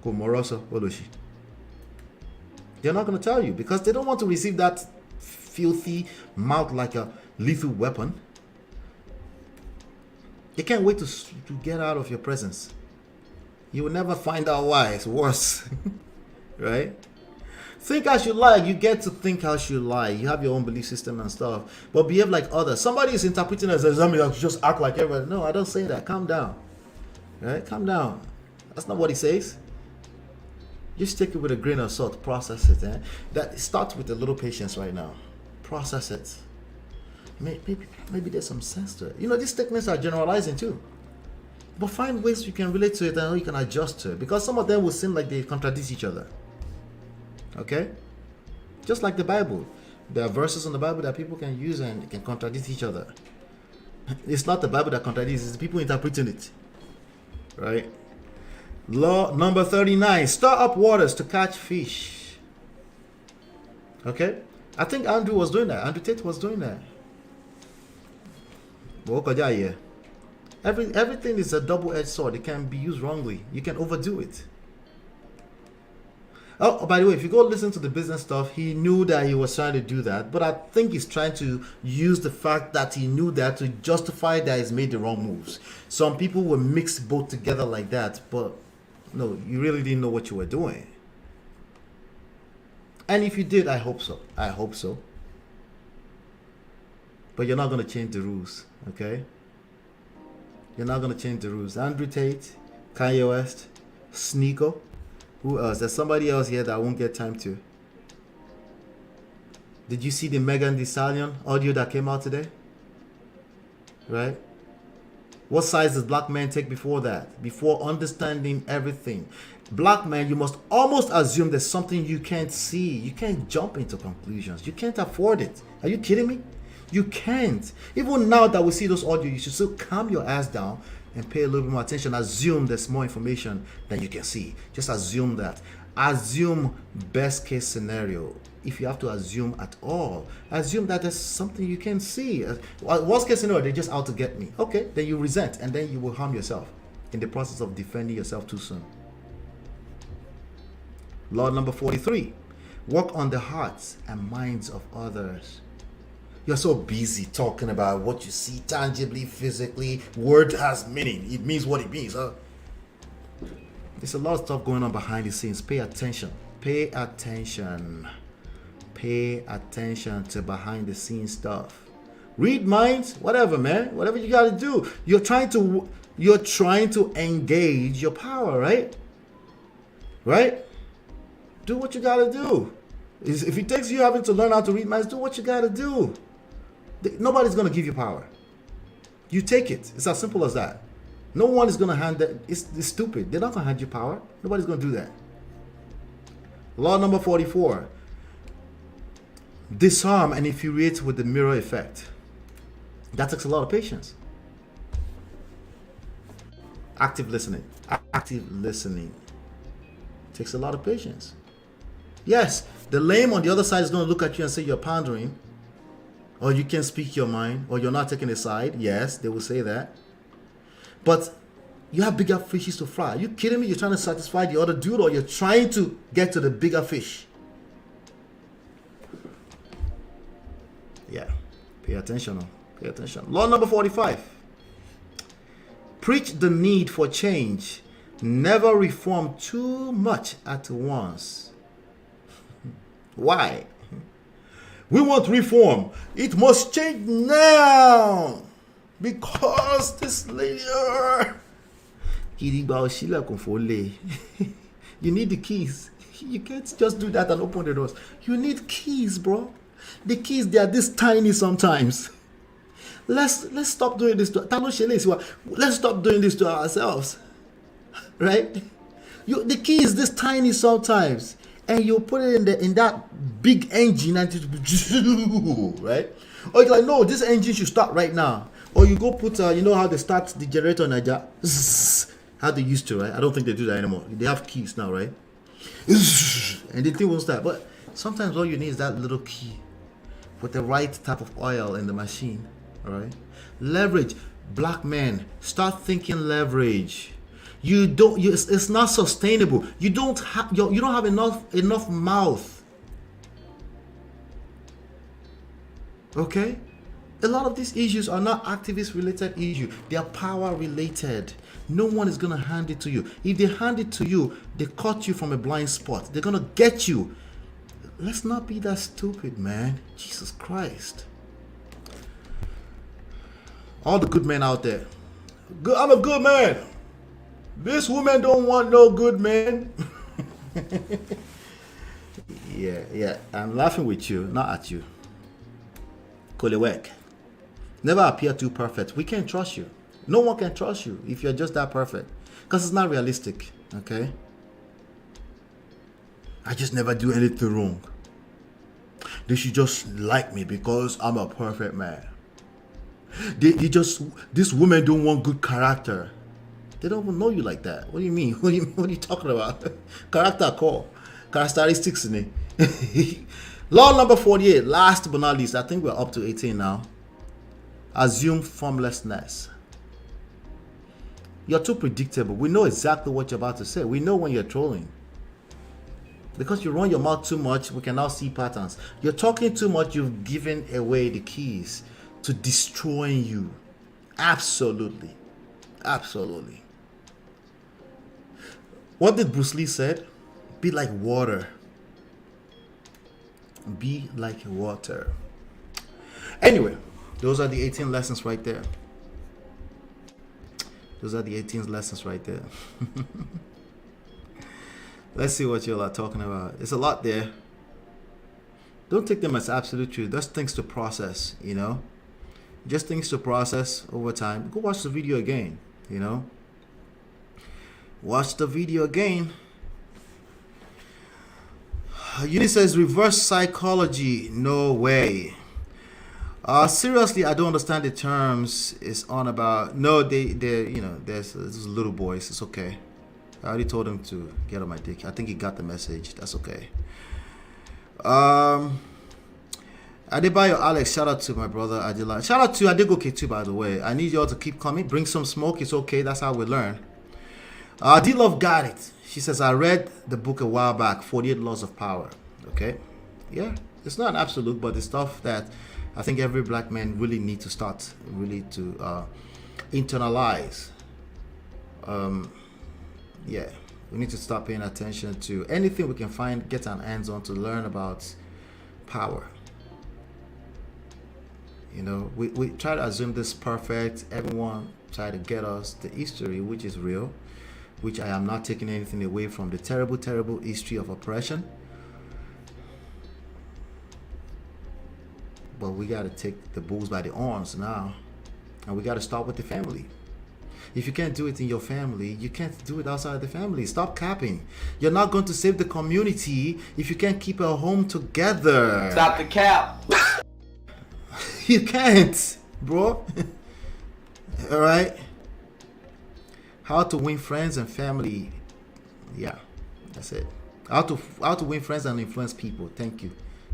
Speaker 1: "Komoroso Oloshi." They're not going to tell you because they don't want to receive that filthy mouth like a lethal weapon. They can't wait to get out of your presence. You will never find out why. It's worse. Right? Think as you like. You get to think as you like. You have your own belief system and stuff. But behave like others. Somebody is interpreting as somebody else. Just act like everybody. No, I don't say that. Calm down. Right? Calm down. That's not what he says. Just take it with a grain of salt. Process it. That starts with a little patience right now. Process it. Maybe there's some sense to it. You know, these statements are generalizing too. But find ways you can relate to it and how you can adjust to it. Because some of them will seem like they contradict each other. Okay? Just like the Bible. There are verses in the Bible that people can use and can contradict each other. It's not the Bible that contradicts, it's the people interpreting it. Right? Law number 39. Stir up waters to catch fish. Okay? I think Andrew was doing that. Andrew Tate was doing that. Everything is a double-edged sword. It can be used wrongly. You can overdo it. Oh, by the way, if you go listen to the business stuff, he knew that he was trying to do that. But I think he's trying to use the fact that he knew that to justify that he's made the wrong moves. Some people will mix both together like that. But no, you really didn't know what you were doing. And if you did, I hope so. I hope so. But you're not going to change the rules, okay? You're not going to change the rules. Andrew Tate, Kanye West, Sneeko. Who else? There's somebody else here that I won't get time to. Did you see the Megan Thee Stallion audio that came out today? Right? What size does black men take before that? Before understanding everything. Black men, you must almost assume there's something you can't see. You can't jump into conclusions. You can't afford it. Are you kidding me? You can't. Even now that we see those audio, you should still calm your ass down and pay a little bit more attention. Assume there's more information than you can see. Just assume that. Assume best case scenario. If you have to assume at all, assume that there's something you can see. Worst case scenario, they're just out to get me. Okay, then you resent and then you will harm yourself in the process of defending yourself too soon. Law number 43. Work on the hearts and minds of others. You're so busy talking about what you see tangibly, physically. Word has meaning. It means what it means. There's a lot of stuff going on behind the scenes. Pay attention. Pay attention. Pay attention to behind the scenes stuff. Read minds, whatever, man. Whatever you got to do. You're trying to engage your power, right? Right? Do what you got to do. If it takes you having to learn how to read minds, do what you got to do. Nobody's going to give you power. You take it. It's as simple as that. No one is going to hand that. It's stupid. They're not going to hand you power. Nobody's going to do that. Law number 44. Disarm and infuriate with the mirror effect. That takes a lot of patience. Active listening. Active listening takes a lot of patience. Yes, the lame on the other side is going to look at you and say you're pandering, or you can't speak your mind, or you're not taking a side. Yes, they will say that. But you have bigger fishes to fry. Are you kidding me? You're trying to satisfy the other dude, or you're trying to get to the bigger fish? Yeah, pay attention. Pay attention. Law number 45. Preach the need for change. Never reform too much at once. Why? We want reform. It must change now. Because this lady... You need the keys. You can't just do that and open the doors. You need keys, bro. The keys, they are this tiny sometimes. Let's stop doing this let's stop doing this to ourselves. Right? The key is this tiny sometimes. And you put it in that big engine and it, right? Or you're like, no, this engine should start right now. Or you go put, you know how they start the generator in Nigeria? How they used to, right? I don't think they do that anymore. They have keys now, right? And the thing won't start. But sometimes all you need is that little key with the right type of oil in the machine. All right. Leverage. Black men, start thinking leverage. It's not sustainable. You don't have enough mouth. Okay? A lot of these issues are not activist related issues. They are power related. No one is going to hand it to you. If they hand it to you, they caught you from a blind spot. They're going to get you. Let's not be that stupid, man. Jesus Christ. All the good men out there. I'm a good man. This woman don't want no good man. Yeah. I'm laughing with you, not at you. Kolewek. Never appear too perfect. We can't trust you. No one can trust you if you're just that perfect. Because it's not realistic. Okay? I just never do anything wrong. They should just like me because I'm a perfect man. This woman don't want good character. They don't even know you like that. What do you mean? What are you talking about? Character call. Characteristics in it. Law number 48, last but not least. I think we're up to 18 now. Assume formlessness. You're too predictable. We know exactly what you're about to say. We know when you're trolling. Because you run your mouth too much, we can now see patterns. You're talking too much, you've given away the keys to destroying you. Absolutely. Absolutely. What did Bruce Lee said? Be like water. Be like water. Anyway, those are the 18 lessons right there. Those are the 18 lessons right there. Let's see what y'all are talking about. It's a lot there. Don't take them as absolute truth. That's things to process, you know. Just things to process over time. Go watch the video again, you know. Watch the video again. Uni says reverse psychology. No way. Seriously, I don't understand the terms it's on about. No, they you know, there's little boys. It's okay. I already told him to get on my dick. I think he got the message. That's okay. Adebayo Alex, shout out to my brother Adila. Shout out to Adegoke too, by the way. I need y'all to keep coming. Bring some smoke. It's okay. That's how we learn. D-Love got it. She says, I read the book a while back, 48 Laws of Power. Okay? Yeah. It's not an absolute, but the stuff that I think every black man really need to start really to internalize. Yeah. We need to start paying attention to anything we can find, get our hands on to learn about power. You know, we try to assume this perfect. Everyone try to get us the history, which is real, which I am not taking anything away from the terrible, terrible history of oppression. But we got to take the bulls by the horns now. And we got to start with the family. If you can't do it in your family, you can't do it outside the family. Stop capping. You're not going to save the community if you can't keep a home together.
Speaker 3: Stop the cap.
Speaker 1: You can't, bro. All right. How to win friends and family. Yeah, that's it. How to win friends and influence people. Thank you.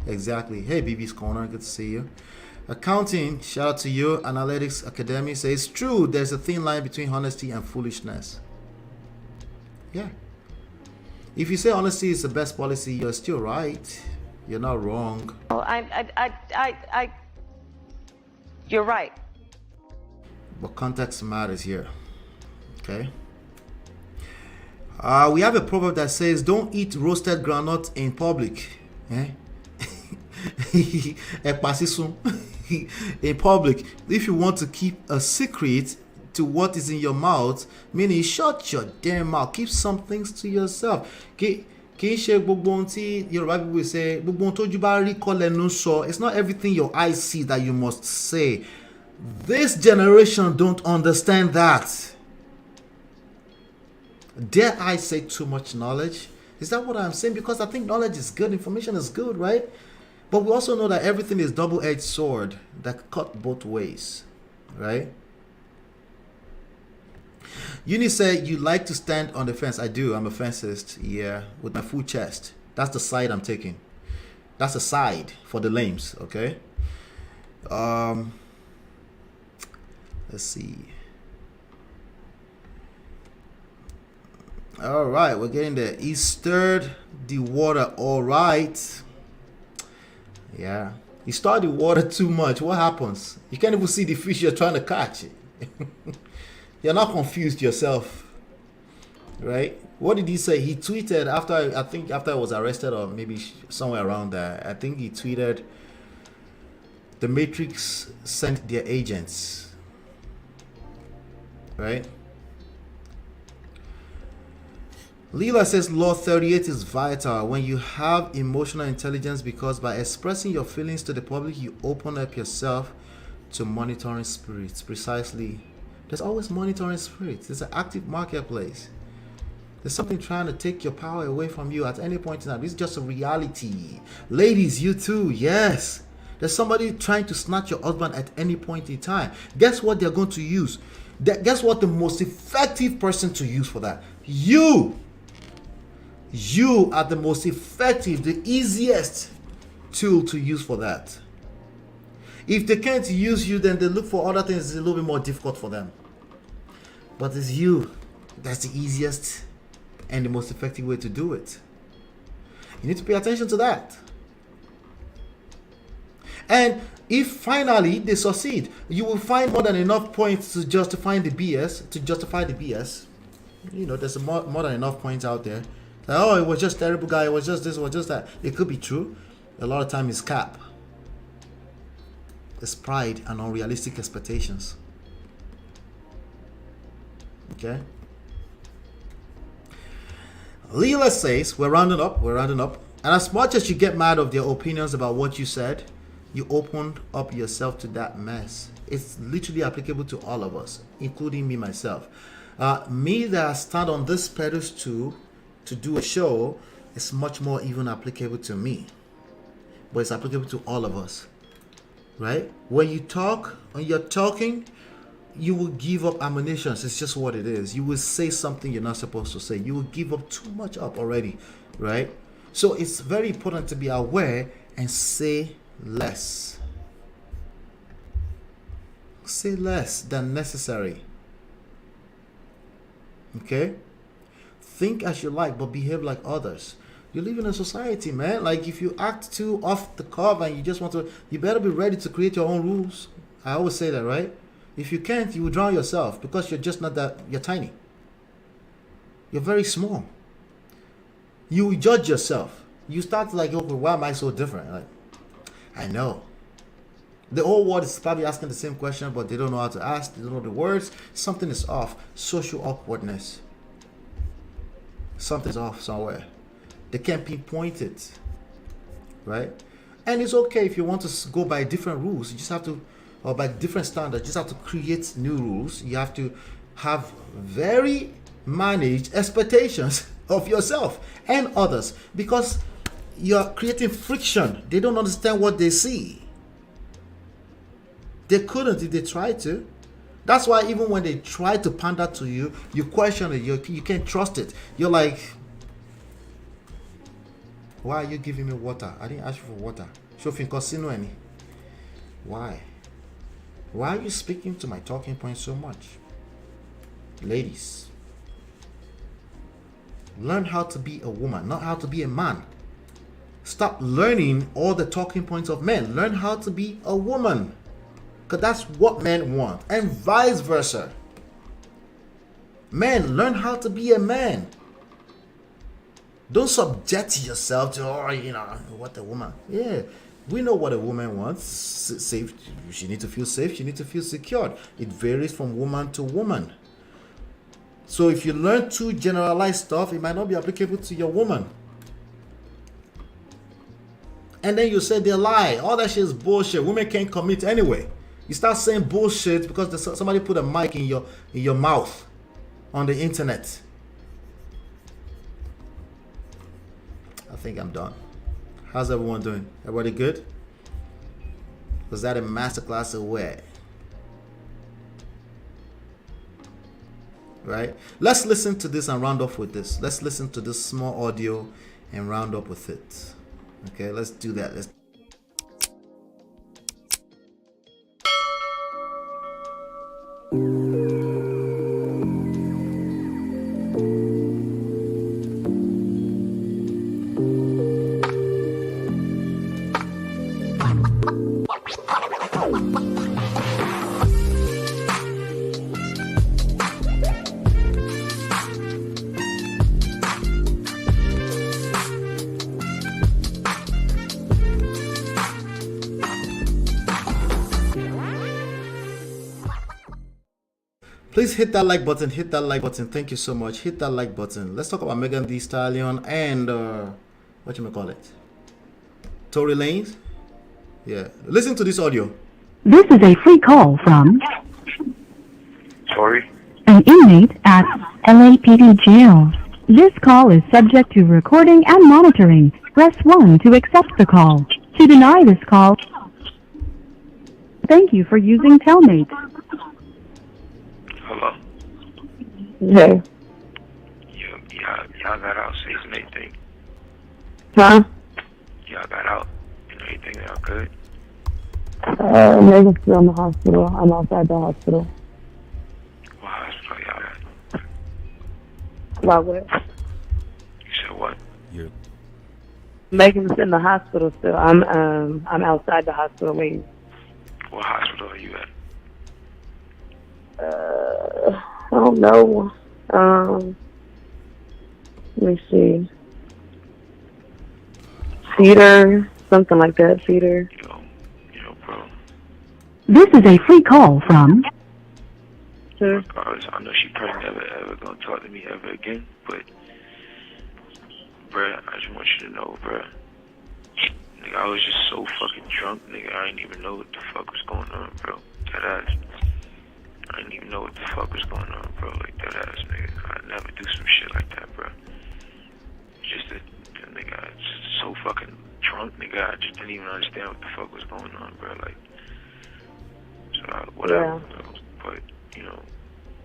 Speaker 1: Exactly. Hey, BB's Corner. Good to see you. Accounting. Shout out to you. Analytics Academy says true. There's a thin line between honesty and foolishness. Yeah. If you say honesty is the best policy, you're still right. You're not wrong.
Speaker 2: Oh, you're right.
Speaker 1: But context matters here. Okay. We have a proverb that says, "Don't eat roasted groundnut in public." In public, if you want to keep a secret to what is in your mouth, meaning shut your damn mouth, keep some things to yourself. Kì í ṣe gbogbo ohun tí Yorùbá people will say, gbogbo ohun tójú bá rí kọ́ lẹ́nu sọ. It's not everything your eyes see that you must say. This generation don't understand that. Dare I say too much knowledge? Is that what I'm saying? Because I think knowledge is good, information is good, right? But we also know that everything is double-edged sword that cut both ways, right? Uni said you like to stand on the fence. I do. I'm a fencist. Yeah, with my full chest. That's the side I'm taking. That's the side for the lames, okay? Let's see. All right, we're getting there. He stirred the water. All right. Yeah. You stir the water too much. What happens? You can't even see the fish you're trying to catch. You're not confused yourself. Right? What did he say? He tweeted after, I think after I was arrested, or maybe somewhere around there. I think he tweeted, the Matrix sent their agents. Right? Leela says Law 38 is vital when you have emotional intelligence, because by expressing your feelings to the public, you open up yourself to monitoring spirits. Precisely. There's always monitoring spirits. It's an active marketplace. There's something trying to take your power away from you at any point in time. This is just a reality. Ladies, you too. Yes. There's somebody trying to snatch your husband at any point in time. Guess what they're going to use? Guess what the most effective person to use for that? You. You are the most effective, the easiest tool to use for that. If they can't use you, then they look for other things. It's a little bit more difficult for them. But it's you. That's the easiest and the most effective way to do it. You need to pay attention to that. And if finally they succeed, you will find more than enough points to justify the BS. You know, there's more than enough points out there. Like, oh, it was just a terrible guy, it was just this, it was just that. It could be true. A lot of time it's cap. It's pride and unrealistic expectations. Okay? Leela says, we're rounding up. And as much as you get mad of their opinions about what you said, you opened up yourself to that mess. It's literally applicable to all of us, including me myself. Me that stand on this pedestal to do a show is much more even applicable to me, but it's applicable to all of us, right? When you're talking, you will give up ammunitions. It's just what it is. You will say something you're not supposed to say. You will give up too much up already, right? So it's very important to be aware and say less. Say less than necessary. Okay? Think as you like, but behave like others. You live in a society, man. Like, if you act too off the cuff and you just want to, you better be ready to create your own rules. I always say that, right? If you can't, you will drown yourself, because you're just not that, you're tiny. You're very small. You will judge yourself. You start like, okay, why am I so different? Like, I know. The whole world is probably asking the same question, but they don't know how to ask. They don't know the words. Something is off. Social awkwardness. Something's off somewhere. They can't pinpoint it, right? And it's okay if you want to go by different rules. You just have to, or by different standards. You just have to create new rules. You have to have very managed expectations of yourself and others, because you're creating friction. They don't understand what they see. They couldn't if they tried to. That's why even when they try to pander to you, you question it. You can't trust it. You're like, why are you giving me water? I didn't ask you for water. Why? Why are you speaking to my talking points so much? Ladies, learn how to be a woman, not how to be a man. Stop learning all the talking points of men. Learn how to be a woman. Because that's what men want. And vice versa. Men, learn how to be a man. Don't subject yourself to, what a woman. Yeah, we know what a woman wants. Safe. She needs to feel safe. She needs to feel secured. It varies from woman to woman. So if you learn too generalized stuff, it might not be applicable to your woman. And then you say they lie. All that shit is bullshit. Women can't commit anyway. You start saying bullshit because somebody put a mic in your mouth on the internet. I think I'm done. How's everyone doing? Everybody good? Was that a masterclass or what? Right? Let's listen to this and round off with this. Let's listen to this small audio and round up with it. Okay, let's do that. Please hit that like button. Hit that like button. Thank you so much. Hit that like button. Let's talk about Megan Thee Stallion and what you may call it, Tory Lanez. Yeah, listen to this audio.
Speaker 8: This is a free call from
Speaker 9: Tory?
Speaker 8: an inmate at LAPD jail. This call is subject to recording and monitoring. Press 1 to accept the call. To deny this call, thank you for using Telmate.
Speaker 9: Hello?
Speaker 10: Hey.
Speaker 9: Y'all got out safe and everything?
Speaker 10: Huh?
Speaker 9: Y'all got out and everything, y'all good?
Speaker 10: Megan's still in the hospital. I'm outside the hospital.
Speaker 9: What hospital y'all at?
Speaker 10: About what?
Speaker 9: You said what?
Speaker 10: Megan's in the hospital still. I'm outside the hospital waiting.
Speaker 9: What hospital are you at?
Speaker 10: I don't know. Let me see. HEiR, something like that. HEiR.
Speaker 9: Yo, bro.
Speaker 8: This is a free call from
Speaker 9: Regardless, I know she probably never ever gonna talk to me ever again, but bruh, I just want you to know, bruh. Nigga, I was just so fucking drunk, nigga. I didn't even know what the fuck was going on, bro. That ass. I didn't even know what the fuck was going on, bro. Like that ass, nigga. I'd never do some shit like that, bro. Just that, nigga, I was just so fucking drunk, nigga. I just didn't even understand what the fuck was going on, bro. Like, so whatever,
Speaker 10: Yeah.
Speaker 9: bro. But you know,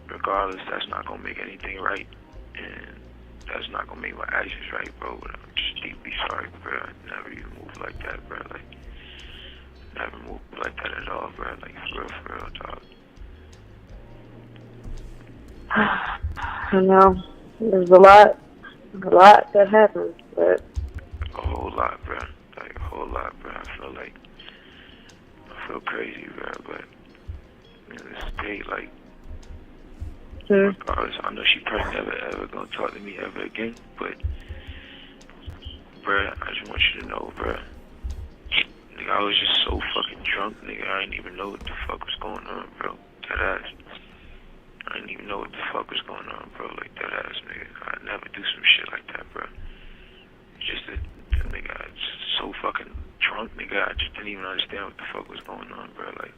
Speaker 9: regardless, that's not gonna make anything right, and that's not gonna make my actions right, bro. But I'm just deeply sorry, bro. I never even moved like that, bro. Like, never moved like that at all, bro. Like, for real, dog.
Speaker 10: I know. There's a lot that happens, but
Speaker 9: A whole lot, bro. Like, a whole lot, bro. I feel crazy, bro. But you know, this day, like, regardless, I know she probably never ever gonna talk to me ever again, but bruh, I just want you to know, bruh. Nigga, I was just so fucking drunk, nigga. I didn't even know what the fuck was going on, bro. That ass. I didn't even know what the fuck was going on, bro. Like that ass, nigga. I'd never do some shit like that, bro. Just that, nigga, I was just so fucking drunk, nigga. I just didn't even understand what the fuck was going on, bro. Like,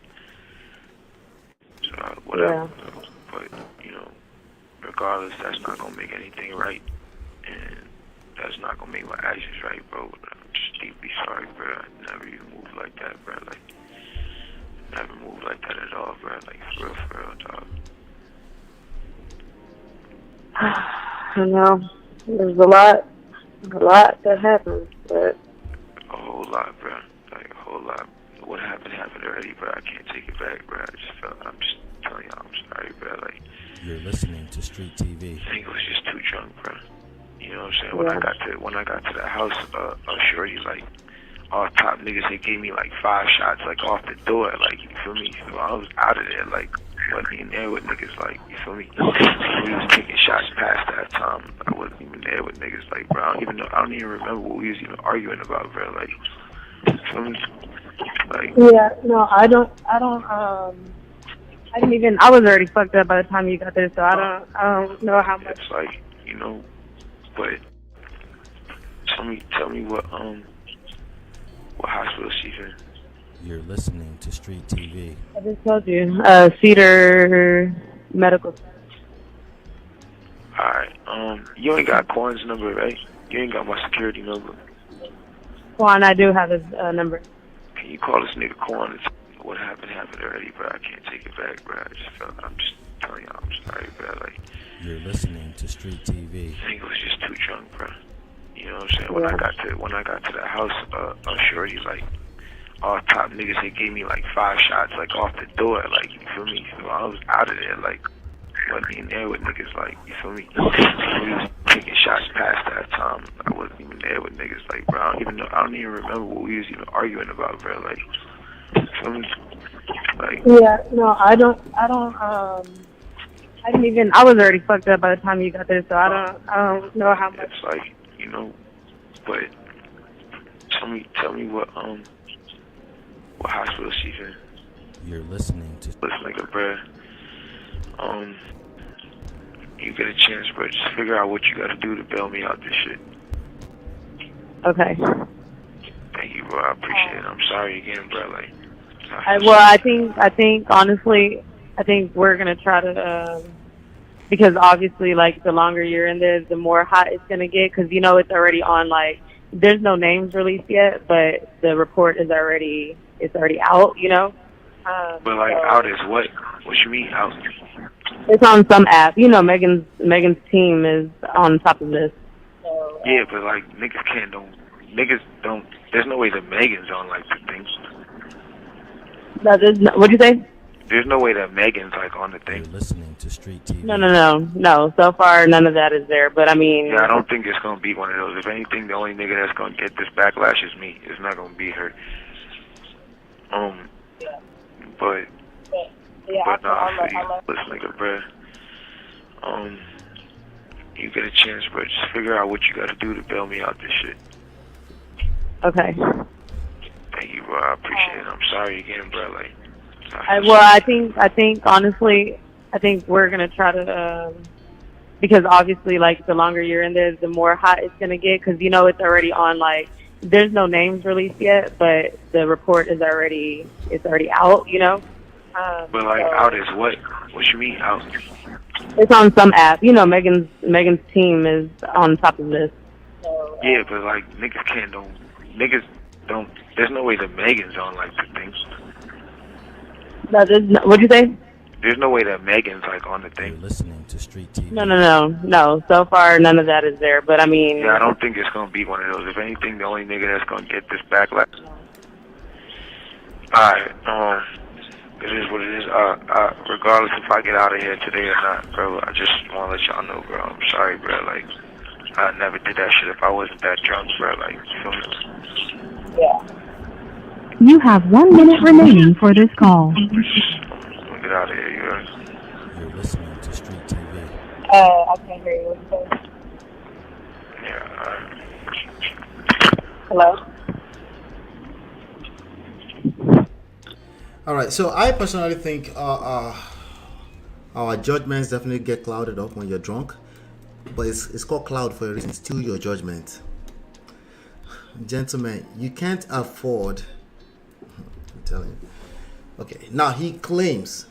Speaker 9: so whatever, bro. But you know, regardless, that's not gonna make anything right, and that's not gonna make my actions right, bro. But I'm just deeply sorry, bro. I never even moved like that, bro. Like, never moved like that at all, bro. Like, for real, dog.
Speaker 10: I know. There's a lot that happens, but
Speaker 9: A whole lot, bro. Like, a whole lot. What happened already, bro. I can't take it back, bro. I'm just telling y'all, I'm sorry, bro. Like,
Speaker 11: you're listening to Street TV.
Speaker 9: I think I was just too drunk, bro. You know what I'm saying? When I got to the house, shorty, like, all top niggas, they gave me like 5 shots, like, off the door, like, you feel me? So I was out of there, like, wasn't even there with niggas, like, you feel me? So we was taking shots past that time. I wasn't even there with niggas, like, bro. I don't even remember what we was even arguing about, bro. Like, you feel me? Like,
Speaker 10: yeah, no, I was already fucked up by the time you got there, so I don't know how much.
Speaker 9: It's like, you know, but tell me what hospital she's in.
Speaker 11: You're listening to Street TV.
Speaker 10: I just told you, HEiR Medical.
Speaker 9: Alright, you ain't got Quan's number, right? You ain't got my security number.
Speaker 10: Quan, I do have his number.
Speaker 9: Can you call this nigga Quan and tell me what happened already, bro? I can't take it back, bro. I'm just telling y'all, I'm sorry, bro. Like,
Speaker 11: you're listening to Street TV.
Speaker 9: I think I was just too drunk, bro. You know what I'm saying? When I got to the house, shorty, like, all top niggas, they gave me like 5 shots like off the door, like, you feel me? So I was out of there, like, wasn't in there with niggas, like, you feel me? We was taking shots past that time. I wasn't even there with niggas, like, bro. I don't even remember what we was even arguing about, bro. Like, you feel me? Like,
Speaker 10: Yeah, no, I didn't even. I was already fucked up by the time you got there, so I don't know how much.
Speaker 9: it's like, you know, but tell me what hospital she's in.
Speaker 11: You're listening to.
Speaker 9: Listen, nigga, bro. You get a chance, bro. Just figure out what you gotta do to bail me out this shit.
Speaker 10: Okay.
Speaker 9: Thank you, bro. I appreciate it. I'm sorry again, bro. Like,
Speaker 10: I think honestly, I think we're gonna try to, because obviously, like, the longer you're in there, the more hot it's gonna get. Because you know it's already on. Like, there's no names released yet, but the report is already out. You know.
Speaker 9: But like, out is what? What you mean out?
Speaker 10: It's on some app. You know, Megan's team is on top of this. So,
Speaker 9: Yeah, but like, niggas don't. There's no way that Megan's on like the thing.
Speaker 10: What'd you say?
Speaker 9: There's no way that Megan's like on the thing.
Speaker 11: You're listening to Street TV.
Speaker 10: No. So far, none of that is there. But I mean,
Speaker 9: Yeah, I don't think it's gonna be one of those. If anything, the only nigga that's gonna get this backlash is me. It's not gonna be her. But no, I feel you. Listen, nigga, bro. You get a chance, bro. Just figure out what you gotta do to bail me out this shit.
Speaker 10: okay.
Speaker 9: Thank you, bro. I appreciate it. I'm sorry again, bro. Like,
Speaker 10: I think honestly, I think we're gonna try to, because obviously, like, the longer you're in there, the more hot it's gonna get. Because you know it's already on. Like, there's no names released yet, but the report is already out. You know.
Speaker 9: But like, out is what? What you mean out?
Speaker 10: It's on some app. You know, Megan's team is on top of this. So,
Speaker 9: Yeah, but like, niggas don't. There's no way that Megan's on like the thing.
Speaker 10: What'd you say?
Speaker 9: There's no way that Megan's like on the thing.
Speaker 11: You're listening to Street TV.
Speaker 10: No. So far, none of that is there. But I mean,
Speaker 9: Yeah, I don't think it's gonna be one of those. If anything, the only nigga that's gonna get this backlash. Alright, it is what it is. Regardless if I get out of here today or not, bro, I just wanna let y'all know, bro. I'm sorry, bro. Like, I never did that shit if I wasn't that drunk, bro. Like, you feel me?
Speaker 10: yeah.
Speaker 8: You have 1 minute remaining for this call.
Speaker 9: Get out of here, you guys.
Speaker 11: You're listening to Street TV.
Speaker 10: I can't hear you. What you say?
Speaker 9: Yeah,
Speaker 10: Hello.
Speaker 1: All right, so I personally think our judgments definitely get clouded up when you're drunk, but it's called cloud for a reason. It's still your judgment. Gentlemen, you can't afford. I'm telling you. Okay, now he claims.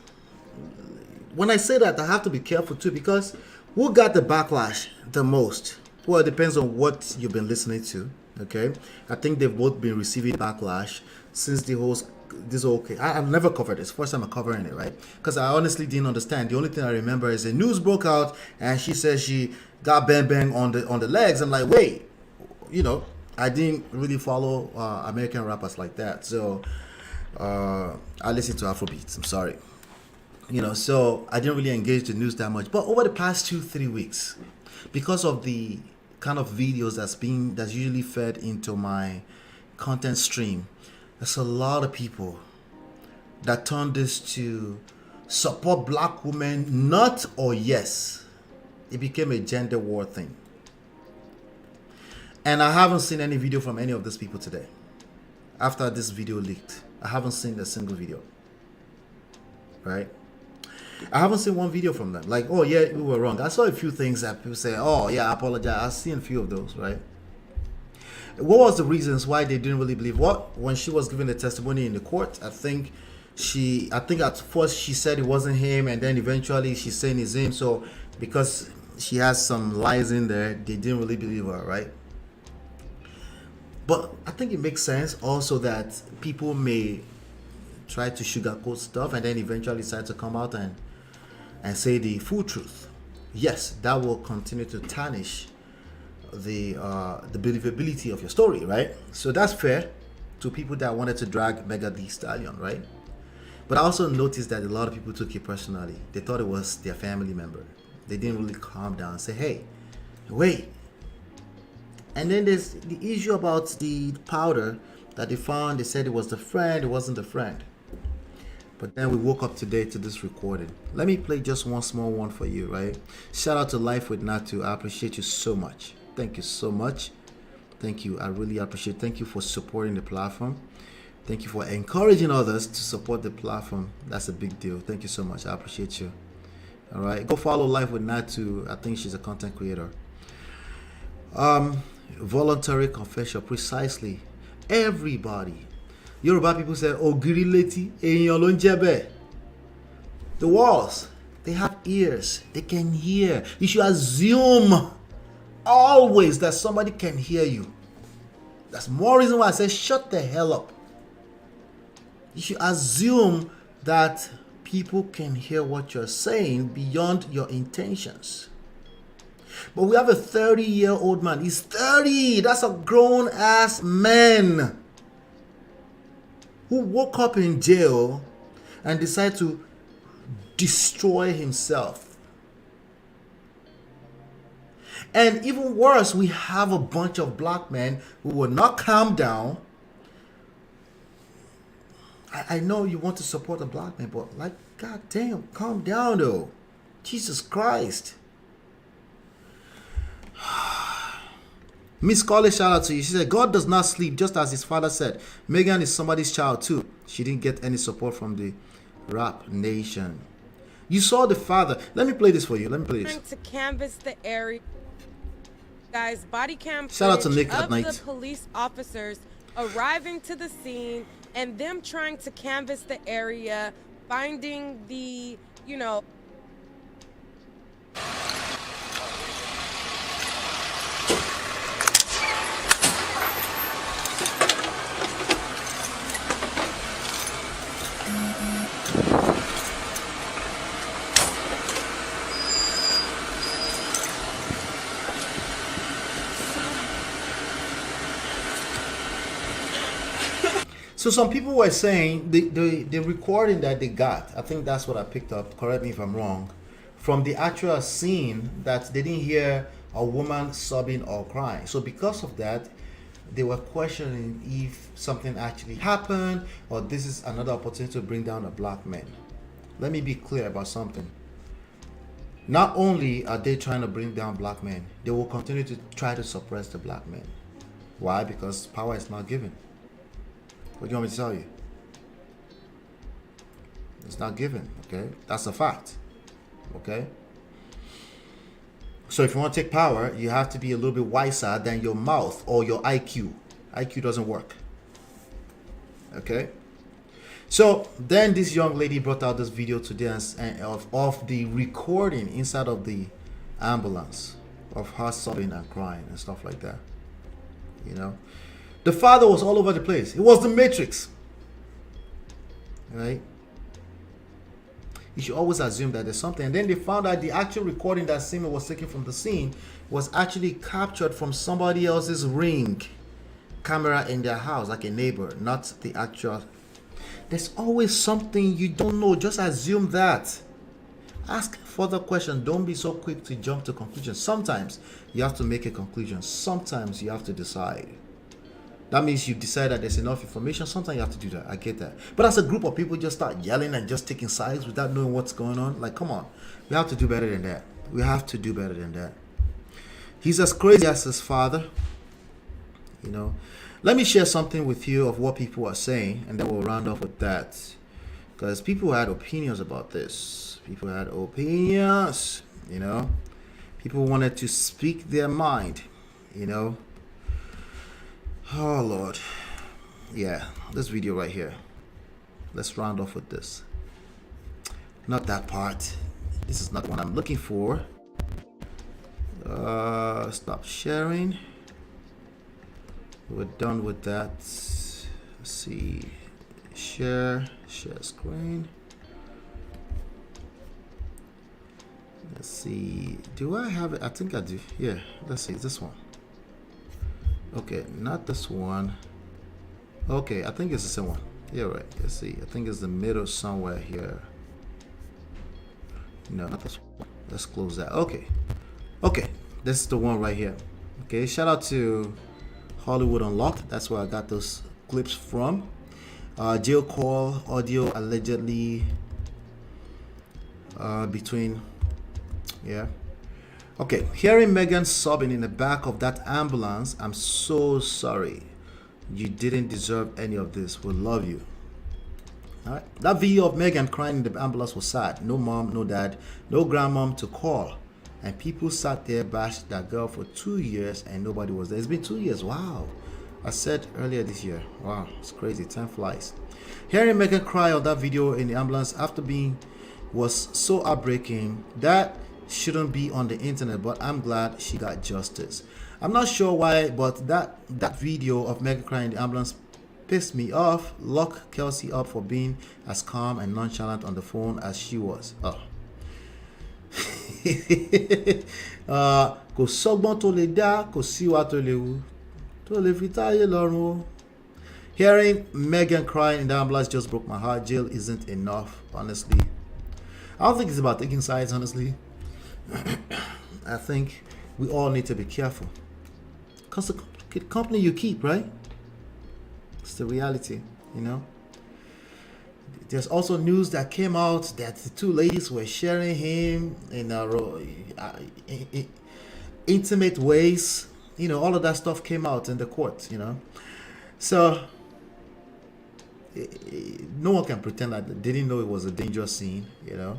Speaker 1: When I say that, I have to be careful too, because who got the backlash the most? Well, it depends on what you've been listening to. Okay, I think they've both been receiving backlash since this whole case. I've never covered this. First time I'm covering it, right? Because I honestly didn't understand. The only thing I remember is the news broke out and she says she got bang on the legs. I'm like, wait, you know, I didn't really follow American rappers like that. So I listen to Afrobeats. I'm sorry. You know, so I didn't really engage the news that much. But over the past 2-3 weeks, because of the kind of videos that's usually fed into my content stream, there's a lot of people that turn this to support black women, not or yes. It became a gender war thing. And I haven't seen any video from any of these people today. After this video leaked, I haven't seen a single video. Right? I haven't seen one video from them. Like, oh yeah, we were wrong. I saw a few things that people say, oh yeah, I apologize. I've seen a few of those, right? What was the reasons why they didn't really believe what? When she was giving the testimony in the court, I think at first she said it wasn't him, and then eventually she's saying it's him. So because she has some lies in there, they didn't really believe her, right? But I think it makes sense also that people may try to sugarcoat stuff and then eventually decide to come out and say the full truth. Yes, that will continue to tarnish the believability of your story, right? So that's fair. to people that wanted to drag Mega the Stallion, right? But I also noticed that a lot of people took it personally. They thought it was their family member. They didn't really calm down and say, hey, wait. And then there's the issue about the powder that they found. They said it was the friend. It wasn't the friend. But then we woke up today to this recording. Let me play just one small one for you, right? Shout out to Life with Natu. I appreciate you so much. Thank you so much. Thank you. I really appreciate it. Thank you for supporting the platform. Thank you for encouraging others to support the platform. That's a big deal. Thank you so much. I appreciate you. All right. Go follow Life with Natu. I think she's a content creator. Voluntary confession. Precisely. Everybody. Yoruba people say, Ogiri leti, eyan lo nje be. The walls, they have ears. They can hear. You should assume always that somebody can hear you. That's more reason why I say shut the hell up. You should assume that people can hear what you're saying beyond your intentions. But we have a 30-year-old man. He's 30. That's a grown-ass man who woke up in jail and decided to destroy himself. And even worse, we have a bunch of black men who will not calm down. I know you want to support a black man, but like, god damn, calm down though. Jesus Christ. Miss Colley, shout out to you. She said, God does not sleep, just as his father said. Megan is somebody's child too. She didn't get any support from the rap nation. You saw the father. Let me play this for you. Let me play this.
Speaker 12: To canvass the area. Guys, body cam
Speaker 1: shout out to Nick
Speaker 12: of
Speaker 1: at night.
Speaker 12: The police officers arriving to the scene and them trying to canvass the area, finding the, you know,
Speaker 1: So some people were saying the recording that they got, I think that's what I picked up, correct me if I'm wrong, from the actual scene, that they didn't hear a woman sobbing or crying. So because of that, they were questioning if something actually happened or this is another opportunity to bring down a black man. Let me be clear about something. Not only are they trying to bring down black men, they will continue to try to suppress the black men. Why? Because power is not given. What do you want me to tell you? It's not given, okay? That's a fact, okay? So if you want to take power, you have to be a little bit wiser than your mouth or your IQ. IQ doesn't work, okay? So then this young lady brought out this video today of the recording inside of the ambulance of her sobbing and crying and stuff like that, you know? The father was all over the place. It was the Matrix. Right? You should always assume that there's something. And then they found out the actual recording that Sima was taken from the scene was actually captured from somebody else's Ring camera in their house, like a neighbor, not the actual. There's always something you don't know. Just assume that. Ask further questions. Don't be so quick to jump to conclusions. Sometimes you have to make a conclusion. Sometimes you have to decide. That means you decide that there's enough information. Sometimes you have to do that. I get that. But as a group of people just start yelling and just taking sides without knowing what's going on, like, come on. We have to do better than that. We have to do better than that. He's as crazy as his father. You know. Let me share something with you of what people are saying, and then we'll round off with that. Because people had opinions about this. People had opinions, you know. People wanted to speak their mind, you know. Oh Lord. Yeah, this video right here. Let's round off with this. Not that part. This is not what I'm looking for. Stop sharing. We're done with that. Let's see. Share screen. Let's see. Do I have it? I think I do. Yeah, let's see. This one. Okay, not this one. Okay, I think it's the same one. Yeah, right. Let's see. I think it's the middle somewhere here. No, not this one. Let's close that. Okay. Okay. This is the one right here. Okay. Shout out to Hollywood Unlocked. That's where I got those clips from. Jail call audio allegedly between. Yeah. Okay. Hearing Megan sobbing in the back of that ambulance. I'm so sorry. You didn't deserve any of this. We love you. All right. That video of Megan crying in the ambulance was sad. No mom, no dad, no grandmom to call. And people sat there, bashed that girl for 2 years and nobody was there. It's been 2 years. Wow. I said earlier this year. Wow. It's crazy. Time flies. Hearing Megan cry on that video in the ambulance after being was so heartbreaking. That shouldn't be on the internet, but I'm glad she got justice. I'm not sure why, but that video of Megan crying in the ambulance pissed me off. Lock Kelsey up for being as calm and nonchalant on the phone as she was. Oh. Kò sọ́gbọ́n tó lè dá, kò síwá tó lè wú, tó lè fi táyé lọ́rùn o. Hearing Megan crying in the ambulance just broke my heart. Jail isn't enough, honestly. I don't think it's about taking sides, honestly. I think we all need to be careful. Because the company you keep, right? It's the reality, you know. There's also news that came out that the two ladies were sharing him in intimate ways. You know, all of that stuff came out in the court, you know. So, no one can pretend that they didn't know it was a dangerous scene, you know.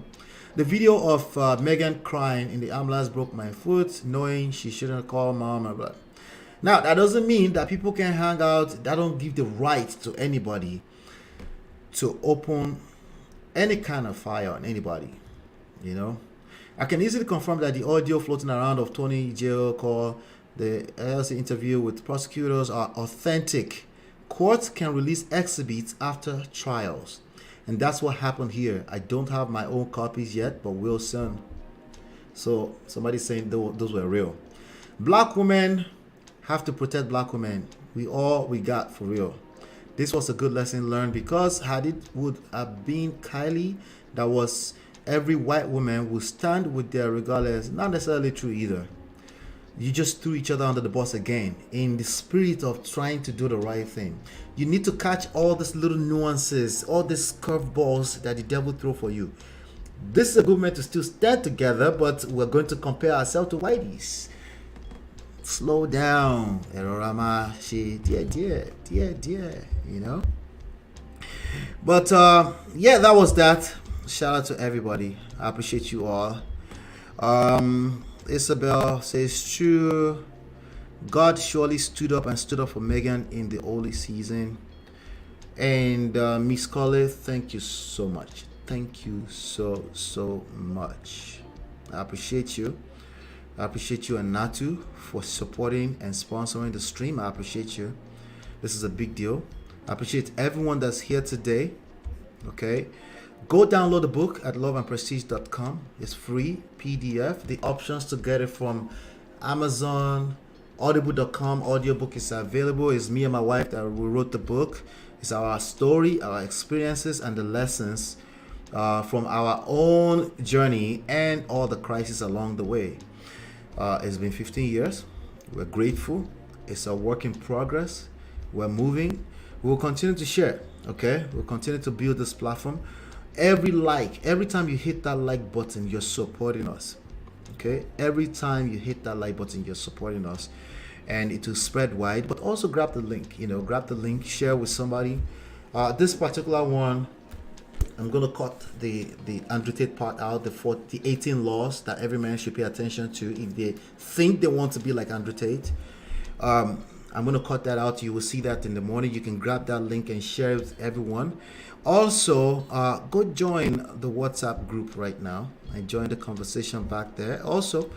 Speaker 1: The video of Megan crying in the ambulance broke my foot, knowing she shouldn't call mom. But now, that doesn't mean that people can hang out. That don't give the right to anybody to open any kind of fire on anybody, you know. I can easily confirm that the audio floating around of Tony jail call, the LC interview with prosecutors are authentic. Courts can release exhibits after trials, and that's what happened here. I don't have my own copies yet, but will soon. So somebody's saying those were real. Black women have to protect black women. We got for real. This was a good lesson learned, because had it would have been Kylie, that was every white woman would stand with their regardless. Not necessarily true either. You just threw each other under the bus again in the spirit of trying to do the right thing. You need to catch all these little nuances, all these curveballs that the devil throw for you. This is a good moment to still stand together, but we're going to compare ourselves to whiteys. Slow down, Erorama, dear, you know. But yeah, that was that. Shout out to everybody. I appreciate you all. Isabel says, true. God surely stood up for Megan in the holy season. And Miss Colley, thank you so much. Thank you so much. I appreciate you. I appreciate you and Natu for supporting and sponsoring the stream. I appreciate you. This is a big deal. I appreciate everyone that's here today. Okay. Go download the book at loveandprestige.com. It's free PDF. The options to get it from Amazon, audible.com. Audiobook is available. It's me and my wife that we wrote the book. It's our story, our experiences, and the lessons from our own journey and all the crises along the way. It's been 15 years. We're grateful. It's a work in progress. We're moving. We'll continue to share. Okay, we'll continue to build this platform. Every time you hit that like button, you're supporting us. Okay, every time you hit that like button, you're supporting us, and it will spread wide. But also grab the link. You know, grab the link, share with somebody. This particular one, I'm gonna cut the Andrew Tate part out, the 18 laws that every man should pay attention to if they think they want to be like Andrew Tate. I'm gonna cut that out. You will see that in the morning. You can grab that link and share it with everyone. Also, go join the WhatsApp group right now and join the conversation back there. Also,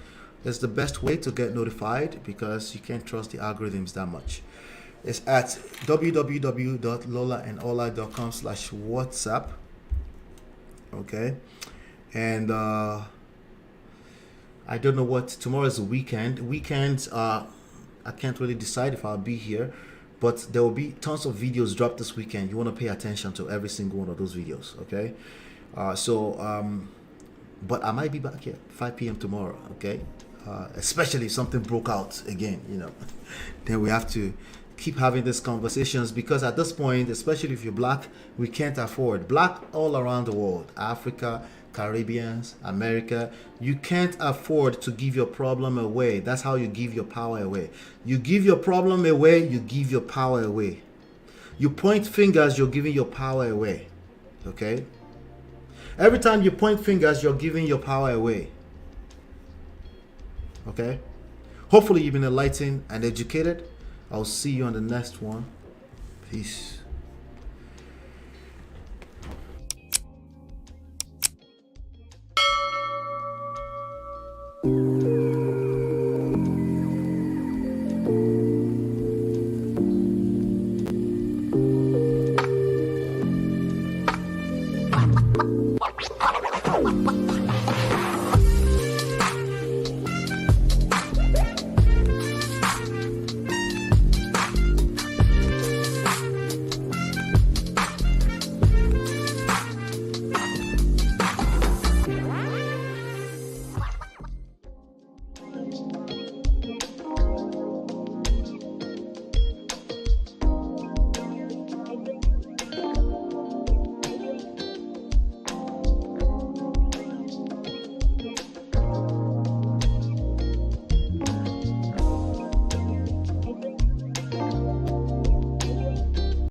Speaker 1: it's the best way to get notified, because you can't trust the algorithms that much. It's at www.lolaandola.com/WhatsApp. Okay, and I don't know what tomorrow is. A weekend. Weekends, I can't really decide if I'll be here, but there will be tons of videos dropped this weekend. You want to pay attention to every single one of those videos, okay? But I might be back here 5 p.m. tomorrow, okay? Especially if something broke out again, you know, then we have to keep having these conversations, because at this point, especially if you're black, we can't afford, black all around the world, Africa, Caribbeans, America, you can't afford to give your problem away. That's how you give your power away. You give your problem away, you give your power away. You point fingers, you're giving your power away, okay? Every time you point fingers, you're giving your power away. Okay? Hopefully you've been enlightened and educated. I'll see you on the next one. Peace.